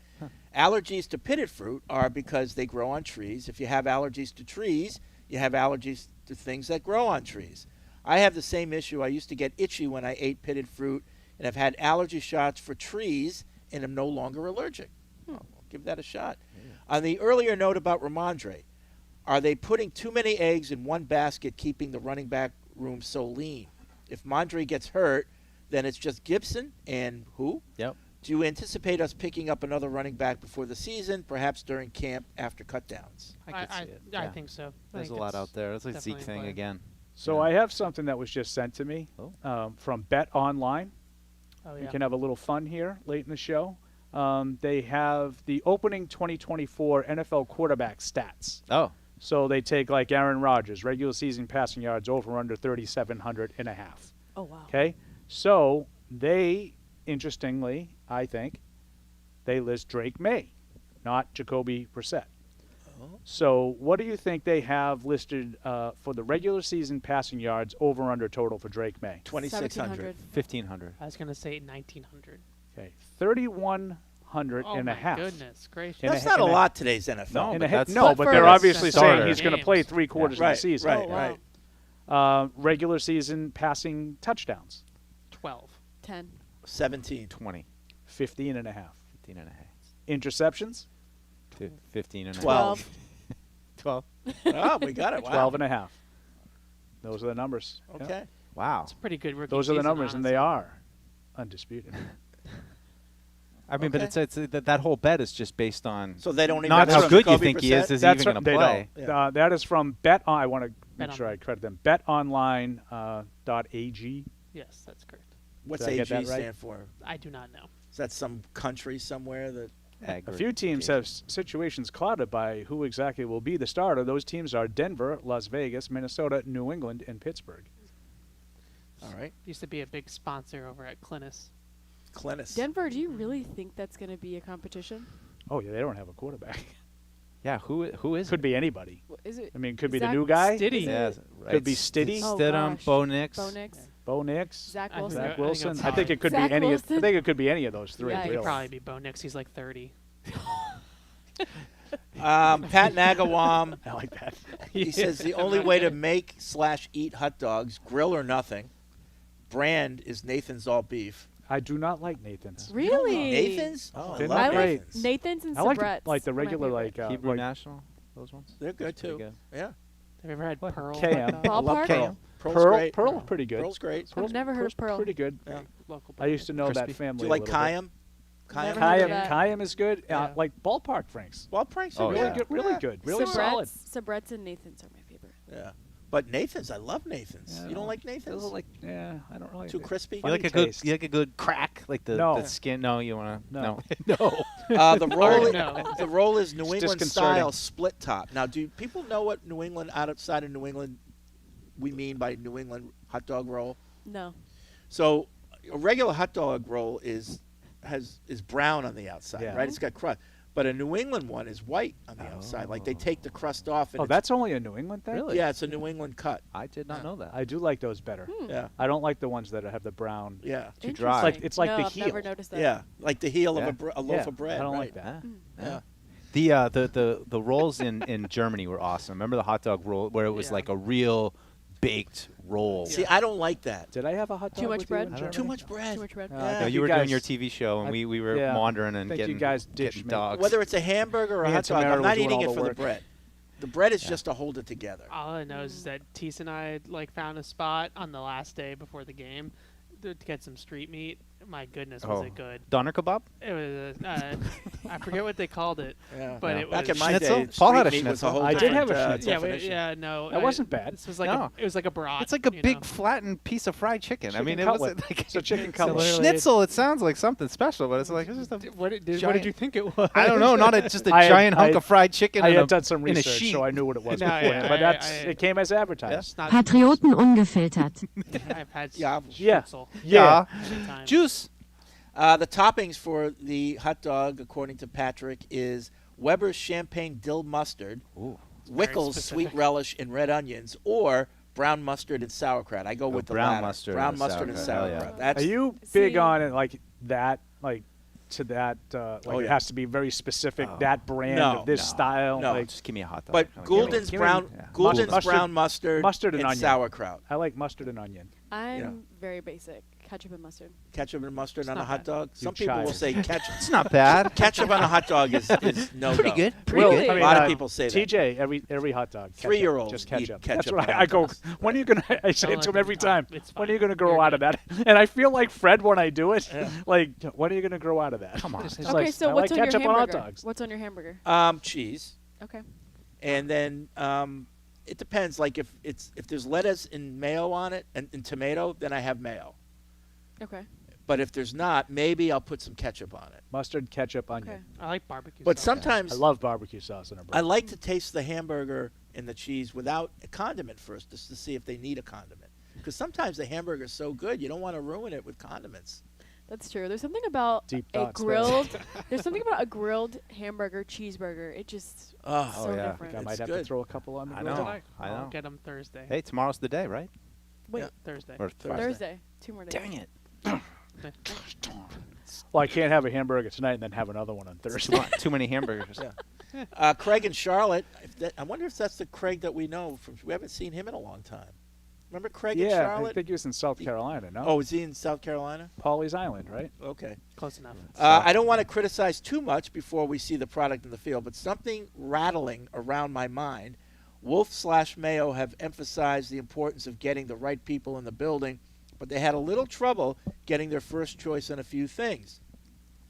H: Allergies to pitted fruit are because they grow on trees. If you have allergies to trees, you have allergies to things that grow on trees. I have the same issue. I used to get itchy when I ate pitted fruit, and I've had allergy shots for trees, and am no longer allergic. I'll give that a shot. On the earlier note about Rhamondre, are they putting too many eggs in one basket, keeping the running back room so lean? If Mondre gets hurt, then it's just Gibson and who?
E: Yep.
H: Do you anticipate us picking up another running back before the season, perhaps during camp after cutdowns?
D: I think so.
E: There's a lot out there. It's a Zeke thing again.
C: So I have something that was just sent to me from Bet Online. We can have a little fun here late in the show. They have the opening 2024 NFL quarterback stats. So they take like Aaron Rodgers, regular season passing yards over under 3,700.5.
F: Oh, wow.
C: Okay. So they, interestingly, I think, they list Drake Maye, not Jacoby Brissett. So what do you think they have listed for the regular season passing yards over under total for Drake Maye?
H: 2,600.
E: 1,500.
D: I was going to say 1,900.
C: Okay. 3,100 and a half.
D: Oh, my goodness gracious.
H: That's not a lot today's NFL.
C: No, but they're obviously saying he's going to play 3 quarters of the season.
H: Right.
C: Regular season passing touchdowns.
D: 12.
F: 10.
H: 17.
E: 20.
C: 15 and a half.
E: 15 and a half.
C: Interceptions?
E: 15 and a half.
H: 12.
E: 12.
H: Oh, we got it. Wow.
C: 12 and a half. Those are the numbers.
H: Okay.
C: Yeah.
E: Wow.
D: It's a pretty good rookie
C: Those are the
D: season,
C: numbers,
D: honestly.
C: and they are undisputed.
E: I mean, but it's that whole bet is just based on
H: so they don't even
E: not how good you think he is. Is he even
C: going
E: to play?
C: Yeah. That is from Bet. I want to make sure I credit them. BetOnline.ag.
D: Yes, that's correct.
H: What's AG stand for?
D: I do not know.
H: Is that some country somewhere that?
C: A few teams have situations clouded by who exactly will be the starter. Those teams are Denver, Las Vegas, Minnesota, New England, and Pittsburgh.
H: All right.
D: Used to be a big sponsor over at Clintus.
F: Denver, do you really think that's going to be a competition?
C: Oh, yeah, they don't have a quarterback.
E: Yeah, who is
C: Could be anybody.
F: Is it?
C: I mean, could be
F: Zach
C: the new guy.
D: Stiddy.
E: Yeah,
C: Could be Stiddy.
F: Oh,
E: Stidham,
F: gosh.
E: Bo Nix.
F: Bo Nix.
C: Zach
F: Wilson.
C: Zach Wilson. I think it could
F: Zach
C: be any. I
F: Wilson.
C: think it could be any of those three.
F: Yeah,
D: It
C: really.
D: could probably be Bo Nix. He's like 30.
H: Pat Nagawam.
C: I like that.
H: He says the only way to make/eat hot dogs, grill or nothing, brand is Nathan's all beef.
C: I do not like Nathan's.
F: Really?
H: Nathan's? Oh, I
C: They're
H: love
C: not great.
H: Nathan's.
F: Nathan's and
C: I like
F: Sabrett's.
C: the regular
E: Hebrew
C: like
E: National. Those ones.
H: They're good too.
E: Good.
H: Yeah.
D: Have you ever had Pearl?
C: KM.
F: Ballpark?
C: I love Pearl.
H: Pearl's great.
C: Pearl, pretty good.
H: Pearl's great.
F: I've never heard of Pearl.
C: Pretty good.
H: Yeah.
D: Local
C: I used to know that
E: Crispy.
C: family.
H: Do you like
C: a little bit.
H: Kayam?
F: Never heard of that.
C: Kayam is good.
D: Yeah.
C: Like Ballpark Franks.
H: Well, Pranks
E: Oh,
H: are
C: Really
E: yeah.
C: good. Really good. Really solid.
F: Sabrett's and Nathan's are my favorite.
H: Yeah. But Nathan's, I love Nathan's.
C: Yeah,
H: you don't like Nathan's?
C: Like, yeah, I don't really.
H: Too crispy?
E: You like a
C: Funny
E: good,
C: taste.
E: you like a good crack, like the,
C: No.
E: the skin. No, you want to.
C: No.
E: No.
H: The roll,
D: No.
H: the roll is New
C: It's
H: England
C: disconcerting.
H: style split top. Now, do people know what New England outside of New England we mean by New England hot dog roll?
F: No.
H: So a regular hot dog roll is brown on the outside, right? It's got crust. But a New England one is white on the outside. Like they take the crust off. And
C: that's only a New England thing?
H: Really? Yeah, it's a New England cut.
E: I did not know that.
C: I do like those better.
H: Yeah.
C: I don't like the ones that have the brown.
H: Yeah.
E: Too dry.
C: It's like the
F: I've
C: heel.
F: never noticed that.
H: Yeah, like the heel of a loaf of bread.
C: I don't
H: right.
C: like that.
H: Yeah.
E: The rolls in Germany were awesome. Remember the hot dog roll where it was like a real baked roll.
H: See, I don't like that.
C: Did I have a hot dog?
F: Too much bread?
H: Too much bread.
F: Too much bread.
E: No, you were doing your TV show, and we were wandering and getting dogs.
H: Whether it's a hamburger or a hot dog, I'm not eating it for the bread. The bread is just to hold it together.
D: All I know is that Teese and I found a spot on the last day before the game to get some street meat. My goodness, was it good?
E: Doner kebab?
D: It was. I forget what they called it.
H: Yeah.
D: But it
H: back
D: was
H: in my day,
E: Paul had a
H: street meat was a
E: schnitzel.
H: whole
C: I did have a
H: different,
C: schnitzel.
D: no,
C: that wasn't bad.
D: This was like it was like a brat.
E: It's like a big flattened piece of fried chicken. I mean, it wasn't like
C: it's a chicken
D: So
C: cutlet.
D: literally
E: schnitzel. It sounds like something special, but it's like it's just a
D: What did you think it was?
E: I don't know. Not just a giant hunk of fried chicken.
C: I
E: in
C: had
E: a,
C: done some
E: in a
C: research,
E: sheet.
C: so I knew what it was
D: No,
C: beforehand. But it came as advertised.
I: Patrioten Unfiltered.
D: I've had
H: Yeah.
D: schnitzel.
E: Yeah.
D: many times.
E: Juice.
H: The toppings for the hot dog, according to Patrick, is Weber's champagne dill mustard, Wickles sweet relish and red onions, or brown mustard and sauerkraut. I go with the
E: brown
H: latter.
E: mustard
H: Brown
E: and
H: mustard and
E: sauerkraut.
H: sauerkraut.
E: Yeah.
H: That's
C: Are you big on it like that? Like to that? It
H: yeah.
C: has to be very specific. That brand
H: No,
C: of this
H: no,
C: style.
H: no.
C: Like,
E: Just give me a hot dog.
H: But
E: Come on,
H: Goulden's
E: give me-
H: brown,
E: yeah.
H: Goulden's
C: Mustard-
H: brown mustard,
C: mustard and onion.
H: sauerkraut.
C: I like mustard and onion.
F: I'm very basic. Ketchup and mustard.
H: Ketchup and mustard on a
D: not
H: hot
D: bad.
H: dog. Some people will
C: child.
H: say ketchup.
E: It's not bad.
H: Ketchup on a hot dog is no
E: Pretty good. Pretty
F: Really?
E: good.
H: A lot of people say that.
C: TJ, every hot dog. ketchup,
H: 3-year-olds
C: just
H: eat
C: ketchup.
H: ketchup
C: That's what
H: on
C: I go.
H: hot dogs.
C: When are you gonna? I say
D: Don't
C: it to him
D: let
C: every
D: me-
C: time.
D: it's
C: When are
D: fine.
C: you gonna grow
D: You're
C: out of
D: good.
C: that? And I feel like Fred when I do it. Like, when are you gonna grow out of that?
E: Come on.
C: It's
F: Okay,
C: like,
F: so
C: I
F: what's
C: like
F: on
C: ketchup
F: your
C: on hot
F: hamburger?
C: dogs.
F: What's on your hamburger?
H: Cheese.
F: Okay.
H: And then it depends. Like if there's lettuce and mayo on it and tomato, then I have mayo.
F: Okay.
H: But if there's not, maybe I'll put some ketchup on it.
C: Mustard, ketchup, onion.
F: Okay.
D: I like barbecue.
H: But
D: sauce.
H: sometimes
C: I love barbecue sauce in a burger.
H: I like to taste the hamburger and the cheese without a condiment first, just to see if they need a condiment. Because sometimes the hamburger is so good, you don't want to ruin it with condiments.
F: That's true. There's something about
C: Deep
F: a
C: thoughts there.
F: grilled. There's something about a grilled hamburger cheeseburger. It just
H: Oh,
F: so
E: yeah.
F: different.
C: I might
H: It's
C: have
H: good.
C: to throw a couple on the
E: I
C: grill
E: know.
C: tonight.
E: I
D: I'll
E: know.
D: get them Thursday.
E: Hey, tomorrow's the day, right?
F: Wait,
H: Yeah.
D: Thursday.
E: Or
F: Thursday. 2 more days.
E: Dang it.
C: Well, I can't have a hamburger tonight and then have another one on Thursday.
E: Too many hamburgers.
H: Craig and Charlotte. I wonder if that's the Craig that we know. We haven't seen him in a long time. Remember Craig and
C: Yeah,
H: Charlotte?
C: I think he was in South Carolina, no?
H: Oh, is he in South Carolina?
C: Pawleys Island, right?
H: Okay.
D: Close enough.
H: I don't want to criticize too much before we see the product in the field, but something rattling around my mind. Wolf/Mayo have emphasized the importance of getting the right people in the building, but they had a little trouble getting their first choice on a few things.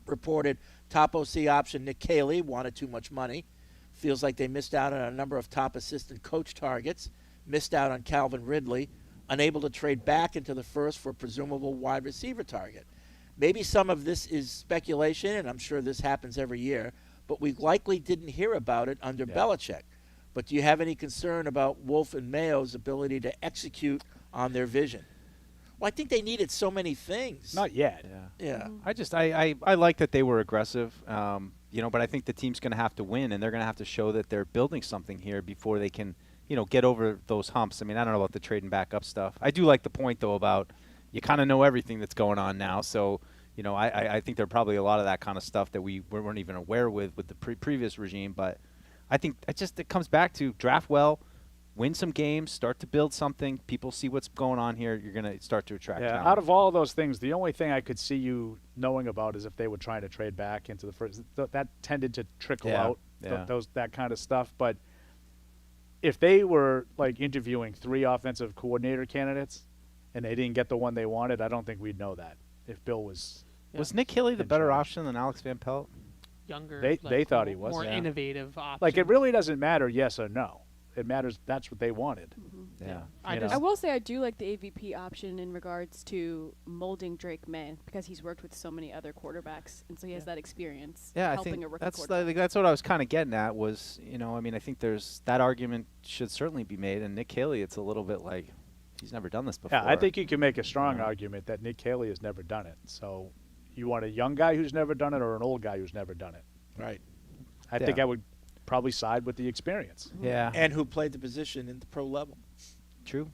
H: Reported top OC option Nick Caley wanted too much money. Feels like they missed out on a number of top assistant coach targets. Missed out on Calvin Ridley. Unable to trade back into the first for a presumable wide receiver target. Maybe some of this is speculation, and I'm sure this happens every year, but we likely didn't hear about it under Belichick. But do you have any concern about Wolf and Mayo's ability to execute on their vision? Well, I think they needed so many things.
C: Not yet.
H: Yeah.
E: I like that they were aggressive, but I think the team's going to have to win, and they're going to have to show that they're building something here before they can, get over those humps. I mean, I don't know about the trading back up stuff. I do like the point, though, about you kind of know everything that's going on now. So, I think there are probably a lot of that kind of stuff that we weren't even aware with the previous regime. But I think it comes back to draft well, win some games, start to build something. People see what's going on here. You're going to start to attract talent.
C: Out of all those things, the only thing I could see you knowing about is if they were trying to trade back into the first. That tended to trickle out, that kind of stuff. But if they were like interviewing 3 offensive coordinator candidates and they didn't get the one they wanted, I don't think we'd know that. If Bill was
E: Nick Haley the better option than Alex Van Pelt?
D: Younger.
C: They thought he was
D: more innovative option.
C: Like it really doesn't matter yes or no. It matters that's what they wanted.
E: Yeah.
F: I will say I do like the AVP option in regards to molding Drake May because he's worked with so many other quarterbacks, and so he has that experience helping a rookie quarterback.
E: That's what I was kind of getting at was, I think there's that argument should certainly be made, and Nick Haley, it's a little bit like He's never done this before.
C: Yeah, I think you can make a strong argument that Nick Haley has never done it. So you want a young guy who's never done it or an old guy who's never done it?
H: Right.
C: I think I would probably side with the experience.
E: Yeah.
H: And who played the position in the pro level.
E: True.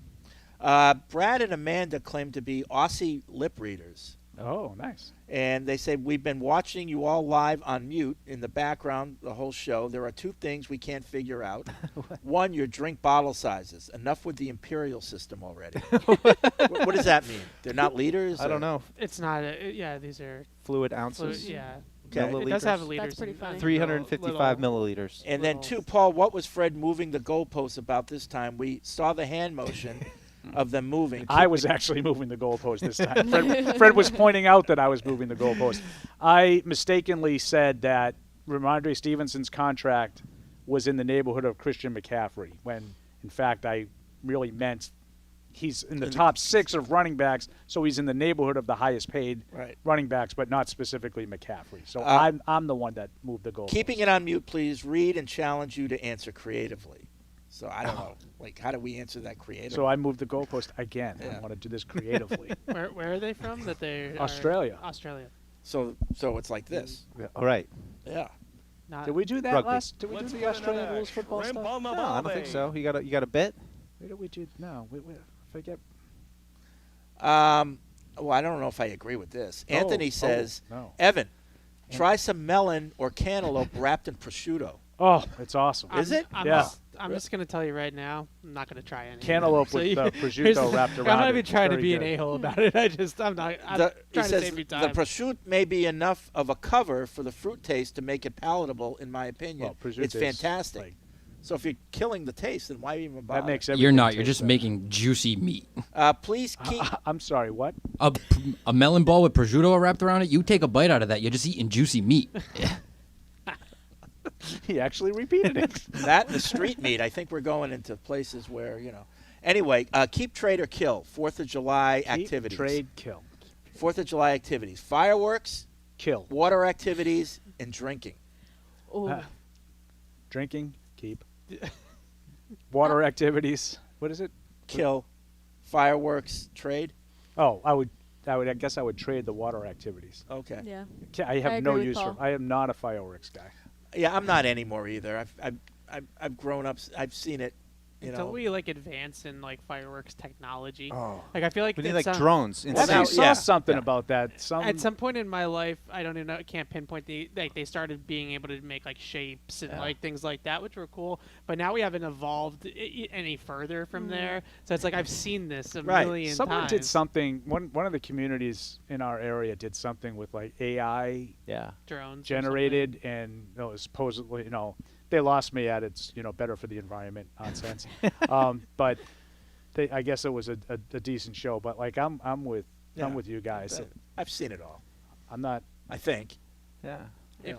H: Brad and Amanda claim to be Aussie lip readers.
C: Oh, nice.
H: And they say, we've been watching you all live on mute in the background the whole show. There are two things we can't figure out. One, your drink bottle sizes. Enough with the imperial system already. What does that mean? They're not liters?
E: I don't know.
D: It's not. These are
E: fluid ounces.
D: Yeah.
H: Okay.
D: It does have liters.
F: That's pretty funny.
E: 355 milliliters.
H: And then two, Paul, what was Fred moving the goalposts about this time? We saw the hand motion of them moving.
C: I was actually moving the goalpost this time. Fred was pointing out that I was moving the goalpost. I mistakenly said that Rhamondre Stevenson's contract was in the neighborhood of Christian McCaffrey, when, in fact, I really meant he's in the top 6 of running backs, so he's in the neighborhood of the highest paid running backs, but not specifically McCaffrey. So I'm the one that moved the goalpost.
H: Keeping it on mute, please read and challenge you to answer creatively. So I don't know, how do we answer that creatively?
C: So I moved the goalpost again. I want to do this creatively.
D: Where are they from? That they
C: Australia.
D: Australia.
H: So it's like this.
E: All right.
H: Yeah.
C: Did we do that
E: Rugby.
C: last? Did we do the Australian rules football stuff?
E: No, I don't think so. You got a bet?
C: Where did we do? No, we forget.
H: Well, I don't know if I agree with this. Anthony says, Evan, try some melon or cantaloupe wrapped in prosciutto.
C: Oh, it's awesome.
H: Is it?
D: I'm just going to tell you right now, I'm not going to try any.
C: Cantaloupe with prosciutto wrapped around it.
D: I'm not even trying to be an a-hole about it. I'm not. I'm trying to save you time.
H: The prosciutto may be enough of a cover for the fruit taste to make it palatable, in my opinion.
C: Well,
H: it's fantastic. So if you're killing the taste, then why even bother?
C: That makes everything
I: You're not. You're
C: taste
I: just
C: better.
I: making juicy meat.
H: Please keep.
C: I'm sorry. What?
I: A melon ball with prosciutto wrapped around it. You take a bite out of that. You're just eating juicy meat.
C: He actually repeated it.
H: That and the street meat. I think we're going into places where, Anyway, keep, trade, or kill. 4th of July activities.
C: Trade, kill.
H: 4th of July activities. Fireworks.
C: Kill.
H: Water activities and drinking.
C: Drinking, keep. Water activities. What is it?
H: Kill. Fireworks, trade.
C: Oh, I guess I would trade the water activities.
H: Okay.
F: Yeah.
C: I have no
F: agree with
C: use
F: Paul.
C: for. I am not a fireworks guy.
H: Yeah, I'm not anymore either. I've grown up. I've seen it.
D: Until we advance in fireworks technology. I feel like
E: We need
D: it's
E: drones.
C: I saw something about that.
D: At some point in my life, I don't even know. I can't pinpoint they started being able to make shapes and things like that, which were cool. But now we haven't evolved any further from there. So it's I've seen this a million
C: Someone
D: times.
C: did something. One of the communities in our area did something with AI.
D: Drones
C: generated, and it was supposedly they lost me at it's better for the environment nonsense. But I guess it was a decent show. But I'm with you guys.
H: I've seen it all.
C: I'm not.
H: I think.
E: Yeah.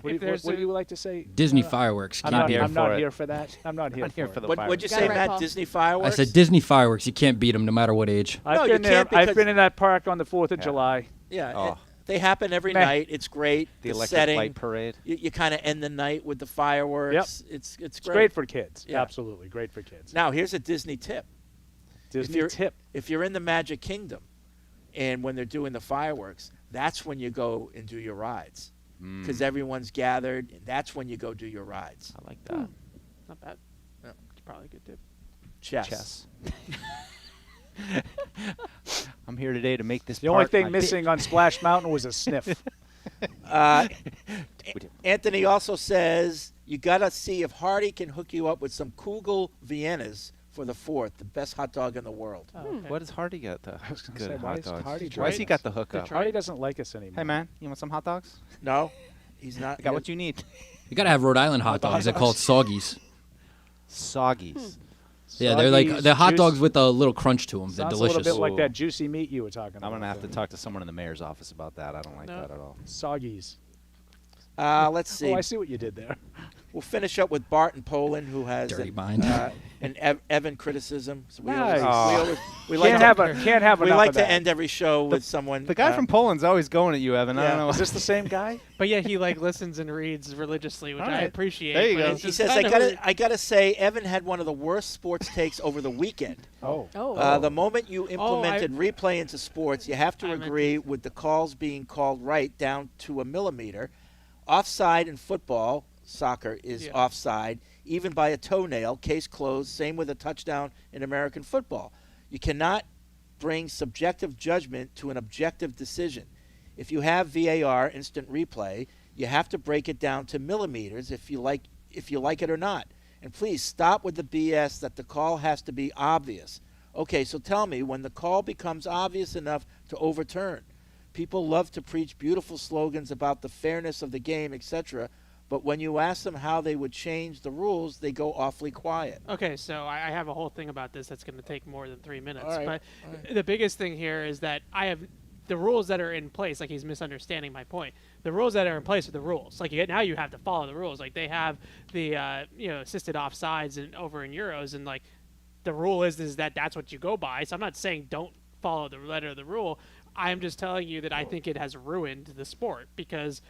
C: What do you like to say?
I: Disney fireworks.
C: I'm not here for that. I'm not here for
E: the
C: it.
H: What'd you say, Matt? Disney fireworks?
I: I said Disney fireworks. You can't beat them no matter what age.
C: I've been there. I've been in that park on the 4th of July.
H: Yeah. They happen every night. It's great.
E: The electric
H: setting,
E: light parade.
H: You kind of end the night with the fireworks.
C: Yep.
H: It's great.
C: It's great for kids.
H: Yeah.
C: Absolutely great for kids.
H: Now, here's a Disney tip.
C: Tip.
H: If you're in the Magic Kingdom and when they're doing the fireworks, that's when you go and do your rides. Because everyone's gathered, and that's when you go do your rides.
E: I like that.
D: Not bad.
H: Yeah.
D: It's probably a good tip.
H: Chess.
E: I'm here today to make this.
C: The only thing missing on Splash Mountain was a sniff.
H: Anthony also says you got to see if Hardy can hook you up with some Kugel Viennas for the 4th, the best hot dog in the world.
D: Oh, okay.
E: What does Hardy got?
C: I was gonna
E: Good
C: say,
E: hot
C: why is
E: dogs.
C: Hardy
E: Why has he
C: joining
E: got
C: us?
E: the hookup?
C: Hardy doesn't like us anymore.
E: Hey man, you want some hot dogs?
H: No, he's not.
E: I got what you need.
I: You gotta have Rhode Island hot dogs. They're called soggies.
E: Soggies.
I: Yeah, they're hot dogs with a little crunch to them. They're
C: Sounds
I: delicious.
C: a little bit like that juicy meat you were talking about.
E: I'm gonna have to talk to someone in the mayor's office about that. I don't like that at all.
C: Soggies.
H: Let's see.
C: Oh, I see what you did there.
H: We'll finish up with Bart in Poland, who has
I: Dirty mind.
H: an Evan criticism. So we
C: Nice.
H: we like
C: Can't have
H: we
C: enough
H: like
C: of
H: to
C: that.
H: end every show with someone.
E: The guy from Poland's always going at you, Evan. I
H: Yeah.
E: don't know.
C: Is this the same guy?
D: But yeah, he like listens and reads religiously, which I appreciate.
E: There you
D: but
E: go.
D: it's
H: He
D: just
H: says,
D: kinda
H: I gotta say, Evan had one of the worst sports takes over the weekend. The moment you implemented replay into sports, you have to agree with the calls being called right down to a millimeter. Offside in football, soccer is offside, even by a toenail. Case closed. Same with a touchdown in American football. You cannot bring subjective judgment to an objective decision. If you have VAR, instant replay, you have to break it down to millimeters if you like it or not. And please stop with the BS that the call has to be obvious. Okay, so tell me, when the call becomes obvious enough to overturn, people love to preach beautiful slogans about the fairness of the game, etc., but when you ask them how they would change the rules, they go awfully quiet.
D: Okay, so I have a whole thing about this that's going to take more than 3 minutes.
H: All right,
D: But the biggest thing here is that I have the rules that are in place. Like, he's misunderstanding my point. The rules that are in place are the rules. Like, now you have to follow the rules. Like, they have the assisted offsides and over in Euros, and like the rule is that that's what you go by. So I'm not saying don't follow the letter of the rule. I'm just telling you that I think it has ruined the sport because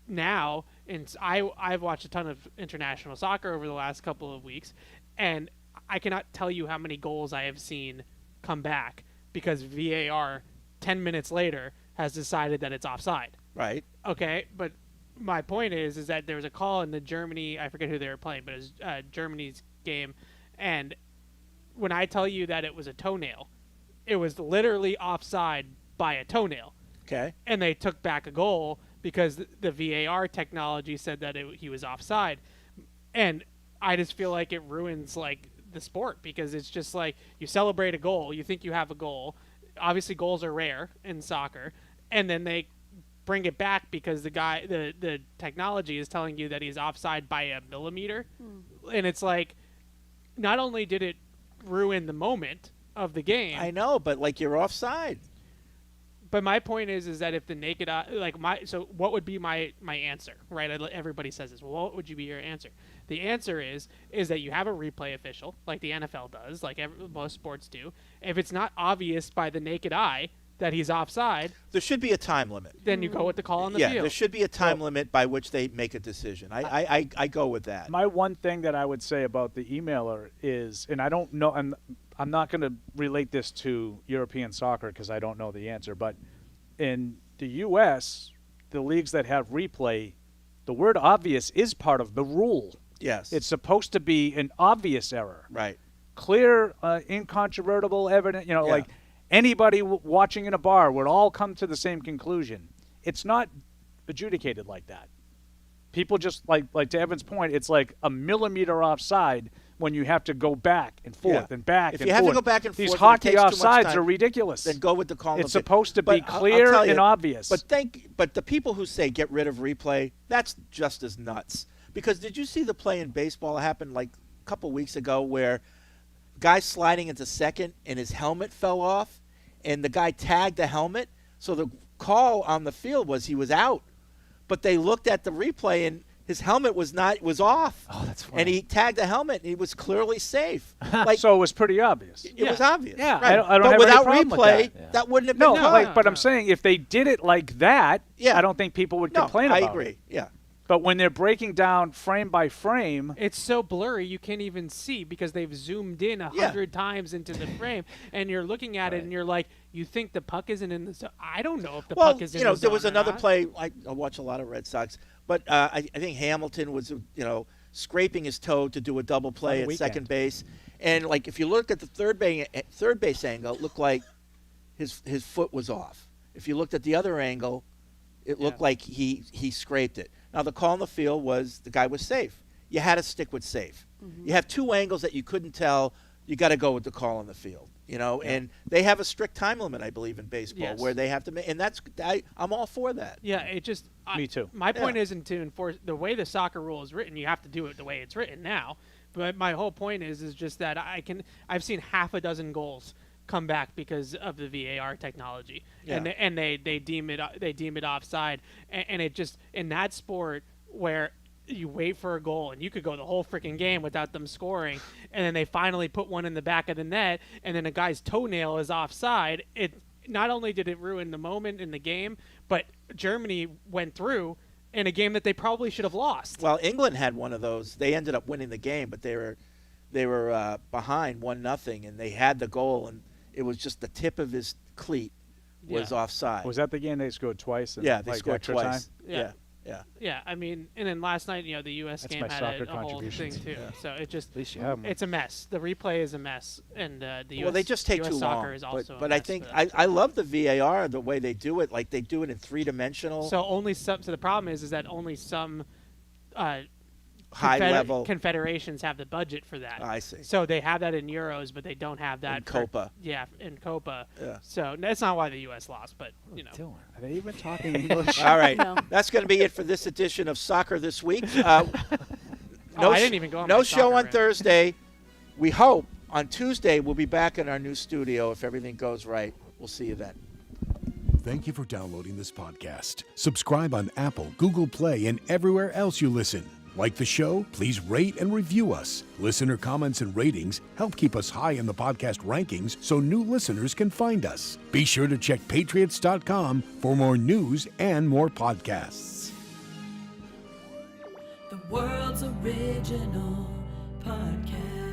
D: now, and I've watched a ton of international soccer over the last couple of weeks, and I cannot tell you how many goals I have seen come back because VAR 10 minutes later has decided that it's offside.
H: Right.
D: Okay, but my point is that there was a call in the Germany, I forget who they were playing, but it was Germany's game, and when I tell you that it was a toenail, it was literally offside by a toenail.
H: Okay.
D: And they took back a goal because the VAR technology said that he was offside. And I just feel like it ruins like the sport because it's just like you celebrate a goal, you think you have a goal. Obviously goals are rare in soccer, and then they bring it back because the technology is telling you that he's offside by a millimeter. And it's like not only did it ruin the moment of the game.
H: I know, but like you're offside.
D: But my point is that if the naked eye, so what would be my answer, right? Everybody says this. Well, what would be your answer? The answer is that you have a replay official, like the NFL does, like most sports do. If it's not obvious by the naked eye that he's offside,
H: there should be a time limit.
D: Then you go with the call on the
H: field.
D: field.
H: There should be a time limit by which they make a decision. I go with that.
C: My one thing that I would say about the emailer is, and I don't know, I'm not going to relate this to European soccer because I don't know the answer, but in the U.S., the leagues that have replay, the word obvious is part of the rule.
H: Yes.
C: It's supposed to be an obvious error.
H: Right.
C: Clear, incontrovertible evidence, like anybody watching in a bar would all come to the same conclusion. It's not adjudicated like that. People just, like to Evan's point, it's like a millimeter offside when you have to go back and forth and back and forth.
H: If you have to go back and forth,
C: these hockey
H: it takes too much
C: offsides
H: time,
C: are ridiculous.
H: Then go with the call.
C: It's supposed to be clear and obvious.
H: But the people who say get rid of replay, that's just as nuts. Because did you see the play in baseball that happened like a couple weeks ago where guy sliding into second and his helmet fell off and the guy tagged the helmet? So the call on the field was he was out. But they looked at the replay and his helmet was off.
C: Oh, that's funny.
H: And he tagged the helmet and he was clearly safe.
C: So it was pretty obvious.
H: It was obvious.
C: Yeah,
H: right.
C: I don't
H: but
C: have
H: without
C: any problem
H: replay,
C: with that.
H: that wouldn't have been known.
C: But I'm saying if they did it like that, I don't think people would complain about it.
H: I agree. Yeah.
C: But when they're breaking down frame by frame,
D: it's so blurry you can't even see because they've zoomed in 100 times into the frame, and you're looking at it and you're like, you think the puck isn't in the zone? I don't know if the puck is in the zone.
H: There was another
D: not.
H: play. I watch a lot of Red Sox, but I think Hamilton was scraping his toe to do a double play at second base, and like if you look at the third base angle, it looked like his foot was off. If you looked at the other angle, it looked like he scraped it. Now, the call on the field was the guy was safe. You had to stick with safe. Mm-hmm. You have two angles that you couldn't tell. You got to go with the call on the field, and they have a strict time limit, I believe, in baseball where they have to make, and that's I'm all for that.
D: Yeah, it just
C: me too.
D: My point isn't to enforce the way the soccer rule is written. You have to do it the way it's written now. But my whole point is just that I've seen half a dozen goals come back because of the VAR technology, and they deem it offside, and it just in that sport where you wait for a goal, and you could go the whole freaking game without them scoring, and then they finally put one in the back of the net, and then a guy's toenail is offside. It not only did it ruin the moment in the game, but Germany went through in a game that they probably should have lost.
H: Well, England had one of those. They ended up winning the game, but they were behind 1-0, and they had the goal, and it was just the tip of his cleat was offside.
C: Was that the game they scored twice?
H: Yeah, they scored twice.
D: Yeah.
H: Yeah.
D: I mean, and then last night, the U.S. game had a whole thing too. Yeah. So it just, it's a mess. The replay is a mess, and the U.S.
H: Well, they just take
D: US
H: too
D: soccer
H: long.
D: Is also
H: but I think I love the VAR, the way they do it. Like they do it in 3-dimensional.
D: So only some. So the problem is that only some
H: high-level
D: confederations have the budget for that.
H: I see.
D: So they have that in Euros, but they don't have that
H: in Copa.
D: Yeah, in Copa.
H: Yeah.
D: So that's not why the U.S. lost, but
C: Are they even talking English?
H: All right, that's going to be it for this edition of Soccer This Week.
D: I didn't even go on
H: no
D: my
H: show on
D: rant.
H: Thursday. We hope on Tuesday we'll be back in our new studio if everything goes right. We'll see you then.
A: Thank you for downloading this podcast. Subscribe on Apple, Google Play, and everywhere else you listen. Like the show? Please rate and review us. Listener comments and ratings help keep us high in the podcast rankings so new listeners can find us. Be sure to check Patriots.com for more news and more podcasts.
B: The world's original podcast.